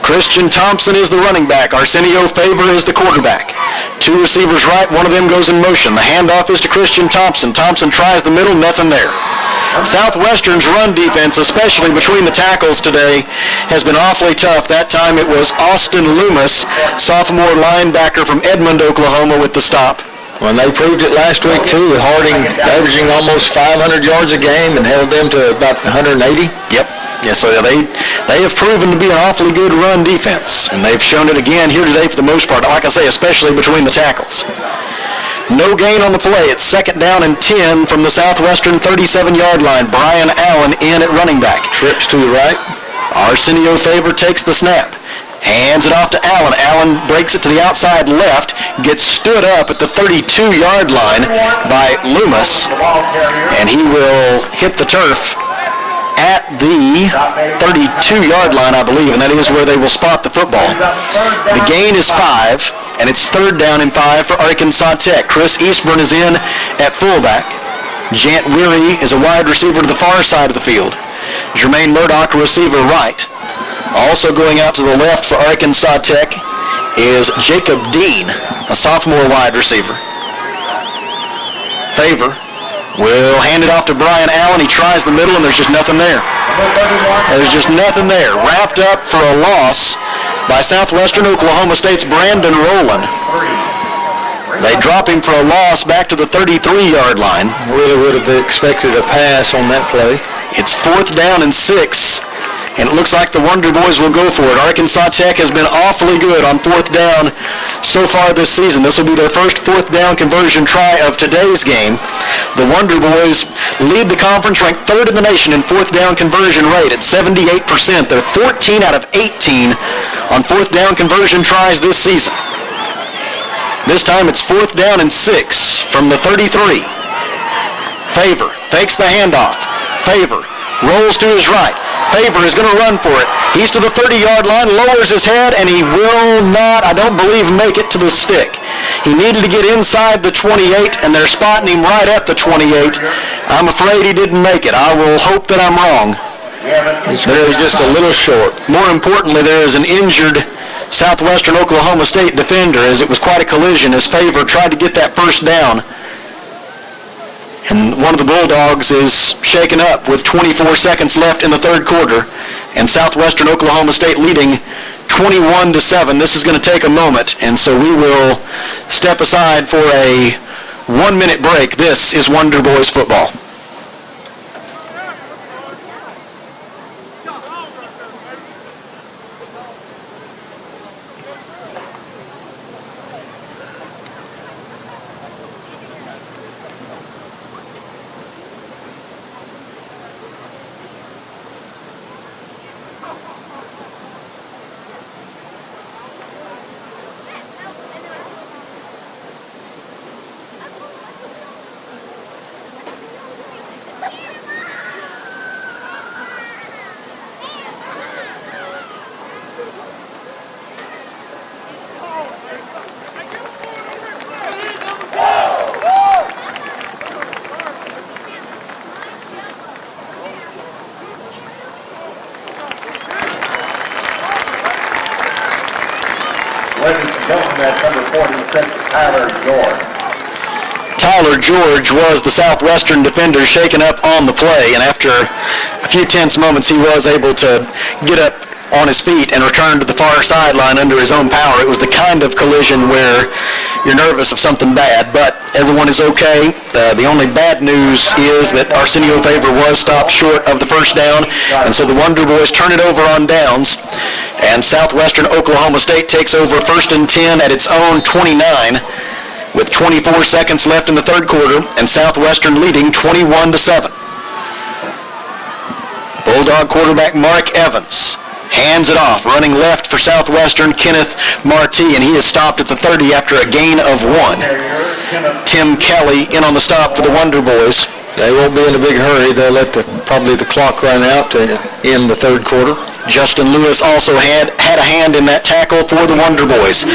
Christian Thompson is the running back. Arsenio Favor is the quarterback. Two receivers right, one of them goes in motion. The handoff is to Christian Thompson. Thompson tries the middle, nothing there. Southwestern's run defense, especially between the tackles today, has been awfully tough. That time it was Austin Loomis, sophomore linebacker from Edmond, Oklahoma, with the stop. Well, they proved it last week, too. Harding averaging almost 500 yards a game and held them to about 180. Yep. Yeah, so they have proven to be an awfully good run defense, and they've shown it again here today for the most part, like I say, especially between the tackles. No gain on the play. It's second down and 10 from the Southwestern 37-yard line. Brian Allen in at running back. Trips to the right. Arsenio Favor takes the snap. Hands it off to Allen. Allen breaks it to the outside left, gets stood up at the 32-yard line by Loomis, and he will hit the turf at the 32-yard line, I believe, and that is where they will spot the football. The gain is 5, and it's third down and 5 for Arkansas Tech. Chris Eastburn is in at fullback. Jant Weary is a wide receiver to the far side of the field. Jermaine Murdoch, receiver right. Also going out to the left for Arkansas Tech is Jacob Dean, a sophomore wide receiver. Favor will hand it off to Brian Allen. He tries the middle, and there's just nothing there. There's just nothing there. Wrapped up for a loss by Southwestern Oklahoma State's Brandon Rowland. They drop him for a loss back to the 33-yard line. Really would have expected a pass on that play. It's fourth down and 6. And it looks like the Wonder Boys will go for it. Arkansas Tech has been awfully good on fourth down so far this season. This will be their first fourth down conversion try of today's game. The Wonder Boys lead the conference, ranked third in the nation in fourth down conversion rate at 78%. They're 14 out of 18 on fourth down conversion tries this season. This time it's fourth down and 6 from the 33. Favor fakes the handoff. Favor rolls to his right. Favor is going to run for it. He's to the 30-yard line, lowers his head, and he will not, I don't believe, make it to the stick. He needed to get inside the 28, and they're spotting him right at the 28. I'm afraid he didn't make it. I will hope that I'm wrong. There is just a little short. More importantly, there is an injured Southwestern Oklahoma State defender, as it was quite a collision as Favor tried to get that first down. And one of the Bulldogs is shaken up with 24 seconds left in the third quarter, and Southwestern Oklahoma State leading 21-7. This is going to take a moment, and so we will step aside for a 1-minute break. This is Wonder Boys football. Tyler George was the Southwestern defender shaken up on the play, and after a few tense moments, he was able to get up on his feet and return to the far sideline under his own power. It was the kind of collision where you're nervous of something bad, but everyone is okay. The only bad news is that Arsenio Favor was stopped short of the first down, and so the Wonder Boys turn it over on downs, and Southwestern Oklahoma State takes over 1st and 10 at its own 29 with 24 seconds left in the third quarter, and Southwestern leading 21-7. Bulldog quarterback Mark Evans hands it off, running left for Southwestern, Kenneth Marti, and he is stopped at the 30 after a gain of 1. Tim Kelly in on the stop for the Wonder Boys. They won't be in a big hurry. They'll let probably the clock run out to end the third quarter. Justin Lewis also had a hand in that tackle for the Wonder Boys.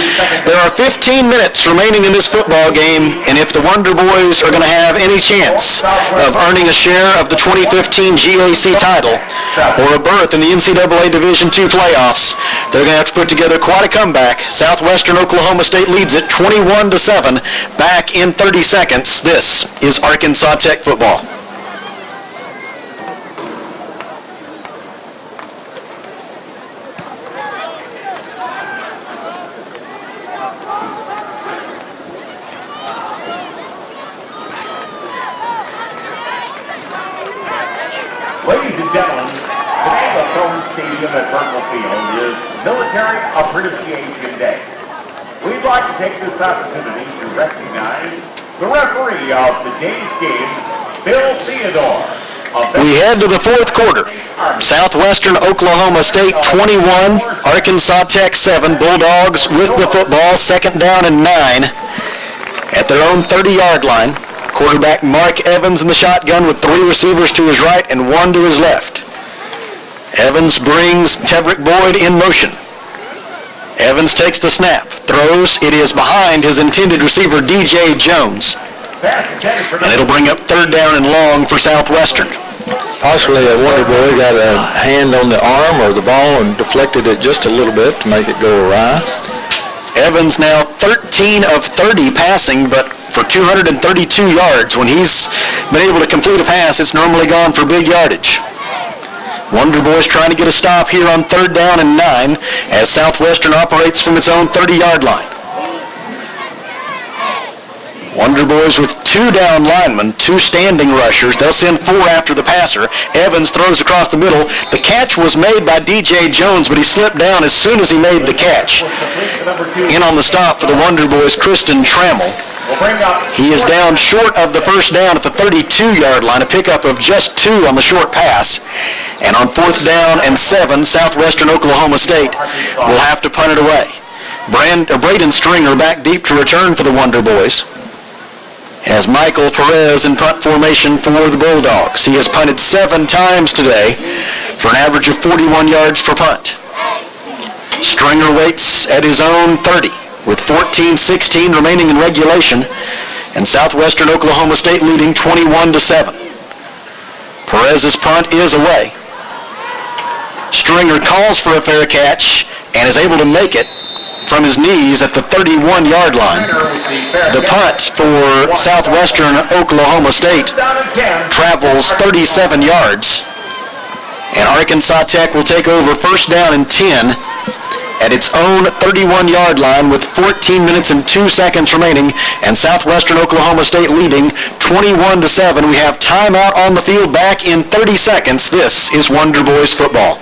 There are 15 minutes remaining in this football game, and if the Wonder Boys are going to have any chance of earning a share of the 2015 GAC title or a berth in the NCAA Division II playoffs, they're going to have to put together quite a comeback. Southwestern Oklahoma State leads it 21-7. Back in 30 seconds, this is Arkansas Tech football. Ladies and gentlemen, today the Throne Stadium at Burkle Field is Military Appreciation Day. We'd like to take this opportunity to recognize the referee of today's game, Bill Theodore. We head to the fourth quarter. Southwestern Oklahoma State 21, Arkansas Tech 7. Bulldogs with the football, 2nd down and 9 at their own 30-yard line. Quarterback Mark Evans in the shotgun with 3 receivers to his right and 1 to his left. Evans brings Tevrick Boyd in motion. Evans takes the snap, throws. It is behind his intended receiver, DJ Jones. And it'll bring up 3rd down and long for Southwestern. Possibly a Wonder Boy got a hand on the arm or the ball and deflected it just a little bit to make it go awry. Evans now 13 of 30 passing, but for 232 yards. When he's been able to complete a pass, it's normally gone for big yardage. Wonder Boys trying to get a stop here on 3rd down and 9 as Southwestern operates from its own 30-yard line. Wonder Boys with 2 down linemen, 2 standing rushers. They'll send 4 after the passer. Evans throws across the middle. The catch was made by DJ Jones, but he slipped down as soon as he made the catch. In on the stop for the Wonder Boys, Kristen Trammell. He is down short of the first down at the 32-yard line, a pickup of just 2 on the short pass. And on 4th down and 7, Southwestern Oklahoma State will have to punt it away. Braden Stringer back deep to return for the Wonder Boys. As Michael Perez in punt formation for the Bulldogs. He has punted 7 times today for an average of 41 yards per punt. Stringer waits at his own 30 with 14-16 remaining in regulation, and Southwestern Oklahoma State leading 21-7. Perez's punt is away. Stringer calls for a fair catch and is able to make it from his knees at the 31-yard line. The punt for Southwestern Oklahoma State travels 37 yards, and Arkansas Tech will take over 1st down and 10 at its own 31-yard line with 14 minutes and 2 seconds remaining, and Southwestern Oklahoma State leading 21-7. We have timeout on the field. Back in 30 seconds. This is Wonder Boys football.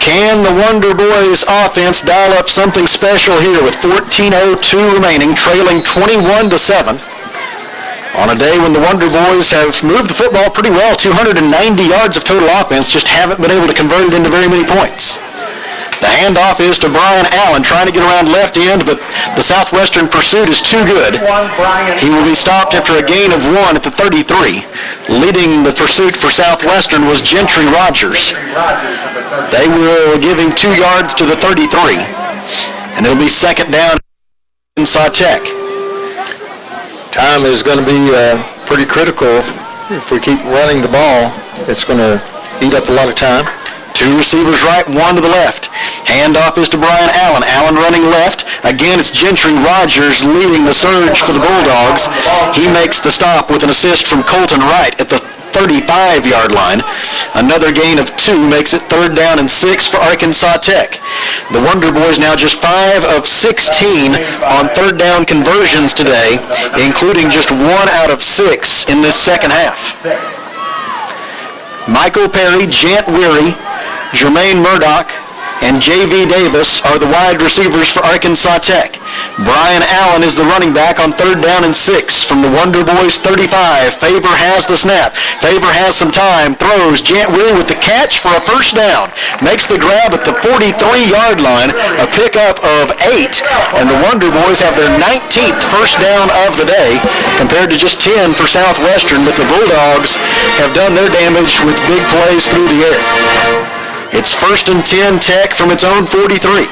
Can the Wonder Boys offense dial up something special here with 14:02 remaining, trailing 21-7 on a day when the Wonder Boys have moved the football pretty well, 290 yards of total offense, just haven't been able to convert it into very many points. The handoff is to Brian Allen, trying to get around left end, but the Southwestern pursuit is too good. He will be stopped after a gain of 1 at the 33. Leading the pursuit for Southwestern was Gentry Rogers. They will give him 2 yards to the 33, and it'll be second down in Tech. Time is going to be pretty critical. If we keep running the ball, it's going to eat up a lot of time. 2 receivers right, 1 to the left. Handoff is to Brian Allen. Allen running left. Again, it's Gentry Rogers leading the surge for the Bulldogs. He makes the stop with an assist from Colton Wright at the 35-yard line. Another gain of 2 makes it third down and 6 for Arkansas Tech. The Wonder Boys now just 5 of 16 on third down conversions today, including just 1 out of 6 in this second half. Michael Perry, Jant Weary, Jermaine Murdoch, and J.V. Davis are the wide receivers for Arkansas Tech. Brian Allen is the running back on third down and 6 from the Wonder Boys 35. Favor has the snap. Favor has some time. Throws. Jant Weary with the catch for a first down. Makes the grab at the 43-yard line. A pickup of 8. And the Wonder Boys have their 19th first down of the day compared to just 10 for Southwestern. But the Bulldogs have done their damage with big plays through the air. It's first and 10 Tech from its own 43.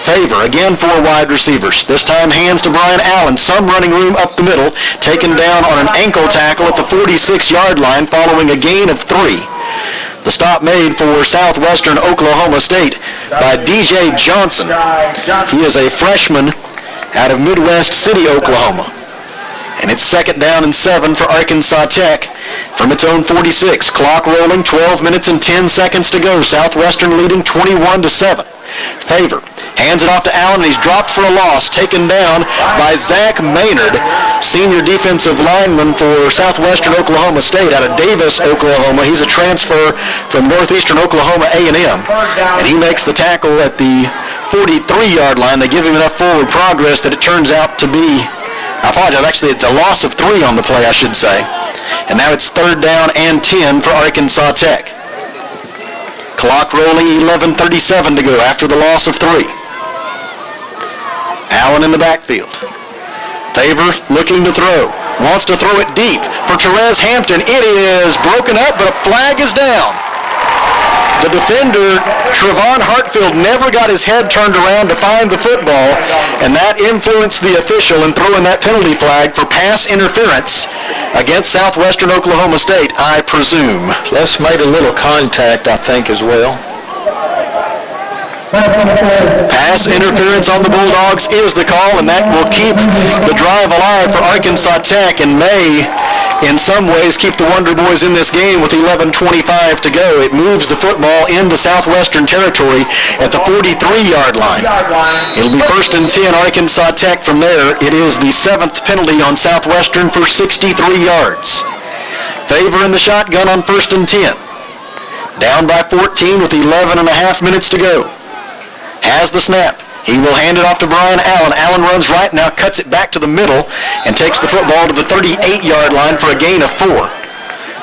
Favor, again 4 wide receivers. This time hands to Brian Allen. Some running room up the middle. Taken down on an ankle tackle at the 46-yard line following a gain of 3. The stop made for Southwestern Oklahoma State by DJ Johnson. He is a freshman out of Midwest City, Oklahoma. And it's second down and 7 for Arkansas Tech from its own 46. Clock rolling, 12 minutes and 10 seconds to go. Southwestern leading 21-7. Favor hands it off to Allen, and he's dropped for a loss, taken down by Zach Maynard, senior defensive lineman for Southwestern Oklahoma State out of Davis, Oklahoma. He's a transfer from Northeastern Oklahoma A&M, and he makes the tackle at the 43-yard line. They give him enough forward progress that it turns out to be, I apologize, actually it's a loss of 3 on the play, I should say. And now it's third down and 10 for Arkansas Tech. Clock rolling, 11:37 to go after the loss of 3. Allen in the backfield. Favor looking to throw. Wants to throw it deep for Therese Hampton. It is broken up, but a flag is down. The defender, Trevon Hartfield, never got his head turned around to find the football, and that influenced the official in throwing that penalty flag for pass interference against Southwestern Oklahoma State, I presume. Plus made a little contact, I think, as well. Pass interference on the Bulldogs is the call, and that will keep the drive alive for Arkansas Tech and may, in some ways, keep the Wonder Boys in this game with 11:25 to go. It moves the football into Southwestern territory at the 43-yard line. It'll be first and 10 Arkansas Tech from there. It is the 7th penalty on Southwestern for 63 yards. Favor in the shotgun on first and 10. Down by 14 with 11 and a half minutes to go. Has the snap. He will hand it off to Brian Allen. Allen runs right, now cuts it back to the middle and takes the football to the 38-yard line for a gain of 4.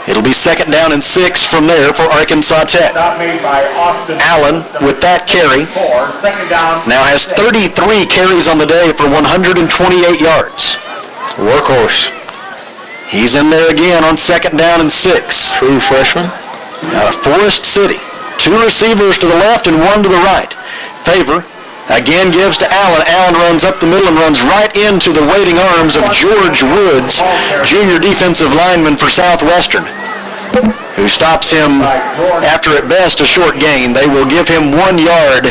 It'll be second down and 6 from there for Arkansas Tech. Allen, with that carry, now has 33 carries on the day for 128 yards. Workhorse. He's in there again on second down and 6. True freshman. Out of Forest City. 2 receivers to the left and 1 to the right. Favor again gives to Allen. Allen runs up the middle and runs right into the waiting arms of George Woods, junior defensive lineman for Southwestern, who stops him after at best a short gain. They will give him 1 yard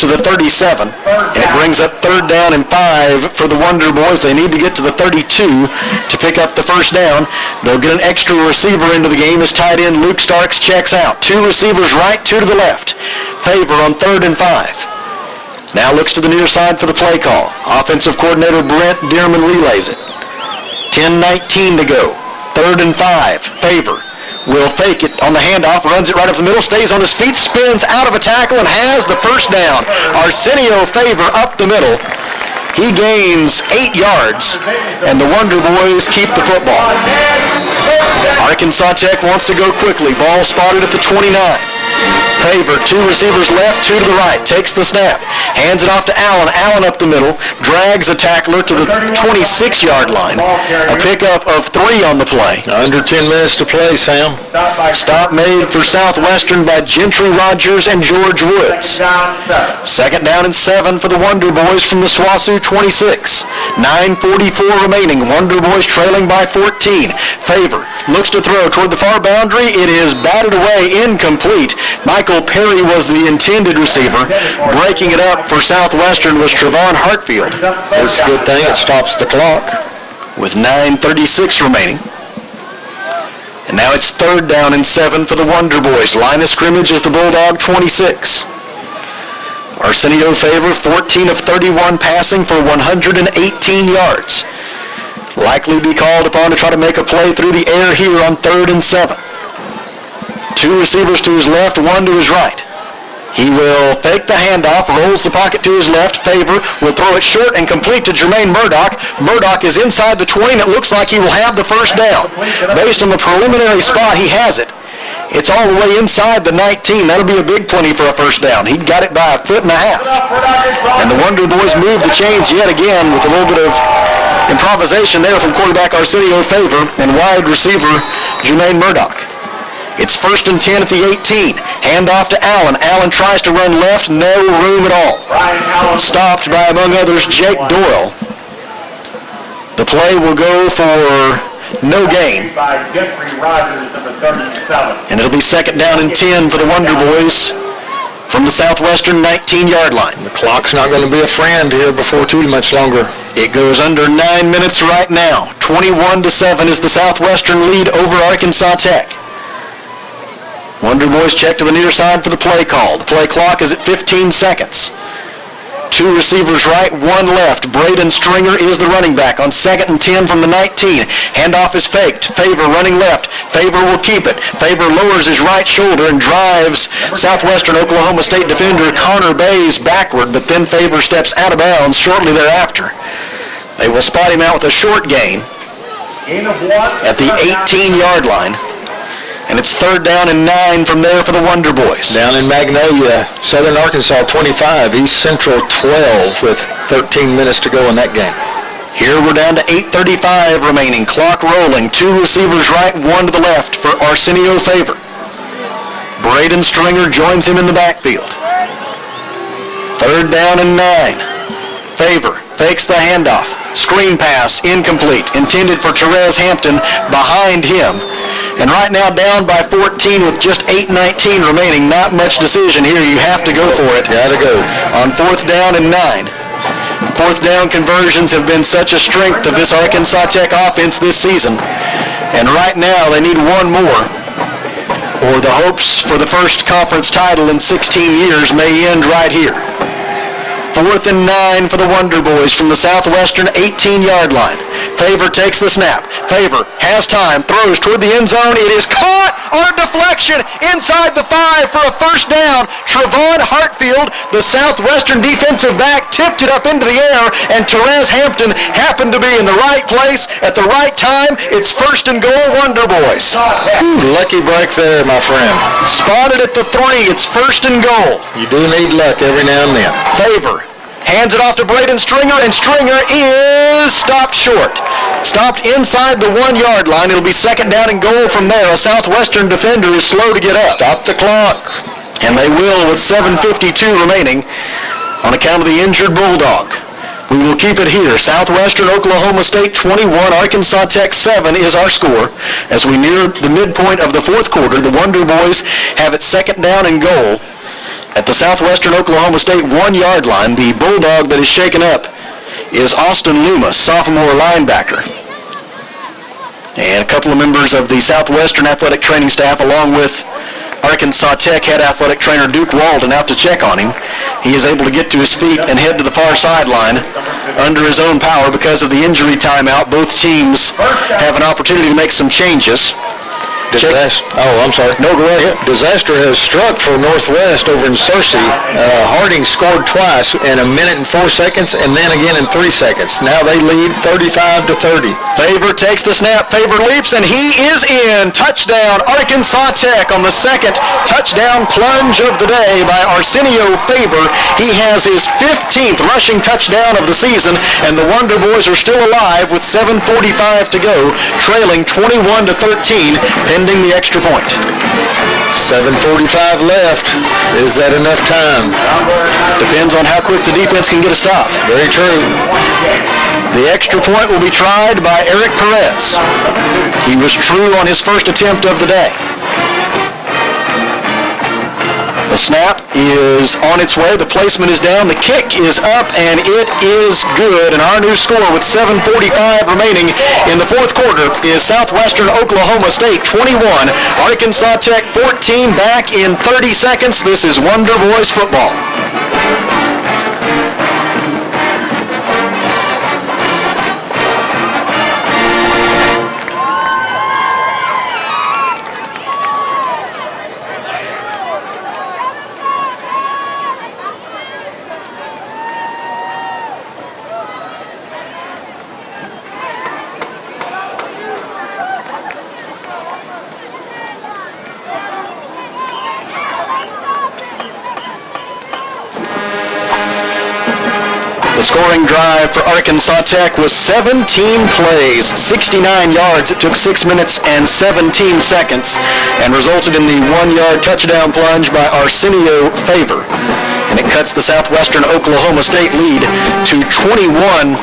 to the 37, and it brings up third down and 5 for the Wonder Boys. They need to get to the 32 to pick up the first down. They'll get an extra receiver into the game as tight end Luke Starks checks out. 2 receivers right, 2 to the left. Favor on third and 5. Now looks to the near side for the play call. Offensive coordinator Brent Dearman relays it. 10:19 to go. Third and 5. Favor will fake it on the handoff, runs it right up the middle, stays on his feet, spins out of a tackle, and has the first down. Arsenio Favor up the middle. He gains 8 yards, and the Wonder Boys keep the football. Arkansas Tech wants to go quickly. Ball spotted at the 29. Favor, 2 receivers left, 2 to the right. Takes the snap. Hands it off to Allen. Allen up the middle. Drags a tackler to the 26-yard line. A pickup of 3 on the play. Under 10 minutes to play, Sam. Stop made for Southwestern by Gentry Rogers and George Woods. Second down and 7 for the Wonder Boys from the SWOSU 26. 9:44 remaining. Wonder Boys trailing by 14. Favor looks to throw toward the far boundary. It is batted away, incomplete. Michael Perry was the intended receiver. Breaking it up for Southwestern was Trevon Hartfield. That's a good thing. It stops the clock. With 9:36 remaining. And now it's third down and 7 for the Wonder Boys. Line of scrimmage is the Bulldog 26. Arsenio Favor, 14 of 31 passing for 118 yards. Likely be called upon to try to make a play through the air here on 3rd and 7. 2 receivers to his left, 1 to his right. He will fake the handoff, rolls the pocket to his left. Favor will throw it short and complete to Jermaine Murdoch. Murdoch is inside the 20, and it looks like he will have the first down. Based on the preliminary spot, he has it. It's all the way inside the 19. That'll be a big plenty for a first down. He got it by 1.5 feet. And the Wonder Boys move the chains yet again with a little bit of improvisation there from quarterback Arsenio Favor and wide receiver Jermaine Murdoch. It's 1st and 10 at the 18. Handoff to Allen. Allen tries to run left. No room at all. Stopped by, among others, Jake Doyle. The play will go for no gain. And it'll be second down and 10 for the Wonder Boys from the Southwestern 19-yard line. The clock's not going to be a friend here before too much longer. It goes under 9 minutes right now. 21-7 is the Southwestern lead over Arkansas Tech. Wonder Boys check to the near side for the play call. The play clock is at 15 seconds. 2 receivers right, 1 left. Braden Stringer is the running back on 2nd and 10 from the 19. Handoff is faked. Favor running left. Favor will keep it. Favor lowers his right shoulder and drives Southwestern Oklahoma State defender Connor Bays backward, but then Favor steps out of bounds shortly thereafter. They will spot him out with a short gain at the 18-yard line. And it's 3rd down and 9 from there for the Wonder Boys. Down in Magnolia, Southern Arkansas 25, East Central 12 with 13 minutes to go in that game. Here we're down to 8:35 remaining. Clock rolling. 2 receivers right, 1 to the left for Arsenio Favor. Braden Stringer joins him in the backfield. 3rd down and 9. Favor fakes the handoff. Screen pass, incomplete. Intended for Therese Hampton behind him. And right now down by 14 with just 8:19 remaining. Not much decision here. You have to go for it. Gotta go. On 4th down and 9. 4th down conversions have been such a strength of this Arkansas Tech offense this season. And right now they need 1 more, or the hopes for the first conference title in 16 years may end right here. 4th and 9 for the Wonder Boys from the Southwestern 18-yard line. Favor takes the snap. Favor has time, throws toward the end zone. It is caught on a deflection inside the 5 for a first down. Trevon Hartfield, the Southwestern defensive back, tipped it up into the air, and Therese Hampton happened to be in the right place at the right time. It's 1st and goal, Wonder Boys. Lucky break there, my friend. Spotted at the 3. It's 1st and goal. You do need luck every now and then. Favor hands it off to Braden Stringer, and Stringer is stopped short. Stopped inside the 1-yard line. It'll be 2nd down and goal from there. A Southwestern defender is slow to get up. Stop the clock. And they will with 7:52 remaining on account of the injured Bulldog. We will keep it here. Southwestern Oklahoma State 21, Arkansas Tech 7 is our score. As we near the midpoint of the 4th quarter, the Wonder Boys have it 2nd down and goal at the Southwestern Oklahoma State 1-yard line. The Bulldog that is shaken up is Austin Loomis, sophomore linebacker. And a couple of members of the Southwestern athletic training staff, along with Arkansas Tech head athletic trainer Duke Walden, out to check on him. He is able to get to his feet and head to the far sideline under his own power because of the injury timeout. Both teams have an opportunity to make some changes. I'm sorry. No, go ahead. Disaster has struck for Northwest over in Searcy. Harding scored twice in 1 minute and 4 seconds, and then again in 3 seconds. Now they lead 35-30. Favor takes the snap. Favor leaps, and he is in. Touchdown, Arkansas Tech on the second touchdown plunge of the day by Arsenio Favor. He has his 15th rushing touchdown of the season, and the Wonder Boys are still alive with 7:45 to go, trailing 21-13, pending the extra point. 7:45 left. Is that enough time? Depends on how quick the defense can get a stop. Very true. The extra point will be tried by Eric Perez. He was true on his first attempt of the day. The snap is on its way. The placement is down. The kick is up, and it is good. And our new score with 7:45 remaining in the fourth quarter is Southwestern Oklahoma State 21, Arkansas Tech 14. Back in 30 seconds. This is Wonder Boys football. The scoring drive for Arkansas Tech was 17 plays, 69 yards. It took 6 minutes and 17 seconds and resulted in the 1-yard touchdown plunge by Arsenio Favor. And it cuts the Southwestern Oklahoma State lead to 21-14,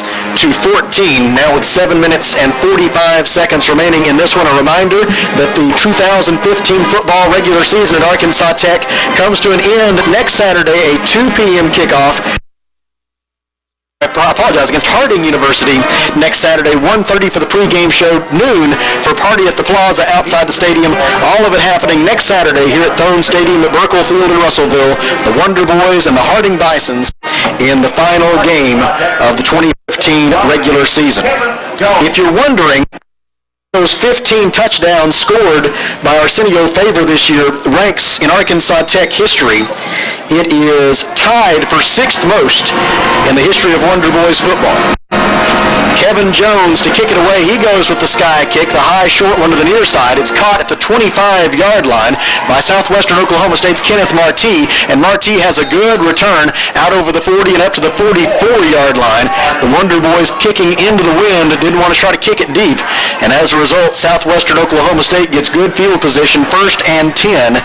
now with 7 minutes and 45 seconds remaining in this one. A reminder that the 2015 football regular season at Arkansas Tech comes to an end next Saturday, a 2 p.m. kickoff. I apologize, against Harding University next Saturday, 1:30 for the pregame show, noon for Party at the Plaza outside the stadium. All of it happening next Saturday here at Thone Stadium at Burkle Field in Russellville. The Wonder Boys and the Harding Bisons in the final game of the 2015 regular season. If you're wondering, those 15 touchdowns scored by Arsenio Favor this year ranks in Arkansas Tech history. It is tied for 6th most in the history of Wonder Boys football. Kevin Jones to kick it away. He goes with the sky kick, the high, short one to the near side. It's caught at the 25-yard line by Southwestern Oklahoma State's Kenneth Martee, and Martee has a good return out over the 40 and up to the 44-yard line. The Wonder Boys kicking into the wind, didn't want to try to kick it deep, and as a result, Southwestern Oklahoma State gets good field position, 1st and 10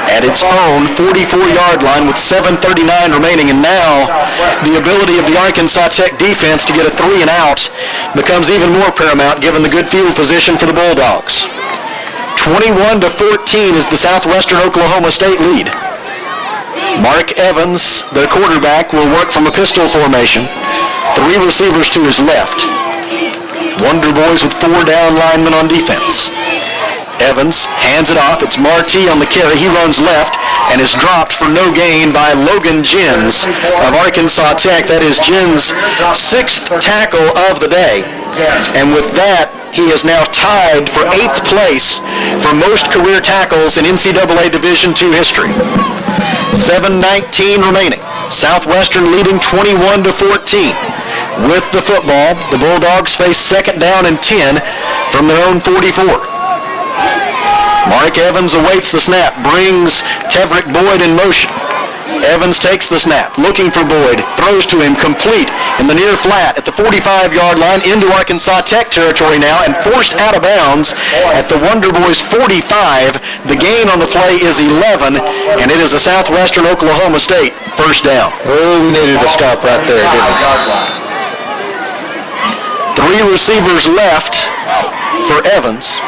at its own 44-yard line with 7:39 remaining, and now the ability of the Arkansas Tech defense to get a 3 and out becomes even more paramount given the good field position for the Bulldogs. 21-14 is the Southwestern Oklahoma State lead. Mark Evans, the quarterback, will work from a pistol formation. 3 receivers to his left. Wonder Boys with 4 down linemen on defense. Evans hands it off. It's Martee on the carry. He runs left and is dropped for no gain by Logan Jens of Arkansas Tech. That is Jens' 6th tackle of the day. And with that, he is now tied for 8th place for most career tackles in NCAA Division II history. 7:19 remaining. Southwestern leading 21-14. With the football, the Bulldogs face 2nd down and 10 from their own 44. Mark Evans awaits the snap, brings Tevrick Boyd in motion. Evans takes the snap, looking for Boyd, throws to him, complete in the near flat at the 45-yard line into Arkansas Tech territory now, and forced out of bounds at the Wonder Boys 45. The gain on the play is 11, and it is a Southwestern Oklahoma State 1st down. Oh, we needed to stop right there, didn't we? 3 receivers left for Evans.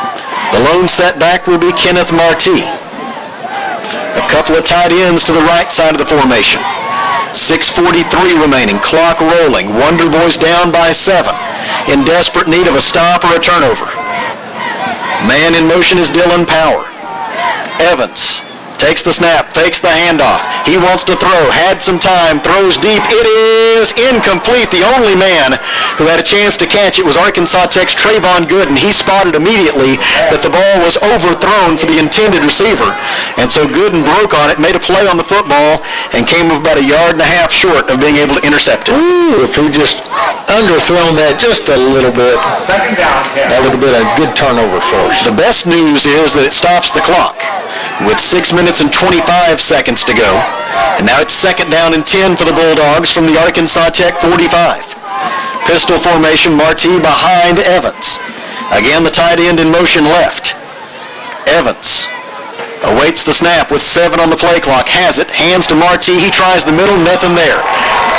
The lone setback will be Kenneth Martee. A couple of tight ends to the right side of the formation. 6:43 remaining, clock rolling. Wonder Boys down by 7, in desperate need of a stop or a turnover. Man in motion is Dylan Power. Evans Takes the snap, fakes the handoff. He wants to throw, had some time, throws deep. It is incomplete. The only man who had a chance to catch it was Arkansas Tech's Trayvon Gooden. He spotted immediately that the ball was overthrown for the intended receiver. And so Gooden broke on it, made a play on the football, and came about 1.5 yards short of being able to intercept it. Ooh, if he just underthrown that just a little bit, that would have been a good turnover for us. The best news is that it stops the clock with 6 minutes and 25 seconds to go. And now it's 2nd down and 10 for the Bulldogs from the Arkansas Tech 45. Pistol formation, Marti behind Evans. Again, the tight end in motion left. Evans awaits the snap with 7 on the play clock. Has it, hands to Marti. He tries the middle, nothing there.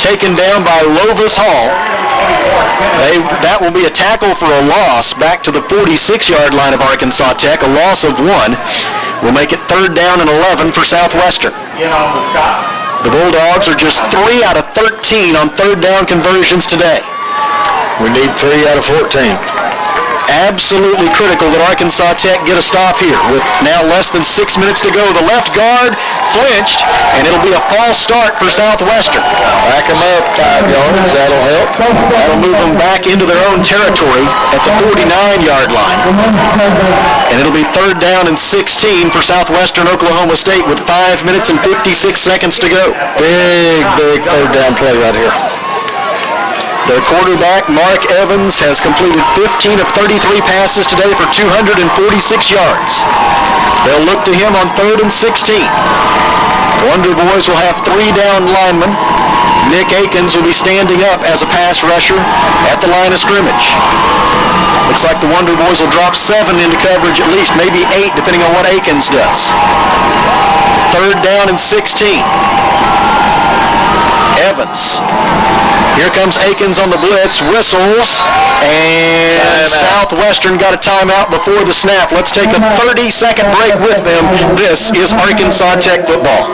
Taken down by Lovis Hall. That will be a tackle for a loss back to the 46-yard line of Arkansas Tech, a loss of 1. Will make it 3rd down and 11 for Southwestern. The Bulldogs are just 3 out of 13 on 3rd down conversions today. We need 3 out of 14. Absolutely critical that Arkansas Tech get a stop here with now less than 6 minutes to go. The left guard flinched, and it'll be a false start for Southwestern. Back them up 5 yards. That'll help. That'll move them back into their own territory at the 49-yard line. And it'll be 3rd down and 16 for Southwestern Oklahoma State with 5 minutes and 56 seconds to go. Big 3rd down play right here. Their quarterback, Mark Evans, has completed 15 of 33 passes today for 246 yards. They'll look to him on 3rd and 16. Wonder Boys will have 3 down linemen. Nick Akins will be standing up as a pass rusher at the line of scrimmage. Looks like the Wonder Boys will drop 7 into coverage, at least maybe 8, depending on what Akins does. 3rd down and 16. Evans. Here comes Akins on the blitz, whistles, and Southwestern got a timeout before the snap. Let's take a 30-second break with them. This is Arkansas Tech football.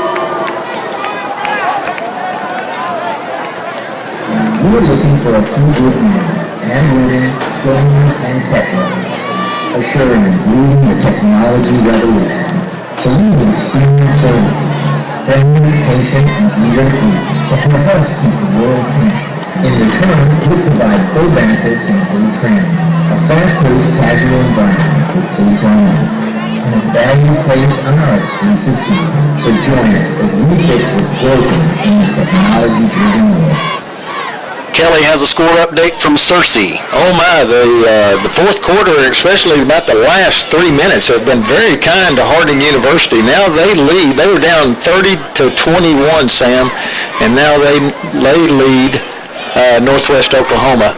We were looking for a few good men, handwritten, filming, and technical. Assurance leading the technology revolution. So we need experienced services, friendly, patient, and eager teams to help us keep the world connected. In return, we provide full benefits and full training, a fast-paced casual environment with page online, and a value placed on our exclusive team. So join us as we fix what's broken in this technology-driven world. Kelly has a score update from Searcy. Oh my, the 4th quarter, especially about the last 3 minutes, have been very kind to Harding University. Now they lead. They were down 30-21, Sam, and now they lead Northwest Oklahoma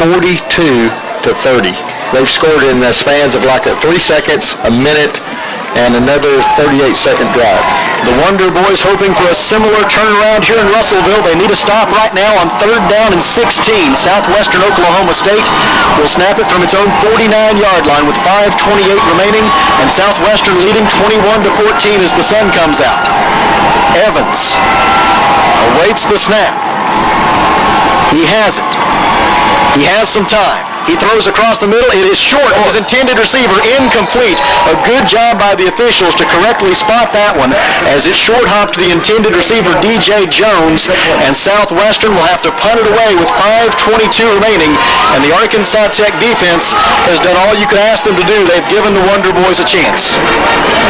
42-30. They've scored in the spans of like 3 seconds, a minute, and another 38-second drive. The Wonder Boys hoping for a similar turnaround here in Russellville. They need a stop right now on 3rd down and 16. Southwestern Oklahoma State will snap it from its own 49-yard line with 5:28 remaining, and Southwestern leading 21-14 as the sun comes out. Evans awaits the snap. He has it. He has some time. He throws across the middle. It is short of his intended receiver, incomplete. A good job by the officials to correctly spot that one as it short hopped the intended receiver, DJ Jones, and Southwestern will have to punt it away with 5:22 remaining, and the Arkansas Tech defense has done all you could ask them to do. They've given the Wonder Boys a chance.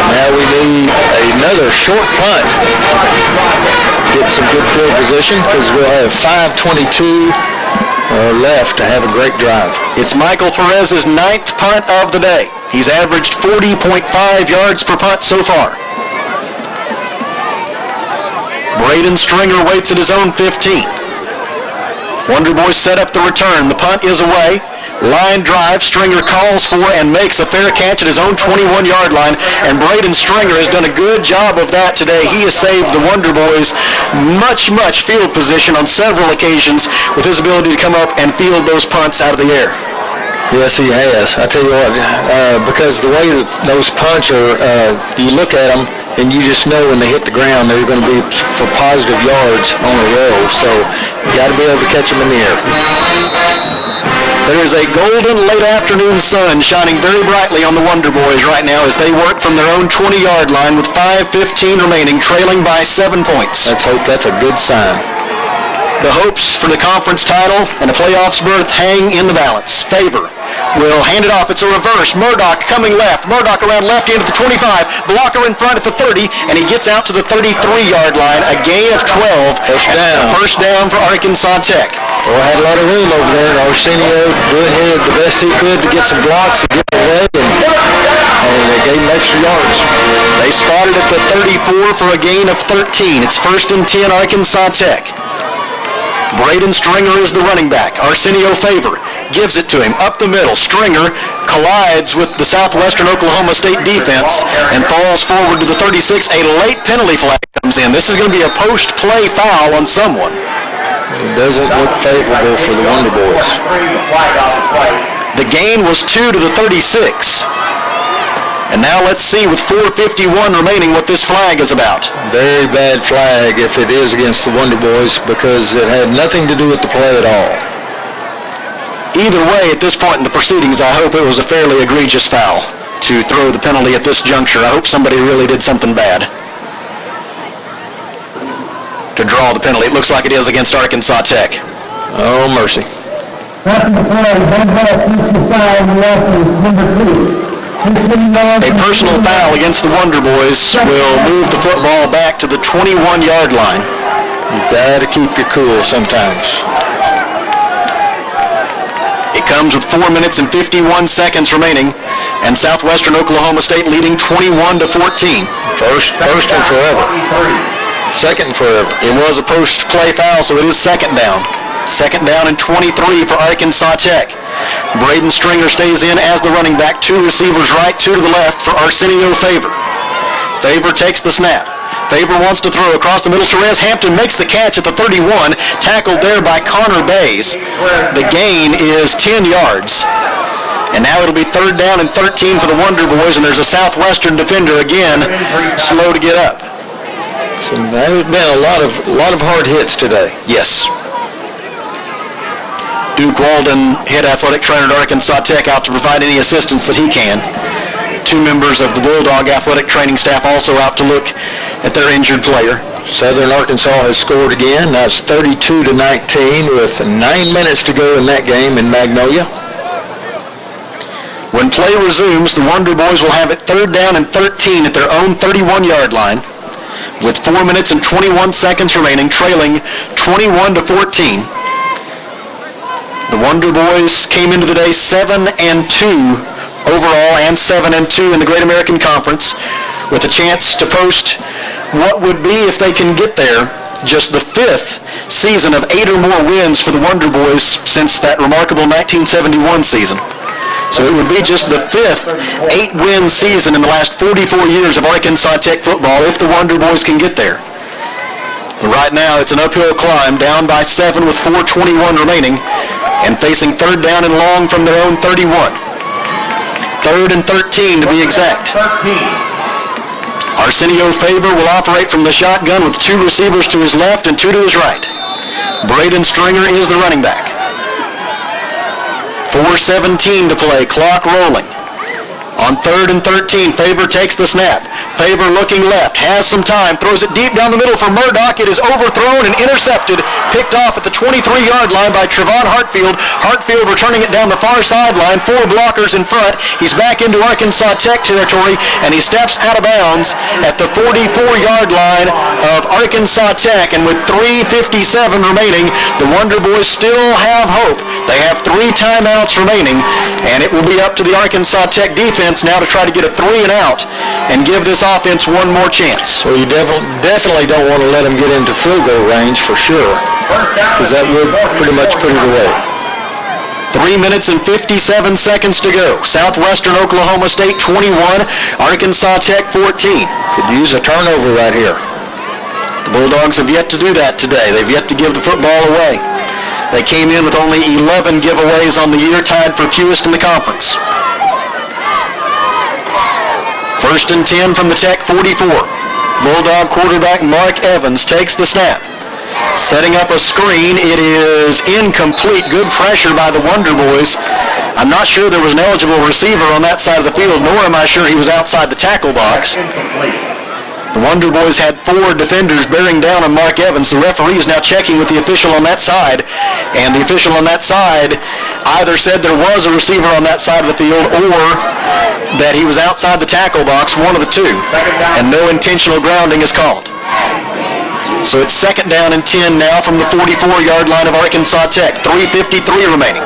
Now we need another short punt. Get some good field position because we'll have 5:22 left to have a great drive. It's Michael Perez's 9th punt of the day. He's averaged 40.5 yards per punt so far. Braden Stringer waits at his own 15. Wonder Boys set up the return. The punt is away. Line drive, Stringer calls for and makes a fair catch at his own 21-yard line, and Braden Stringer has done a good job of that today. He has saved the Wonder Boys much field position on several occasions with his ability to come up and field those punts out of the air. Yes, he has. I tell you what, because the way that those punts are, you look at them and you just know when they hit the ground they're going to be for positive yards on the roll. So you got to be able to catch them in the air. There is a golden late afternoon sun shining very brightly on the Wonder Boys right now as they work from their own 20-yard line with 5:15 remaining, trailing by 7 points. Let's hope that's a good sign. The hopes for the conference title and a playoffs berth hang in the balance. Favor will hand it off. It's a reverse. Murdoch coming left. Murdoch around left end at the 25. Blocker in front at the 30, and he gets out to the 33-yard line. A gain of 12. First down for Arkansas Tech. Well, had a lot of room over there, and Arsenio did the best he could to get some blocks and get away, and they gave him extra yards. They spotted at the 34 for a gain of 13. It's 1st and 10 Arkansas Tech. Braden Stringer is the running back. Arsenio Favor gives it to him up the middle. Stringer collides with the Southwestern Oklahoma State defense and falls forward to the 36. A late penalty flag comes in. This is going to be a post-play foul on someone. It doesn't look favorable for the Wonder Boys. The gain was 2 to the 36. And now let's see with 4:51 remaining what this flag is about. Very bad flag if it is against the Wonder Boys because it had nothing to do with the play at all. Either way, at this point in the proceedings, I hope it was a fairly egregious foul to throw the penalty at this juncture. I hope somebody really did something bad to draw the penalty. It looks like it is against Arkansas Tech. Oh, mercy. After the play, one ball, future foul, and the offense, number 2. A personal foul against the Wonder Boys will move the football back to the 21-yard line. You've got to keep your cool sometimes. It comes with 4 minutes and 51 seconds remaining, and Southwestern Oklahoma State leading 21-14. First and forever. Second and forever. It was a post-play foul, so it is second down. Second down and 23 for Arkansas Tech. Braden Stringer stays in as the running back. 2 receivers right, 2 to the left for Arsenio Favor. Favor takes the snap. Favor wants to throw across the middle. Therese Hampton makes the catch at the 31, tackled there by Connor Bays. The gain is 10 yards. And now it'll be 3rd down and 13 for the Wonder Boys, and there's a Southwestern defender again, slow to get up. So there's been a lot of hard hits today. Yes. Duke Walden, head athletic trainer at Arkansas Tech, out to provide any assistance that he can. 2 members of the Bulldog athletic training staff also out to look at their injured player. Southern Arkansas has scored again. Now it's 32-19 with 9 minutes to go in that game in Magnolia. When play resumes, the Wonder Boys will have it 3rd down and 13 at their own 31-yard line with 4 minutes and 21 seconds remaining, trailing 21-14. The Wonder Boys came into the day 7-2 overall and 7-2 in the Great American Conference, with a chance to post what would be, if they can get there, just the 5th season of 8 or more wins for the Wonder Boys since that remarkable 1971 season. So it would be just the 5th 8-win season in the last 44 years of Arkansas Tech football if the Wonder Boys can get there. But right now it's an uphill climb, down by 7 with 4:21 remaining, and facing 3rd down and long from their own 31. 3rd and 13 to be exact. Arsenio Favor will operate from the shotgun with 2 receivers to his left and 2 to his right. Braden Stringer is the running back. 4:17 to play, clock rolling. On 3rd and 13, Favor takes the snap. Favor looking left, has some time, throws it deep down the middle for Murdoch. It is overthrown and intercepted, picked off at the 23-yard line by Trevon Hartfield. Hartfield returning it down the far sideline, 4 blockers in front. He's back into Arkansas Tech territory, and he steps out of bounds at the 44-yard line of Arkansas Tech. And with 3:57 remaining, the Wonder Boys still have hope. They have 3 timeouts remaining, and it will be up to the Arkansas Tech defense now to try to get a 3 and out and give this offense one more chance. Well, you definitely don't want to let them get into field goal range for sure, because that would pretty much put it away. 3 minutes and 57 seconds to go. Southwestern Oklahoma State 21, Arkansas Tech 14. Could use a turnover right here. The Bulldogs have yet to do that today. They've yet to give the football away. They came in with only 11 giveaways on the year, tied for fewest in the conference. 1st and 10 from the Tech 44. Bulldog quarterback Mark Evans takes the snap. Setting up a screen. It is incomplete. Good pressure by the Wonder Boys. I'm not sure there was an eligible receiver on that side of the field, nor am I sure he was outside the tackle box. The Wonder Boys had 4 defenders bearing down on Mark Evans. The referee is now checking with the official on that side, and the official on that side either said there was a receiver on that side of the field or that he was outside the tackle box, one of the two, and no intentional grounding is called. So it's 2nd down and 10 now from the 44-yard line of Arkansas Tech. 3:53 remaining.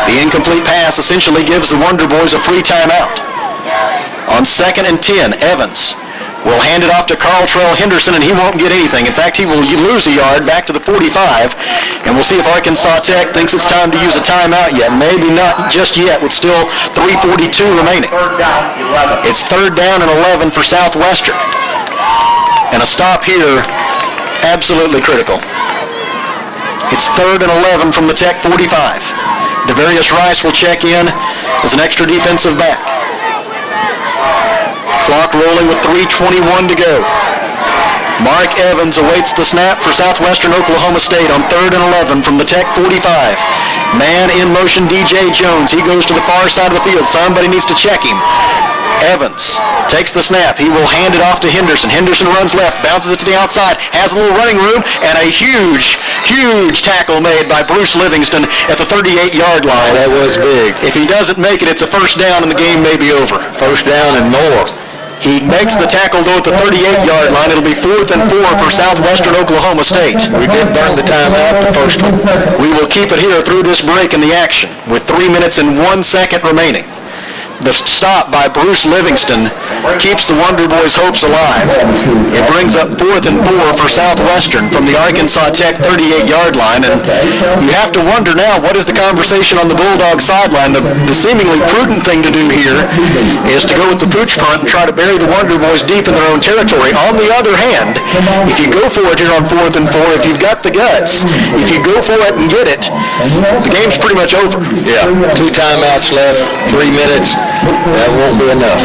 The incomplete pass essentially gives the Wonder Boys a free timeout. On 2nd and 10, Evans will hand it off to Carltrell Henderson, and he won't get anything. In fact, he will lose a yard back to the 45, and we'll see if Arkansas Tech thinks it's time to use a timeout yet. Maybe not just yet, with still 3:42 remaining. It's 3rd down and 11 for Southwestern. And a stop here, absolutely critical. It's 3rd and 11 from the Tech 45. Devarius Rice will check in as an extra defensive back. Clock rolling with 3:21 to go. Mark Evans awaits the snap for Southwestern Oklahoma State on 3rd and 11 from the Tech 45. Man in motion, DJ Jones. He goes to the far side of the field. Somebody needs to check him. Evans takes the snap. He will hand it off to Henderson. Henderson runs left, bounces it to the outside, has a little running room, and a huge tackle made by Bruce Livingston at the 38-yard line. That was big. If he doesn't make it, it's a 1st down and the game may be over. 1st down and more. He makes the tackle, though, at the 38-yard line. It'll be 4th and 4 for Southwestern Oklahoma State. We did burn the timeout, the first one. We will keep it here through this break in the action with 3 minutes and 1 second remaining. The stop by Bruce Livingston keeps the Wonder Boys' hopes alive. It brings up 4th and 4 for Southwestern from the Arkansas Tech 38-yard line. And you have to wonder now, what is the conversation on the Bulldog sideline? The seemingly prudent thing to do here is to go with the pooch punt and try to bury the Wonder Boys deep in their own territory. On the other hand, if you go for it here on 4th and 4, if you've got the guts, if you go for it and get it, the game's pretty much over. Yeah, 2 timeouts left, 3 minutes. That won't be enough.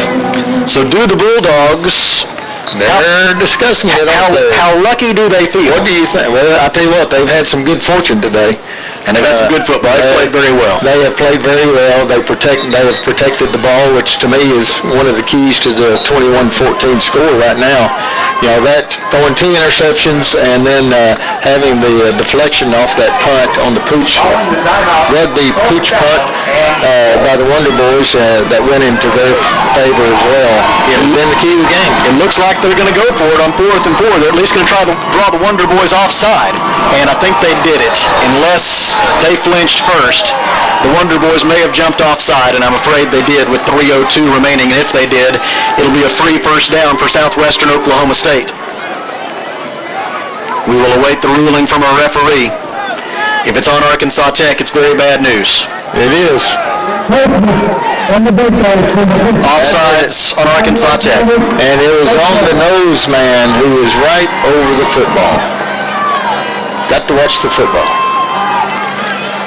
So do the Bulldogs, they're discussing it. How lucky do they feel? What do you think? Well, I tell you what, they've had some good fortune today. And they've had some good football. They've played very well. They have played very well. They have protected the ball, which to me is one of the keys to the 21-14 score right now. You know, that throwing 2 interceptions and then having the deflection off that punt on the rugby pooch punt by the Wonder Boys that went into their favor as well. It's been the key to the game. It looks like they're going to go for it on 4th and 4. They're at least going to try to draw the Wonder Boys offside. And I think they did it. Unless they flinched first, the Wonder Boys may have jumped offside, and I'm afraid they did with 3:02 remaining. And if they did, it'll be a free 1st down for Southwestern Oklahoma State. We will await the ruling from our referee. If it's on Arkansas Tech, it's very bad news. It is. Offsides on Arkansas Tech. And it was on the nose man who was right over the football. Got to watch the football.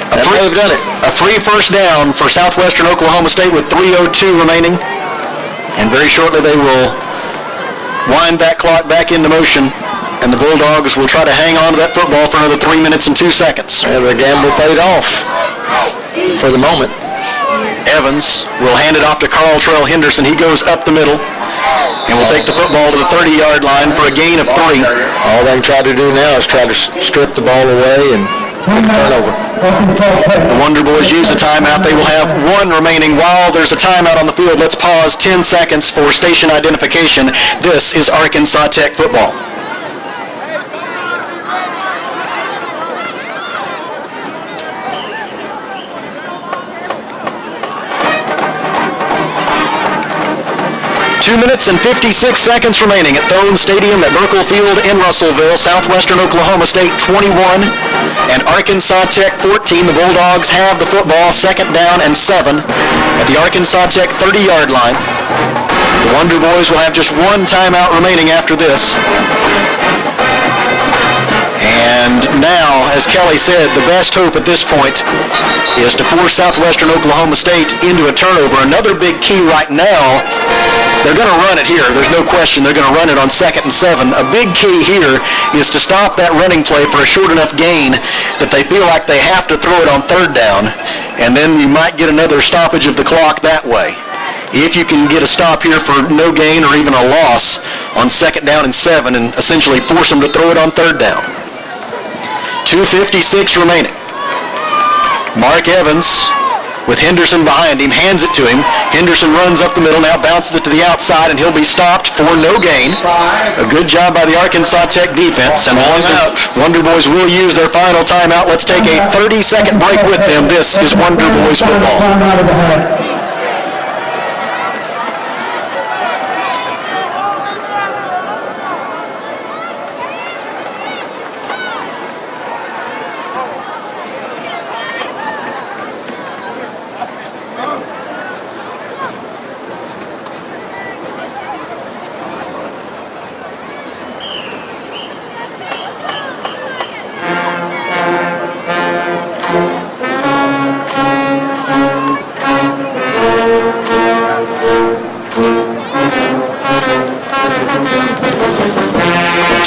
They've done it. A free 1st down for Southwestern Oklahoma State with 3:02 remaining. And very shortly they will wind that clock back into motion. And the Bulldogs will try to hang on to that football for another 3 minutes and 2 seconds. And the gamble paid off for the moment. Evans will hand it off to Carltrell Henderson. He goes up the middle and will take the football to the 30-yard line for a gain of 3. All they can try to do now is try to strip the ball away and turnover. The Wonder Boys use a timeout. They will have 1 remaining. While there's a timeout on the field, let's pause 10 seconds for station identification. This is Arkansas Tech football. Two minutes and 56 seconds remaining at Thone Stadium at Merkle Field in Russellville. Southwestern Oklahoma State 21 and Arkansas Tech 14. The Bulldogs have the football, 2nd down and 7 at the Arkansas Tech 30-yard line. The Wonder Boys will have just 1 timeout remaining after this. And now, as Kelly said, the best hope at this point is to force Southwestern Oklahoma State into a turnover. Another big key right now They're going to run it here. There's no question they're going to run it on 2nd and 7. A big key here is to stop that running play for a short enough gain that they feel like they have to throw it on 3rd down, and then you might get another stoppage of the clock that way. If you can get a stop here for no gain or even a loss on 2nd down and 7 and essentially force them to throw it on 3rd down. 2:56 remaining. Mark Evans with Henderson behind him, hands it to him. Henderson runs up the middle, now bounces it to the outside, and he'll be stopped for no gain. A good job by the Arkansas Tech defense, and Wonder Boys will use their final timeout. Let's take a 30-second break with them. This is Wonder Boys football.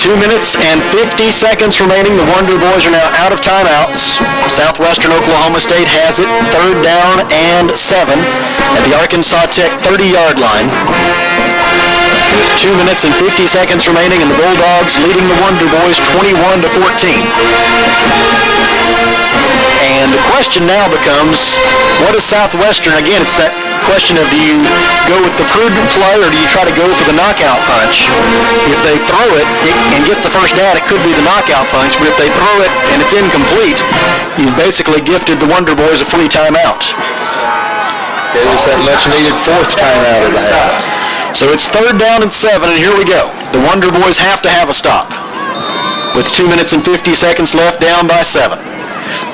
2 minutes and 50 seconds remaining. The Wonder Boys are now out of timeouts. Southwestern Oklahoma State has it 3rd down and 7 at the Arkansas Tech 30-yard line. With 2 minutes and 50 seconds remaining, and the Bulldogs leading the Wonder Boys 21-14. And the question now becomes, what is Southwestern? Again, it's that question of, do you go with the prudent play or do you try to go for the knockout punch? If they throw it and get the first down, it could be the knockout punch, but if they throw it and it's incomplete, you've basically gifted the Wonder Boys a free timeout. Gave us that much-needed 4th timeout of the half. So it's 3rd down and 7, and here we go. The Wonder Boys have to have a stop. With 2 minutes and 50 seconds left, down by 7.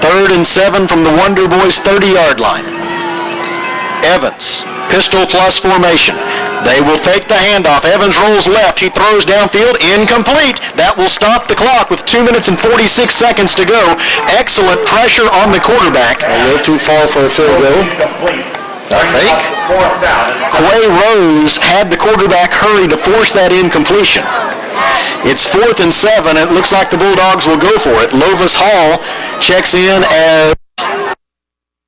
3rd and 7 from the Wonder Boys 30-yard line. Evans, pistol plus formation. They will fake the handoff. Evans rolls left. He throws downfield. Incomplete. That will stop the clock with 2 minutes and 46 seconds to go. Excellent pressure on the quarterback. A little too far for a field goal, I think. Quay Rose had the quarterback hurry to force that incompletion. It's 4th and 7. It looks like the Bulldogs will go for it. Lovis Hall checks in as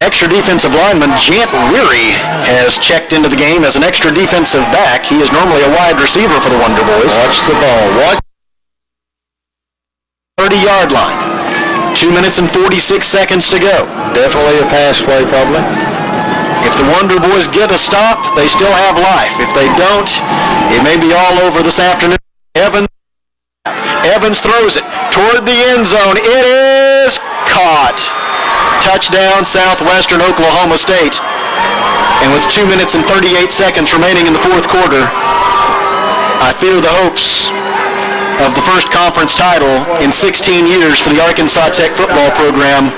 extra defensive lineman. Jant Weary has checked into the game as an extra defensive back. He is normally a wide receiver for the Wonder Boys. Watch the ball. Watch. 30-yard line. 2 minutes and 46 seconds to go. Definitely a pass play, probably. If the Wonder Boys get a stop, they still have life. If they don't, it may be all over this afternoon. Evans throws it toward the end zone. It is caught. Touchdown, Southwestern Oklahoma State. And with 2 minutes and 38 seconds remaining in the 4th quarter, I fear the hopes of the first conference title in 16 years for the Arkansas Tech football program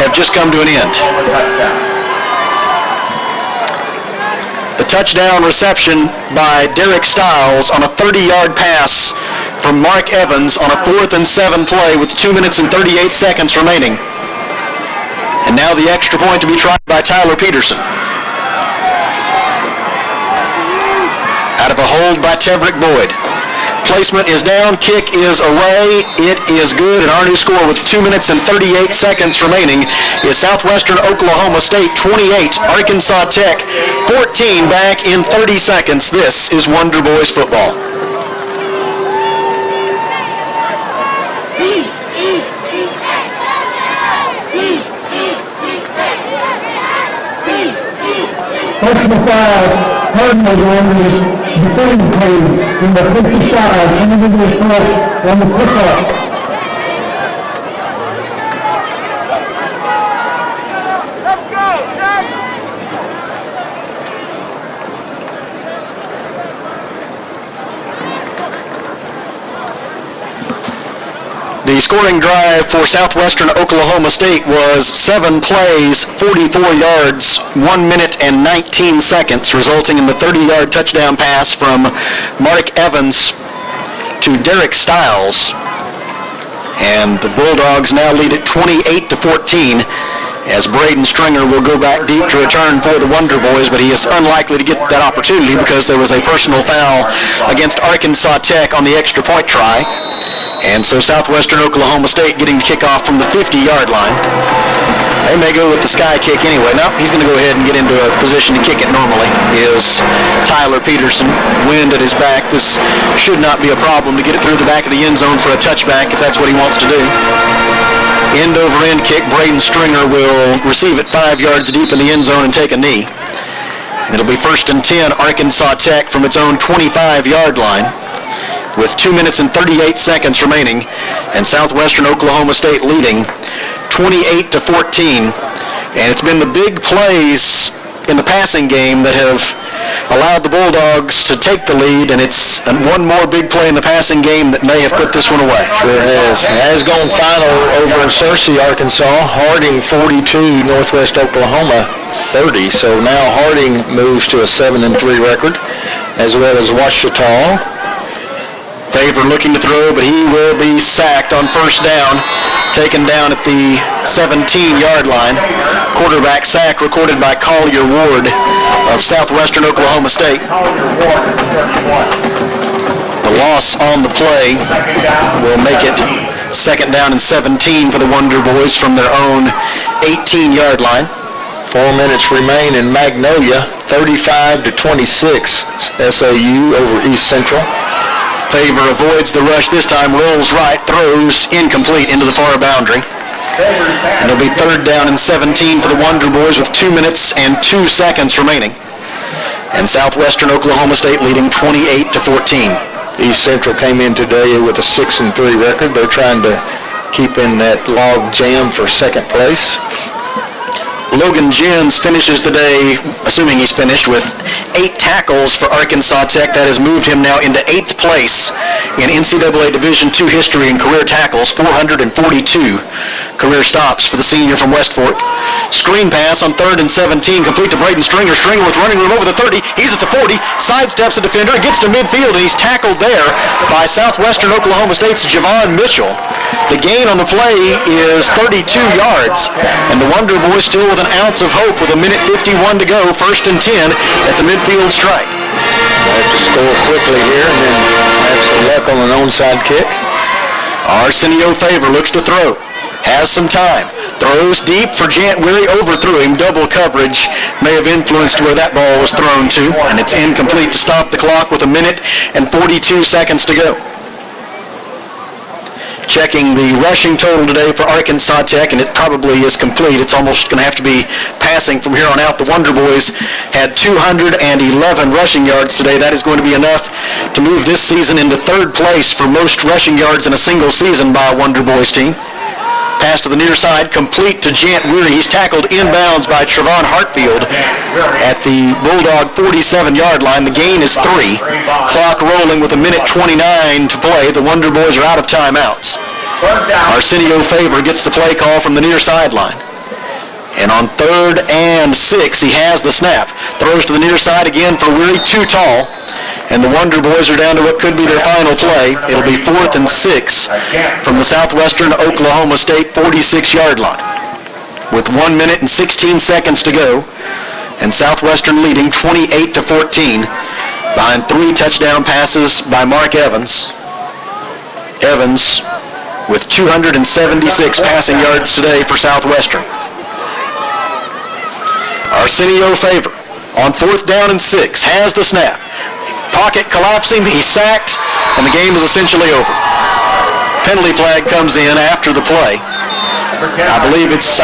have just come to an end. The touchdown reception by Derek Stiles on a 30-yard pass from Mark Evans on a 4th and 7 play with 2 minutes and 38 seconds remaining. And now the extra point to be tried by Tyler Peterson. Out of a hold by Tevrick Boyd. Placement is down, kick is away, it is good, and our new score with 2 minutes and 38 seconds remaining is Southwestern Oklahoma State 28, Arkansas Tech 14 back in 30 seconds. This is Wonder Boys football. Personal foul, Cardinals on the defending page in the 55, individual force on the kickoff. The scoring drive for Southwestern Oklahoma State was 7 plays, 44 yards, 1 minute and 19 seconds, resulting in the 30-yard touchdown pass from Mark Evans to Derek Stiles. And the Bulldogs now lead at 28-14 as Braden Stringer will go back deep to return for the Wonder Boys, but he is unlikely to get that opportunity because there was a personal foul against Arkansas Tech on the extra point try. And so Southwestern Oklahoma State getting to kick off from the 50-yard line. They may go with the sky kick anyway. No, he's going to go ahead and get into a position to kick it normally. Is Tyler Peterson. Wind at his back. This should not be a problem to get it through the back of the end zone for a touchback if that's what he wants to do. End-over-end kick. Braden Stringer will receive it 5 yards deep in the end zone and take a knee. It'll be 1st and 10, Arkansas Tech from its own 25-yard line with 2 minutes and 38 seconds remaining, and Southwestern Oklahoma State leading 28-14. And it's been the big plays in the passing game that have allowed the Bulldogs to take the lead, and it's one more big play in the passing game that may have put this one away. Sure has. It has gone final over in Searcy, Arkansas. Harding 42, Northwest Oklahoma 30. So now Harding moves to a 7-3 record, as well as Ouachita. Favor looking to throw, but he will be sacked on 1st down, taken down at the 17-yard line. Quarterback sack recorded by Collier Ward of Southwestern Oklahoma State. The loss on the play will make it 2nd down and 17 for the Wonder Boys from their own 18-yard line. 4 minutes remain in Magnolia, 35-26 SAU over East Central. Favor avoids the rush this time, rolls right, throws incomplete into the far boundary. And it'll be 3rd down and 17 for the Wonder Boys with 2 minutes and 2 seconds remaining. And Southwestern Oklahoma State leading 28-14. East Central came in today with a 6-3 record. They're trying to keep in that log jam for 2nd place. Logan Jens finishes the day, assuming he's finished, with 8 tackles for Arkansas Tech. That has moved him now into 8th place in NCAA Division II history in career tackles, 442 career stops for the senior from West Fork. Screen pass on 3rd and 17, complete to Braden Stringer. Stringer with running room over the 30. He's at the 40, sidesteps a defender, gets to midfield, and he's tackled there by Southwestern Oklahoma State's Javon Mitchell. The gain on the play is 32 yards, and the Wonder Boys still with an ounce of hope with 1:51 to go, 1st and 10 at the midfield stripe. They have to score quickly here and then have some luck on an onside kick. Arsenio Favor looks to throw. Has some time. Throws deep for Jant Weary, overthrew him. Double coverage may have influenced where that ball was thrown to, and it's incomplete to stop the clock with 1 minute and 42 seconds to go. Checking the rushing total today for Arkansas Tech, and it probably is complete. It's almost going to have to be passing from here on out. The Wonder Boys had 211 rushing yards today. That is going to be enough to move this season into 3rd place for most rushing yards in a single season by a Wonder Boys team. Pass to the near side, complete to Jant Weary. He's tackled inbounds by Trevon Hartfield at the Bulldog 47-yard line. The gain is 3. Clock rolling with 1:29 to play. The Wonder Boys are out of timeouts. Arsenio Favor gets the play call from the near sideline. And on 3rd and 6, he has the snap. Throws to the near side again for Weary, too tall. And the Wonder Boys are down to what could be their final play. It'll be 4th and 6 from the Southwestern Oklahoma State 46-yard line. With 1 minute and 16 seconds to go, and Southwestern leading 28-14 behind 3 touchdown passes by Mark Evans. Evans with 276 passing yards today for Southwestern. Arsenio Favor on 4th down and 6 has the snap. Pocket collapsing, he's sacked, and the game is essentially over. Penalty flag comes in after the play. I believe it's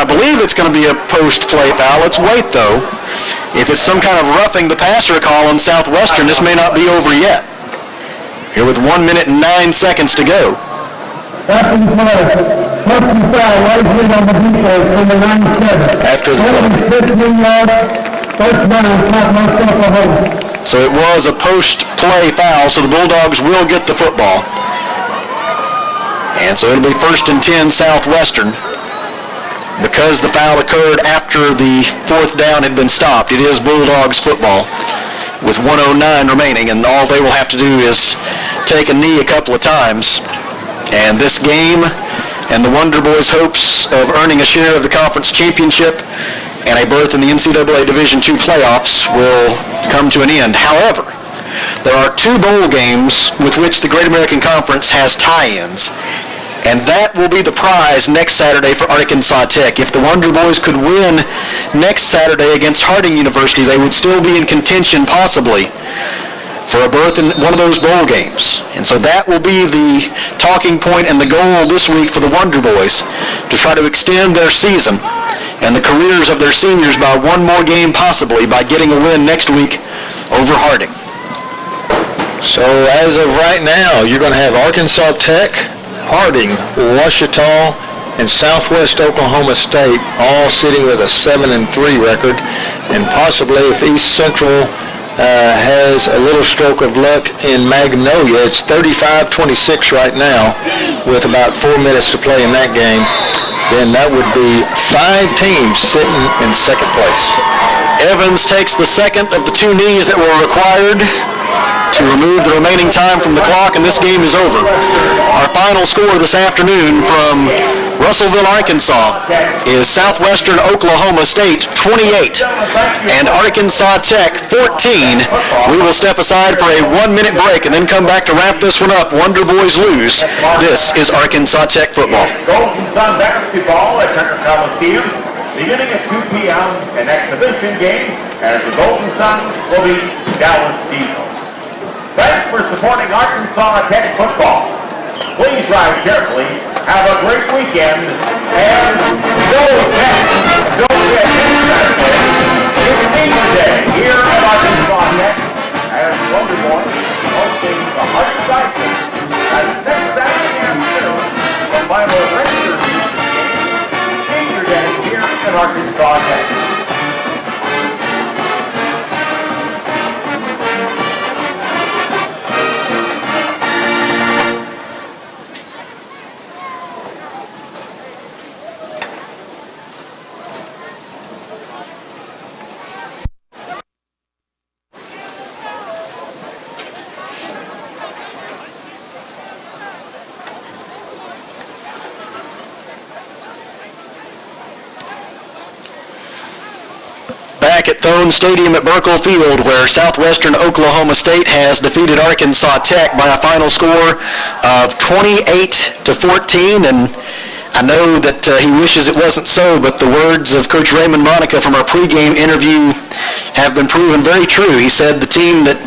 going to be a post-play foul. Let's wait, though. If it's some kind of roughing the passer call on Southwestern, this may not be over yet. Here with 1 minute and 9 seconds to go. After the play, personal foul, right hand on the defense from the 97. After the play. 15 yards, 1st down, Southwest Oklahoma. So it was a post-play foul, so the Bulldogs will get the football. And so it'll be 1st and 10 Southwestern. Because the foul occurred after the 4th down had been stopped, it is Bulldogs football with 1:09 remaining, and all they will have to do is take a knee a couple of times. And this game and the Wonder Boys' hopes of earning a share of the conference championship and a berth in the NCAA Division II playoffs will come to an end. However, there are 2 bowl games with which the Great American Conference has tie-ins, and that will be the prize next Saturday for Arkansas Tech. If the Wonder Boys could win next Saturday against Harding University, they would still be in contention possibly for a berth in one of those bowl games. And so that will be the talking point and the goal this week for the Wonder Boys, to try to extend their season and the careers of their seniors by one more game possibly, by getting a win next week over Harding. So as of right now, you're going to have Arkansas Tech, Harding, Ouachita, and Southwest Oklahoma State all sitting with a 7-3 record, and possibly if East Central has a little stroke of luck in Magnolia, it's 35-26 right now with about 4 minutes to play in that game, then that would be 5 teams sitting in second place. Evans takes the second of the 2 knees that were required to remove the remaining time from the clock, and this game is over. Our final score this afternoon from Russellville, Arkansas is Southwestern Oklahoma State 28 and Arkansas Tech 14. We will step aside for a 1-minute break and then come back to wrap this one up. Wonder Boys lose. This is Arkansas Tech football. Golden Sun basketball at Turner Coliseum, beginning at 2 p.m. an exhibition game as the Golden Sun will beat Dallas Diesel. Thanks for supporting Arkansas Tech football. Please drive carefully, have a great weekend, and go Tech! Don't forget next Saturday, it's Senior Day here at Arkansas Tech, as Wonder Boys hosting the Harding Cyclones. And next Saturday afternoon, the final regular season game, Senior Day here at Arkansas Tech. Back at Thone Stadium at Burkle Field, where Southwestern Oklahoma State has defeated Arkansas Tech by a final score of 28-14, and I know that he wishes it wasn't so, but the words of Coach Raymond Monica from our pregame interview have been proven very true. He said the team that